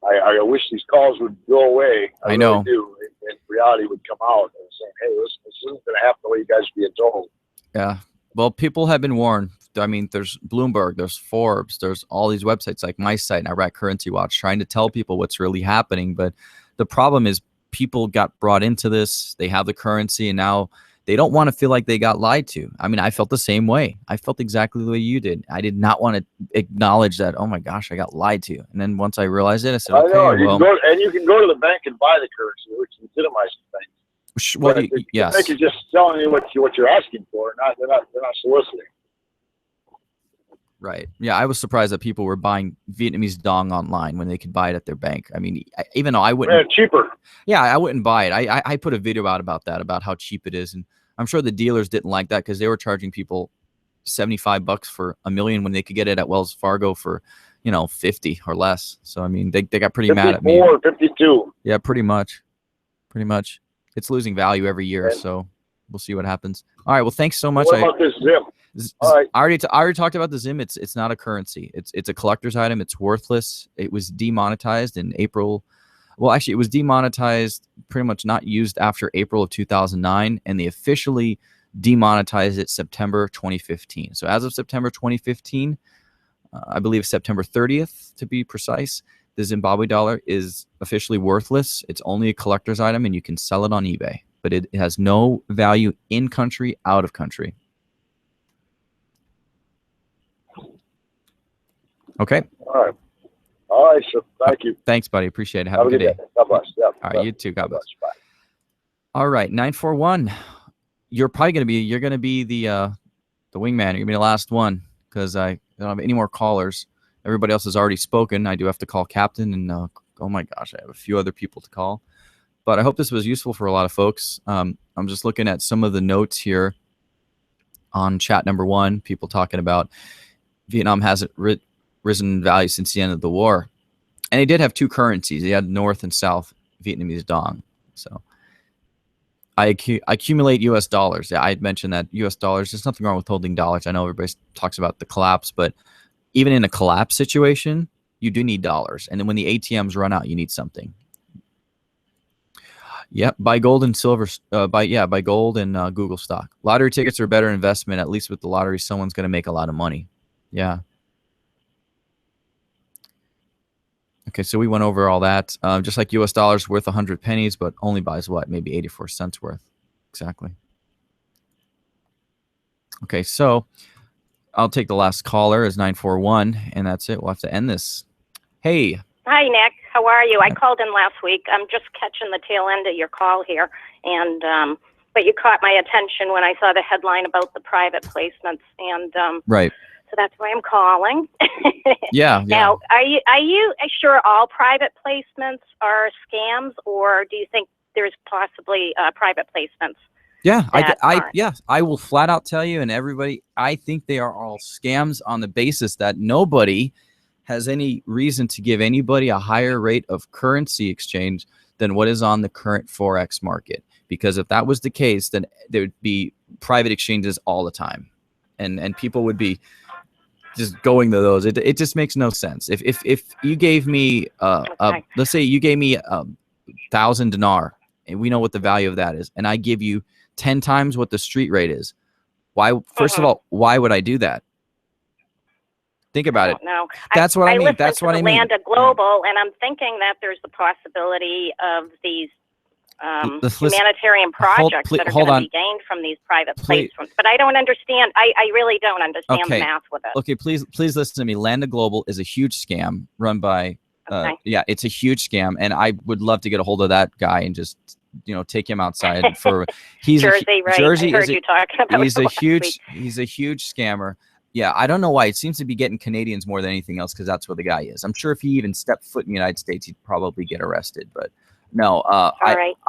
I wish these calls would go away. I know. Really do, and reality would come out and saying, "Hey, listen, this isn't going to happen the way you guys are being told." Yeah. Well, people have been warned. I mean, there's Bloomberg, there's Forbes, there's all these websites like my site and Iraq Currency Watch trying to tell people what's really happening. But the problem is people got brought into this. They have the currency, and now they don't want to feel like they got lied to. I mean, I felt the same way. I felt exactly the way you did. I did not want to acknowledge that, oh my gosh, I got lied to. And then once I realized it, I said, okay, I know. well. You can go to the bank and buy the currency, which legitimizes things. Well, yes. The bank is just telling you what you're asking for. They're not soliciting. Right. Yeah, I was surprised that people were buying Vietnamese Dong online when they could buy it at their bank. I mean, even though I wouldn't. Man, cheaper. Yeah, I wouldn't buy it. I put a video out about that, about how cheap it is. And I'm sure the dealers didn't like that because they were charging people $75 for $1 million when they could get it at Wells Fargo for, 50 or less. So, I mean, they got pretty mad at me. 52. Yeah, pretty much. Pretty much. It's losing value every year. So we'll see what happens. All right. Well, thanks so much. What about this Zim? All right. I already talked about the Zim. It's not a currency. It's a collector's item. It's worthless. It was demonetized in April. Well, actually, it was demonetized, pretty much not used after April of 2009, and they officially demonetized it September 2015. So as of September 2015, I believe September 30th to be precise, the Zimbabwe dollar is officially worthless. It's only a collector's item, and you can sell it on eBay, but it has no value in country, out of country. Okay. All right, sir. Thank you. Thanks, buddy. Appreciate it. Have a good day. God bless. Yeah. All right, you too. God bless. Bye. All right, 941. You're probably going to be the wingman. You're going to be the last one because I don't have any more callers. Everybody else has already spoken. I do have to call Captain, and oh my gosh, I have a few other people to call. But I hope this was useful for a lot of folks. I'm just looking at some of the notes here on chat number 1. People talking about Vietnam hasn't risen in value since the end of the war. And they did have two currencies. They had North and South Vietnamese Dong. So I accumulate U.S. dollars. Yeah, I had mentioned that U.S. dollars, there's nothing wrong with holding dollars. I know everybody talks about the collapse, but even in a collapse situation, you do need dollars. And then when the ATMs run out, you need something. Yep, buy gold and silver. Buy gold and Google stock. Lottery tickets are a better investment. At least with the lottery, someone's going to make a lot of money. Yeah. Okay, so we went over all that. Just like U.S. dollars worth 100 pennies, but only buys what? Maybe 84 cents worth. Exactly. Okay, so I'll take the last caller as 941, and that's it. We'll have to end this. Hey. Hi, Nick. How are you? I called in last week. I'm just catching the tail end of your call here, and but you caught my attention when I saw the headline about the private placements, and right. So that's why I'm calling. Yeah. Now, are you sure all private placements are scams, or do you think there's possibly private placements? Yeah, I will flat out tell you, and everybody, I think they are all scams on the basis that nobody has any reason to give anybody a higher rate of currency exchange than what is on the current Forex market. Because if that was the case, then there would be private exchanges all the time, and people would be just going to those. It just makes no sense. If you gave me let's say you gave me 1,000 dinar, and we know what the value of that is, and I give you 10 times what the street rate is. Why? First of all, why would I do that? Think about it. No, that's what I mean. That's what I mean. Landa Global, and I'm thinking that there's the possibility of these humanitarian projects that are going to be gained from these private placements. But I don't understand. I really don't understand the math with it. Okay, please listen to me. Landa Global is a huge scam run by. Yeah, it's a huge scam, and I would love to get a hold of that guy and just take him outside for. He's Jersey, right? Jersey I heard you talking about. He's a huge scammer. Yeah, I don't know why. It seems to be getting Canadians more than anything else because that's where the guy is. I'm sure if he even stepped foot in the United States, he'd probably get arrested. But no,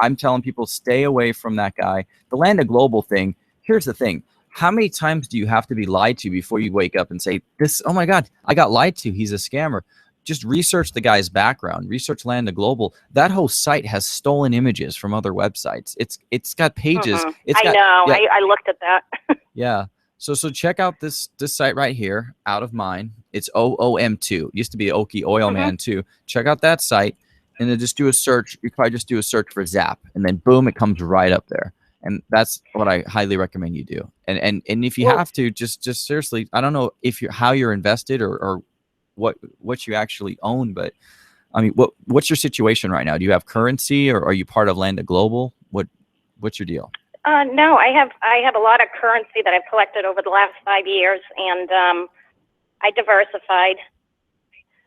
I'm telling people stay away from that guy. The Landa Global thing, here's the thing. How many times do you have to be lied to before you wake up and say, oh my God, I got lied to. He's a scammer. Just research the guy's background. Research Landa Global. That whole site has stolen images from other websites. It's got pages. I looked at that. Yeah. So check out this site right here, Out of Mine. It's OOM2. It used to be Okie Oil Man too. Check out that site, and then just do a search. You probably just do a search for Zap, and then boom, it comes right up there. And that's what I highly recommend you do. And if you have to, just seriously, I don't know how you're invested or what you actually own, but I mean, what's your situation right now? Do you have currency, or are you part of Landa Global? What's your deal? No, I have a lot of currency that I've collected over the last 5 years, and I diversified.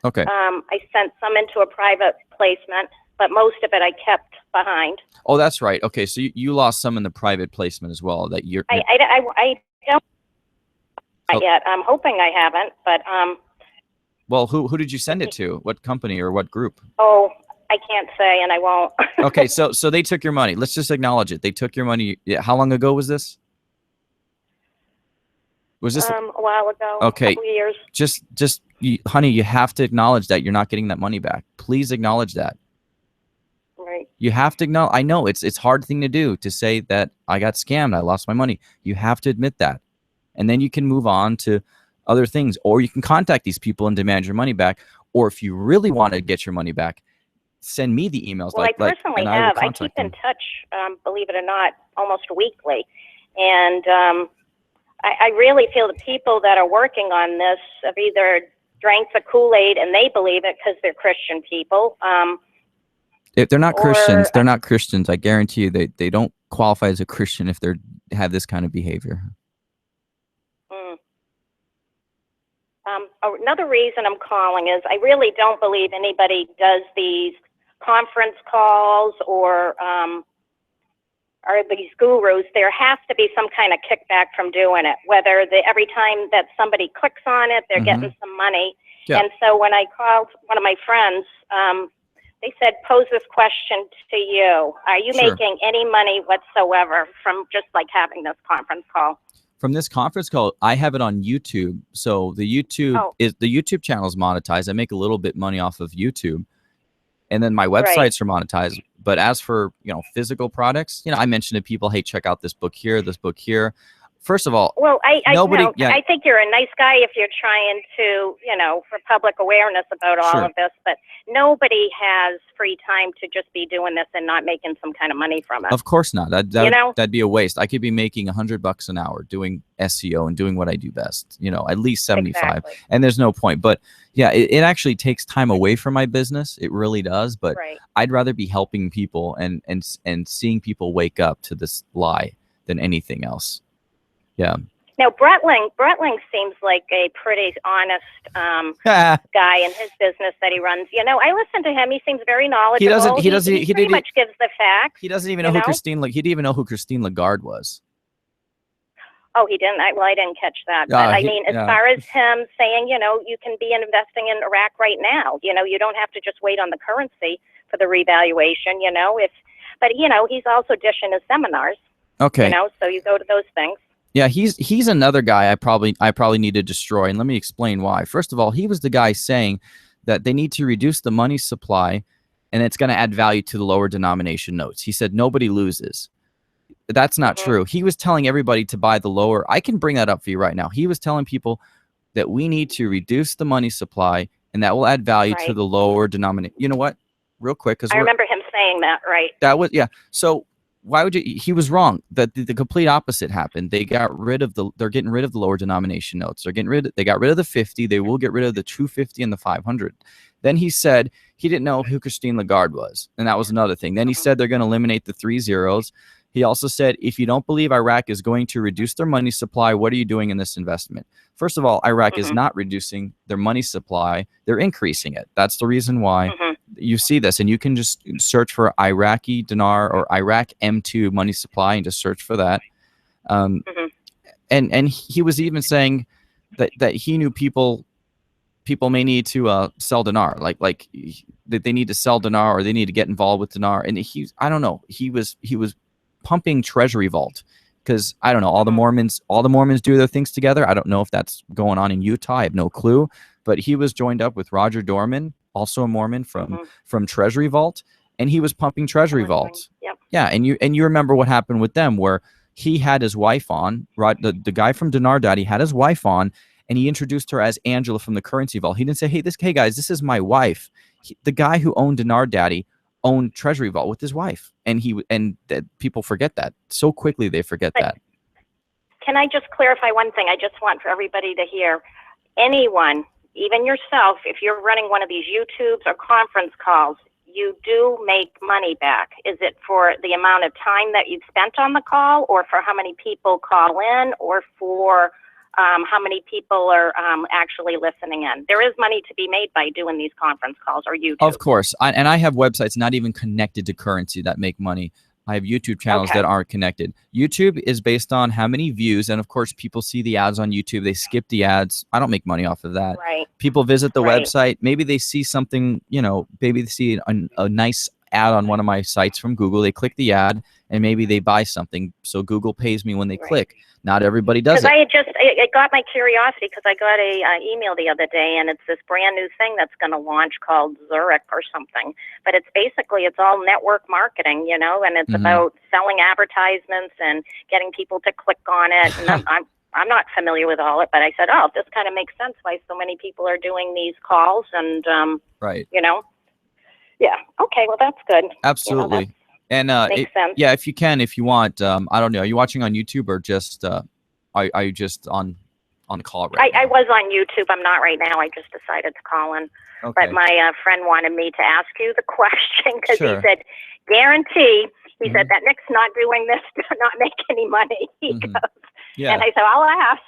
Okay. I sent some into a private placement, but most of it I kept behind. Oh, that's right. Okay, so you lost some in the private placement as well. That I don't yet. I'm hoping I haven't, but Well, who did you send it to? What company or what group? Oh, I can't say, and I won't. Okay, so they took your money. Let's just acknowledge it. They took your money. Yeah, how long ago was this? Was this a while ago? Okay, a couple years. Just honey, you have to acknowledge that you're not getting that money back. Please acknowledge that. Right. You have to acknowledge. I know it's a hard thing to do, to say that I got scammed, I lost my money. You have to admit that, and then you can move on to other things, or you can contact these people and demand your money back. Or if you really want to get your money back, send me the emails. Well, I personally have. I keep in touch, believe it or not, almost weekly. And I really feel the people that are working on this have either drank the Kool-Aid and they believe it because they're Christian people. If they're not Christians, they're not Christians. I guarantee you they don't qualify as a Christian if they have this kind of behavior. Another reason I'm calling is I really don't believe anybody does these conference calls or are these gurus. There has to be some kind of kickback from doing it, whether every time that somebody clicks on it, they're getting some money. Yeah. And so when I called one of my friends, they said, pose this question to you. Are you making any money whatsoever from just like having this conference call? From this conference call, I have it on YouTube. So the YouTube channel is monetized. I make a little bit money off of YouTube, and then my websites are monetized. But as for physical products, I mentioned to people, hey, check out this book here, this book here. First of all, well, I think you're a nice guy if you're trying to, for public awareness about all of this, but nobody has free time to just be doing this and not making some kind of money from it. Of course not. That'd be a waste. I could be making $100 an hour doing SEO and doing what I do best, at least 75, and there's no point. But yeah, it actually takes time away from my business. It really does. But I'd rather be helping people and seeing people wake up to this lie than anything else. Yeah. Now, Bretling seems like a pretty honest guy in his business that he runs. You know, I listen to him. He seems very knowledgeable. He pretty much gives the facts. He doesn't even know who Christine. He didn't even know who Christine Lagarde was. Oh, he didn't. I didn't catch that. But I mean, as far as him saying, you know, you can be investing in Iraq right now. You know, you don't have to just wait on the currency for the revaluation. You know, but you know, he's also dishing his seminars. Okay. You know, so you go to those things. Yeah, he's another guy I probably need to destroy, and let me explain why. First of all, he was the guy saying that they need to reduce the money supply, and it's going to add value to the lower denomination notes. He said nobody loses. That's not true. He was telling everybody to buy the lower. I can bring that up for you right now. He was telling people that we need to reduce the money supply, and that will add value to the lower denomination. You know what? Real quick, because I remember him saying that, right? That was So why would you? He was wrong. That the complete opposite happened. They got rid of they're getting rid of the lower denomination notes. They got rid of the 50. They will get rid of the 250 and the 500. Then he said he didn't know who Christine Lagarde was, and that was another thing. Then he said they're going to eliminate the 3 zeros. He also said, if you don't believe Iraq is going to reduce their money supply, what are you doing in this investment? First of all, Iraq is not reducing their money supply. They're increasing it. That's the reason why you see this. And you can just search for Iraqi Dinar or Iraq M2 money supply and just search for that. And he was even saying that he knew people may need to sell dinar, like that they need to sell dinar or they need to get involved with dinar. And I don't know, he was pumping Treasury Vault because I don't know, all the Mormons do their things together. I don't know if that's going on in Utah. I have no clue. But he was joined up with Roger Dorman, also a Mormon from Treasury Vault, and he was pumping Treasury Vault. Yep. Yeah, and you remember what happened with them, where he had his wife on, right? The guy from Dinar Daddy had his wife on, and he introduced her as Angela from the Currency Vault. He didn't say, hey guys, this is my wife. The guy who owned Dinar Daddy owned Treasury Vault with his wife, and people forget that so quickly. They forget that. Can I just clarify one thing? I just want for everybody to hear. Anyone, even yourself, if you're running one of these YouTubes or conference calls, you do make money back. Is it for the amount of time that you've spent on the call, or for how many people call in, or for how many people are actually listening in? There is money to be made by doing these conference calls or YouTube. Of course. And I have websites not even connected to currency that make money. I have YouTube channels that aren't connected. YouTube is based on how many views. And of course, people see the ads on YouTube. They skip the ads. I don't make money off of that. Right. People visit the website. Maybe they see something, maybe they see a nice ad on one of my sites from Google. They click the ad and maybe they buy something. So Google pays me when they click. Not everybody does it. It got my curiosity because I got a email the other day, and it's this brand new thing that's going to launch called Zurich or something. But it's all network marketing, and it's about selling advertisements and getting people to click on it. And I'm not familiar with all it, but I said, oh, this kind of makes sense why so many people are doing these calls, and yeah. Okay, well that's good. Absolutely. And makes sense. Yeah, if you want, I don't know, are you watching on YouTube or just are you just on the call right now? I was on YouTube. I'm not right now. I just decided to call in. Okay. But my friend wanted me to ask you the question because he said, guarantee. He said that Nick's not doing this to not make any money. He goes. Yeah. And I said, I'll ask.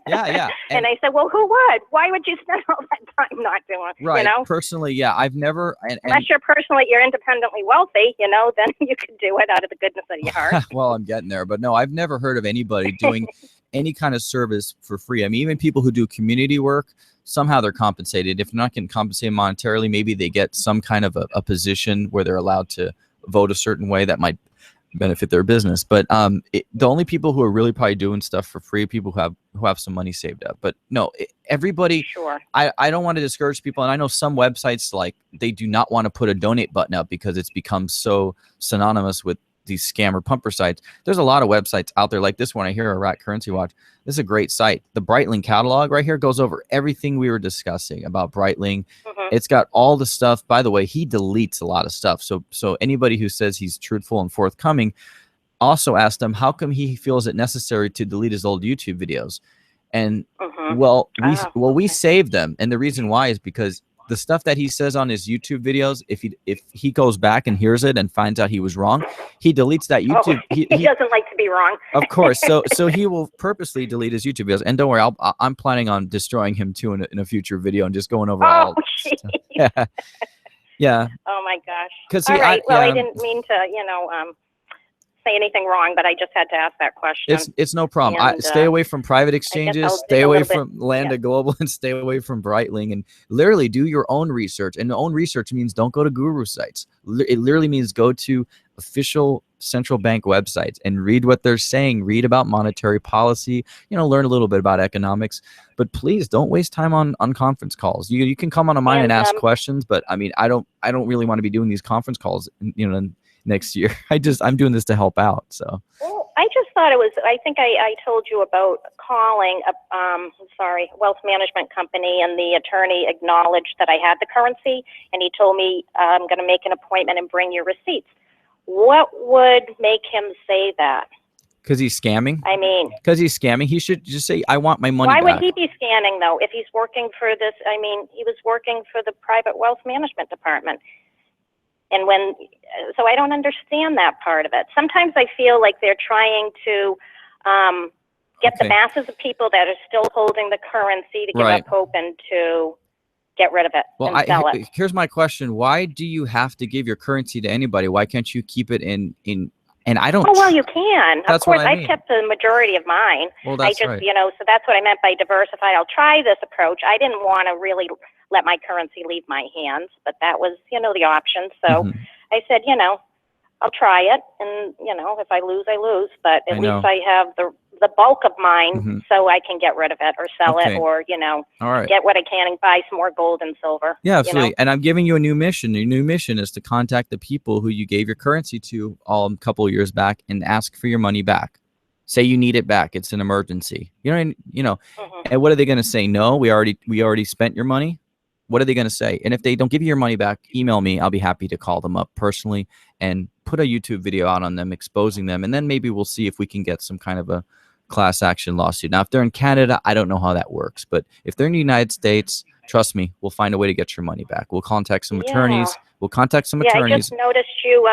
Yeah. And I said, well, who would? Why would you spend all that time not doing it? Right. Personally, yeah, I've never. Unless you're independently wealthy, then you can do it out of the goodness of your heart. Well, I'm getting there. But no, I've never heard of anybody doing any kind of service for free. I mean, even people who do community work, somehow they're compensated. If not getting compensated monetarily, maybe they get some kind of a position where they're allowed to vote a certain way that might benefit their business. But the only people who are really probably doing stuff for free are people who have some money saved up. But no, everybody. Sure. I don't want to discourage people, and I know some websites they do not want to put a donate button up because it's become so synonymous with these scammer pumper sites. There's a lot of websites out there like this one. I hear Iraq Currency Watch. This is a great site. The Breitling catalog right here goes over everything we were discussing about Breitling. It's got all the stuff. By the way, he deletes a lot of stuff. So anybody who says he's truthful and forthcoming, also asked him how come he feels it necessary to delete his old YouTube videos. And we saved them. And the reason why is because the stuff that he says on his YouTube videos, if he goes back and hears it and finds out he was wrong, he deletes that YouTube. He doesn't like to be wrong. Of course. So he will purposely delete his YouTube videos. And don't worry, I'm planning on destroying him too in a future video and just going over all. Yeah. Yeah. Oh my gosh. Because all right. Well, I didn't mean to, say anything wrong, but I just had to ask that question. It's no problem. And, stay away from private exchanges, stay away from Lambda Global, and stay away from Breitling, and literally do your own research. And own research means don't go to guru sites. It literally means go to official central bank websites and read what they're saying, read about monetary policy, learn a little bit about economics, but please don't waste time on conference calls. You can come on mine and ask questions, but I mean, I don't really want to be doing these conference calls, next year. I'm doing this to help out. So. Well, I just thought it was, I think I told you about calling a wealth management company, and the attorney acknowledged that I had the currency, and he told me I'm going to make an appointment and bring your receipts. What would make him say that? Because he's scamming? I mean. Because he's scamming. He should just say, I want my money back. Why would he be scanning, though, if he's working for this? I mean, he was working for the private wealth management department. And so I don't understand that part of it. Sometimes I feel like they're trying to get the masses of people that are still holding the currency to give up hope and to get rid of it and sell it. Here's my question. Why do you have to give your currency to anybody? Why can't you keep it in and I don't. Oh, well, you can. That's of course, what I mean. I've kept the majority of mine. Well, that's right. So that's what I meant by diversified. I'll try this approach. I didn't want to really let my currency leave my hands, but that was, the option. So I said, I'll try it. And, if I lose, I lose. But at least I have the bulk of mine so I can get rid of it or sell it or, All right. get what I can and buy some more gold and silver. Yeah, absolutely. And I'm giving you a new mission. Your new mission is to contact the people who you gave your currency to a couple of years back and ask for your money back. Say you need it back. It's an emergency. And what are they going to say? No, we already spent your money. What are they going to say? And if they don't give you your money back, email me. I'll be happy to call them up personally and put a YouTube video out on them, exposing them. And then maybe we'll see if we can get some kind of a class action lawsuit. Now, if they're in Canada, I don't know how that works. But if they're in the United States, trust me, we'll find a way to get your money back. We'll contact some attorneys. We'll contact some attorneys. I just noticed you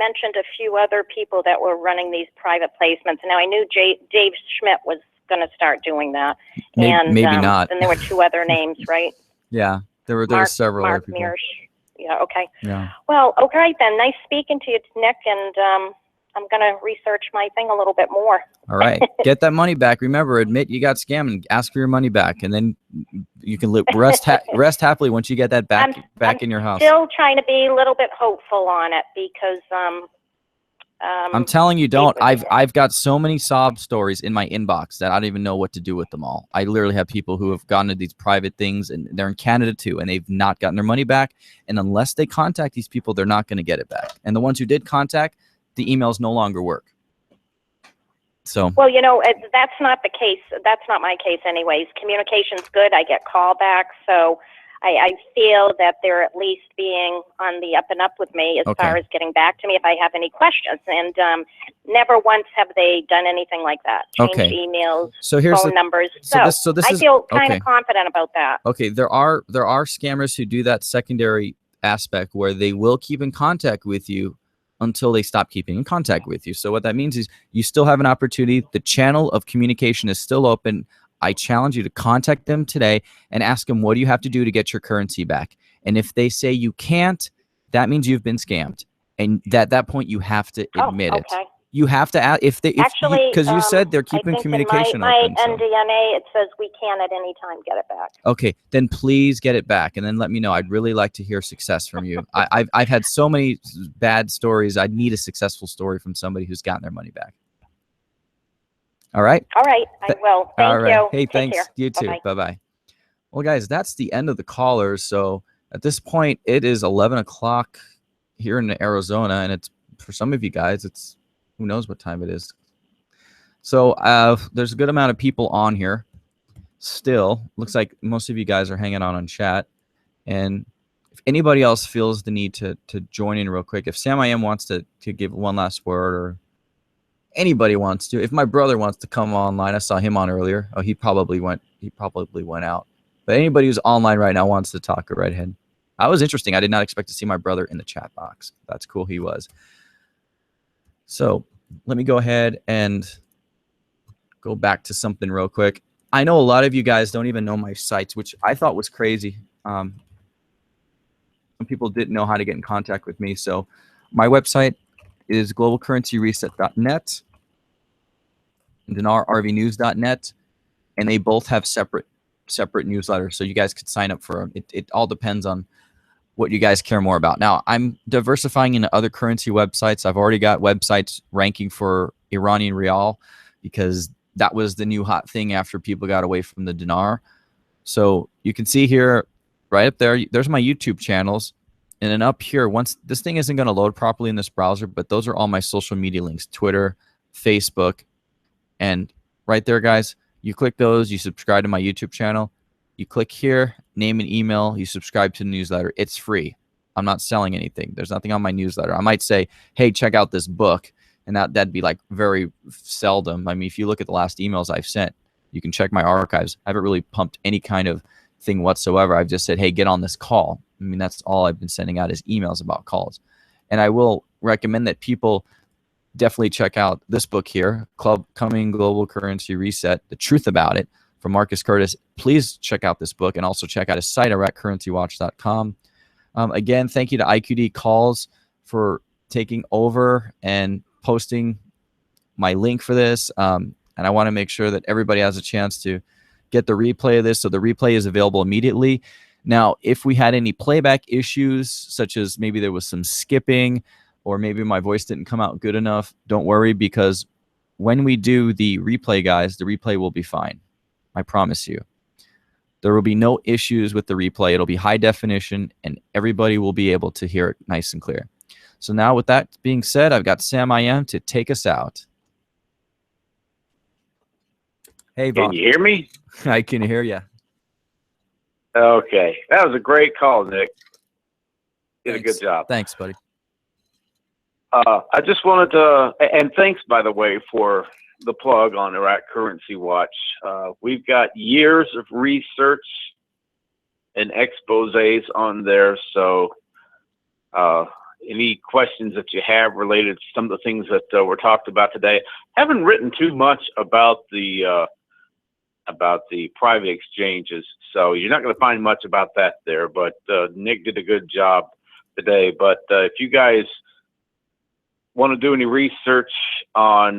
mentioned a few other people that were running these private placements. Now, I knew Dave Schmidt was going to start doing that. Maybe not. And there were two other names, right? Yeah. There were several Mark other people. Meersman. Yeah, okay. Yeah. Well, okay then. Nice speaking to you, Nick, and I'm going to research my thing a little bit more. All right. Get that money back. Remember, admit you got scammed and ask for your money back, and then you can rest happily once you get that back in your house. Still trying to be a little bit hopeful on it because I'm telling you, don't. I've got so many sob stories in my inbox that I don't even know what to do with them all. I literally have people who have gotten to these private things, and they're in Canada too, and they've not gotten their money back. And unless they contact these people, they're not going to get it back. And the ones who did contact, the emails no longer work. So. Well, that's not the case. That's not my case anyways. Communication's good. I get callbacks. So I feel that they're at least being on the up and up with me as far as getting back to me if I have any questions. And never once have they done anything like that. Change emails, phone numbers. So this I feel kind of confident about that. Okay, there are scammers who do that secondary aspect where they will keep in contact with you until they stop keeping in contact with you. So what that means is you still have an opportunity. The channel of communication is still open. I challenge you to contact them today and ask them, what do you have to do to get your currency back? And if they say you can't, that means you've been scammed. And at that point, you have to admit it. You have to ask because you said they're keeping communication open. My NDA, it says we can at any time get it back. Okay, then please get it back, and then let me know. I'd really like to hear success from you. I've had so many bad stories. I need a successful story from somebody who's gotten their money back. All right. All right, I will. Thank you. Hey, thanks. Care. You too. Bye-bye. Well, guys, that's the end of the callers. So at this point, it is 11 o'clock here in Arizona, and it's for some of you guys, it's who knows what time it is. So there's a good amount of people on here. Still, looks like most of you guys are hanging on chat. And if anybody else feels the need to join in real quick, if Sam I Am wants to give one last word, or anybody wants to, if my brother wants to come online, I saw him on earlier. Oh, he probably went out. But anybody who's online right now wants to talk, go right ahead. I was interesting. I did not expect to see my brother in the chat box. That's cool. He was. So let me go ahead and go back to something real quick. I know a lot of you guys don't even know my sites, which I thought was crazy. Some people didn't know how to get in contact with me. So my website is globalcurrencyreset.net and dinarrvnews.net, and they both have separate newsletters, so you guys could sign up for them. It all depends on what you guys care more about. Now, I'm diversifying into other currency websites. I've already got websites ranking for Iranian Rial because that was the new hot thing after people got away from the dinar. So you can see here, right up there, there's my YouTube channels. And then up here, once this thing isn't going to load properly in this browser, but those are all my social media links, Twitter, Facebook. And right there, guys, you click those, you subscribe to my YouTube channel. You click here, name an email, you subscribe to the newsletter. It's free. I'm not selling anything. There's nothing on my newsletter. I might say, hey, check out this book. And that'd be like very seldom. I mean, if you look at the last emails I've sent, you can check my archives. I haven't really pumped any kind of thing whatsoever. I've just said, hey, get on this call. I mean, that's all I've been sending out is emails about calls. And I will recommend that people definitely check out this book here, Club Coming Global Currency Reset, The Truth About It, from Marcus Curtis. Please check out this book and also check out his site, IraqCurrencyWatch.com. Again, thank you to IQD Calls for taking over and posting my link for this. And I want to make sure that everybody has a chance to get the replay of this. So the replay is available immediately. Now, if we had any playback issues, such as maybe there was some skipping or maybe my voice didn't come out good enough, don't worry, because when we do the replay, guys, the replay will be fine. I promise you. There will be no issues with the replay. It'll be high definition, and everybody will be able to hear it nice and clear. So now with that being said, I've got Sam IM to take us out. Hey, Bob. Can you hear me? I can hear you. Okay. That was a great call, Nick. Did a good job. Thanks, buddy. I just wanted to, and thanks, by the way, for the plug on Iraq Currency Watch. We've got years of research and exposés on there, so any questions that you have related to some of the things that were talked about today. Haven't written too much about the private exchanges, so you're not going to find much about that there, but Nick did a good job today. But if you guys want to do any research on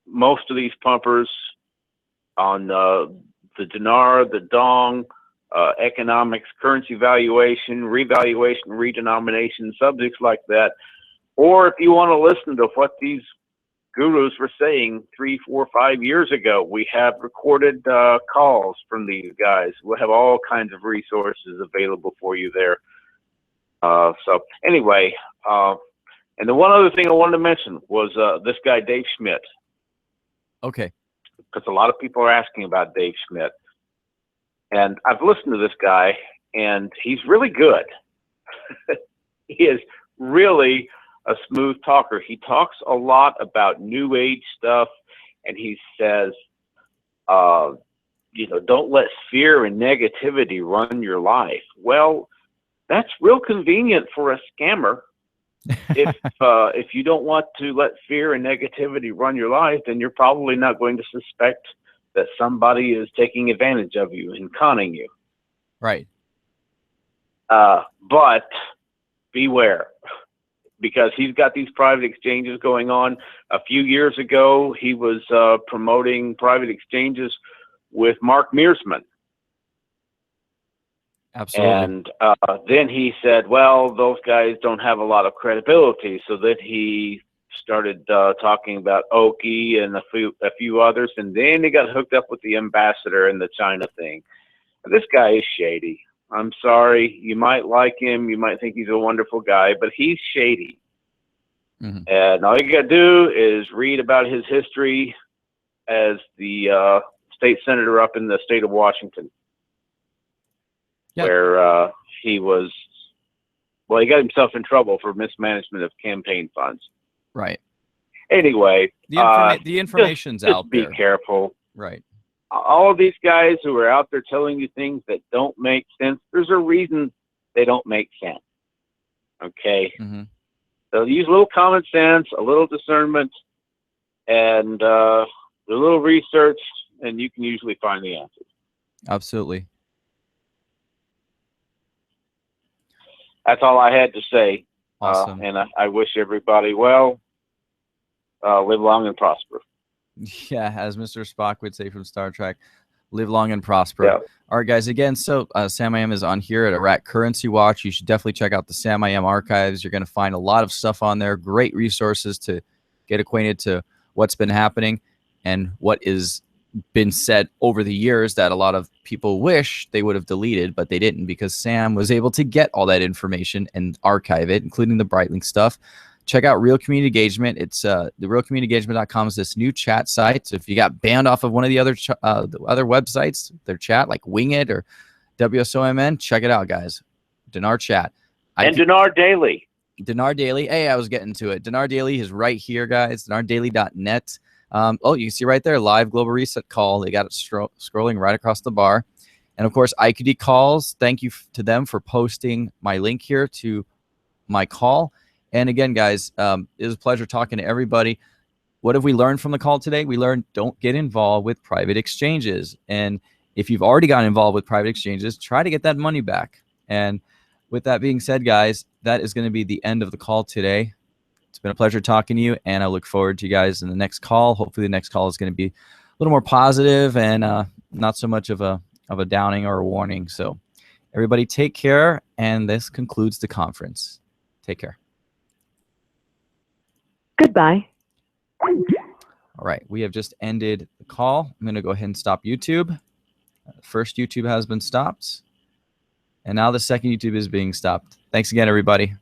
most of these pumpers, on the dinar, the dong, economics, currency valuation, revaluation, redenomination, subjects like that, or if you want to listen to what these gurus were saying 3, 4, 5 years ago, we have recorded calls from these guys. We'll have all kinds of resources available for you there. So anyway, and the one other thing I wanted to mention was this guy, Dave Schmidt. Okay. Because a lot of people are asking about Dave Schmidt. And I've listened to this guy, and he's really good. He is really a smooth talker. He talks a lot about New Age stuff, and he says, you know, don't let fear and negativity run your life. Well, that's real convenient for a scammer. If you don't want to let fear and negativity run your life, then you're probably not going to suspect that somebody is taking advantage of you and conning you. Right. But beware, because he's got these private exchanges going on. A few years ago, he was promoting private exchanges with Mark Meersman. Absolutely. And then he said, well, those guys don't have a lot of credibility. So then he started talking about Oki and a few others. And then he got hooked up with the ambassador and the China thing. And this guy is shady. I'm sorry. You might like him. You might think he's a wonderful guy, but he's shady. Mm-hmm. And all you got to do is read about his history as the state senator up in the state of Washington. Yep. Where he was, well, he got himself in trouble for mismanagement of campaign funds. Right. Anyway, the information's just out there. Be careful. Right. all of these guys who are out there telling you things that don't make sense, there's a reason they don't make sense. Okay? Mm-hmm. So use a little common sense, a little discernment, and a little research, and you can usually find the answers. Absolutely. That's all I had to say. Awesome. And I wish everybody well, live long and prosper. Yeah, as Mr. Spock would say from Star Trek, live long and prosper. Yeah. All right, guys. Again, so Sam I Am is on here at Iraq Currency Watch. You should definitely check out the Sam I Am archives. You're going to find a lot of stuff on there. Great resources to get acquainted to what's been happening and what is been said over the years that a lot of people wish they would have deleted, but they didn't, because Sam was able to get all that information and archive it, including the Breitling stuff. Check out Real Community Engagement. It's the realcommunityengagement.com is this new chat site. So if you got banned off of one of the other websites, their chat like Wing It or WSOMN, check it out, guys. Dinar Chat. And Dinar Daily. Dinar Daily. Hey, I was getting to it. Dinar Daily is right here, guys. DinarDaily.net. Oh, you can see right there, live global reset call. They got it scrolling right across the bar. And of course, IQD calls. Thank you to them for posting my link here to my call. And again, guys, it was a pleasure talking to everybody. What have we learned from the call today? We learned don't get involved with private exchanges. And if you've already gotten involved with private exchanges, try to get that money back. And with that being said, guys, that is going to be the end of the call today. It's been a pleasure talking to you, and I look forward to you guys in the next call. Hopefully the next call is going to be a little more positive and not so much of a downing or a warning. So everybody take care, and this concludes the conference. Take care. Goodbye. All right, we have just ended the call. I'm going to go ahead and stop YouTube. First YouTube has been stopped, and now the second YouTube is being stopped. Thanks again, everybody.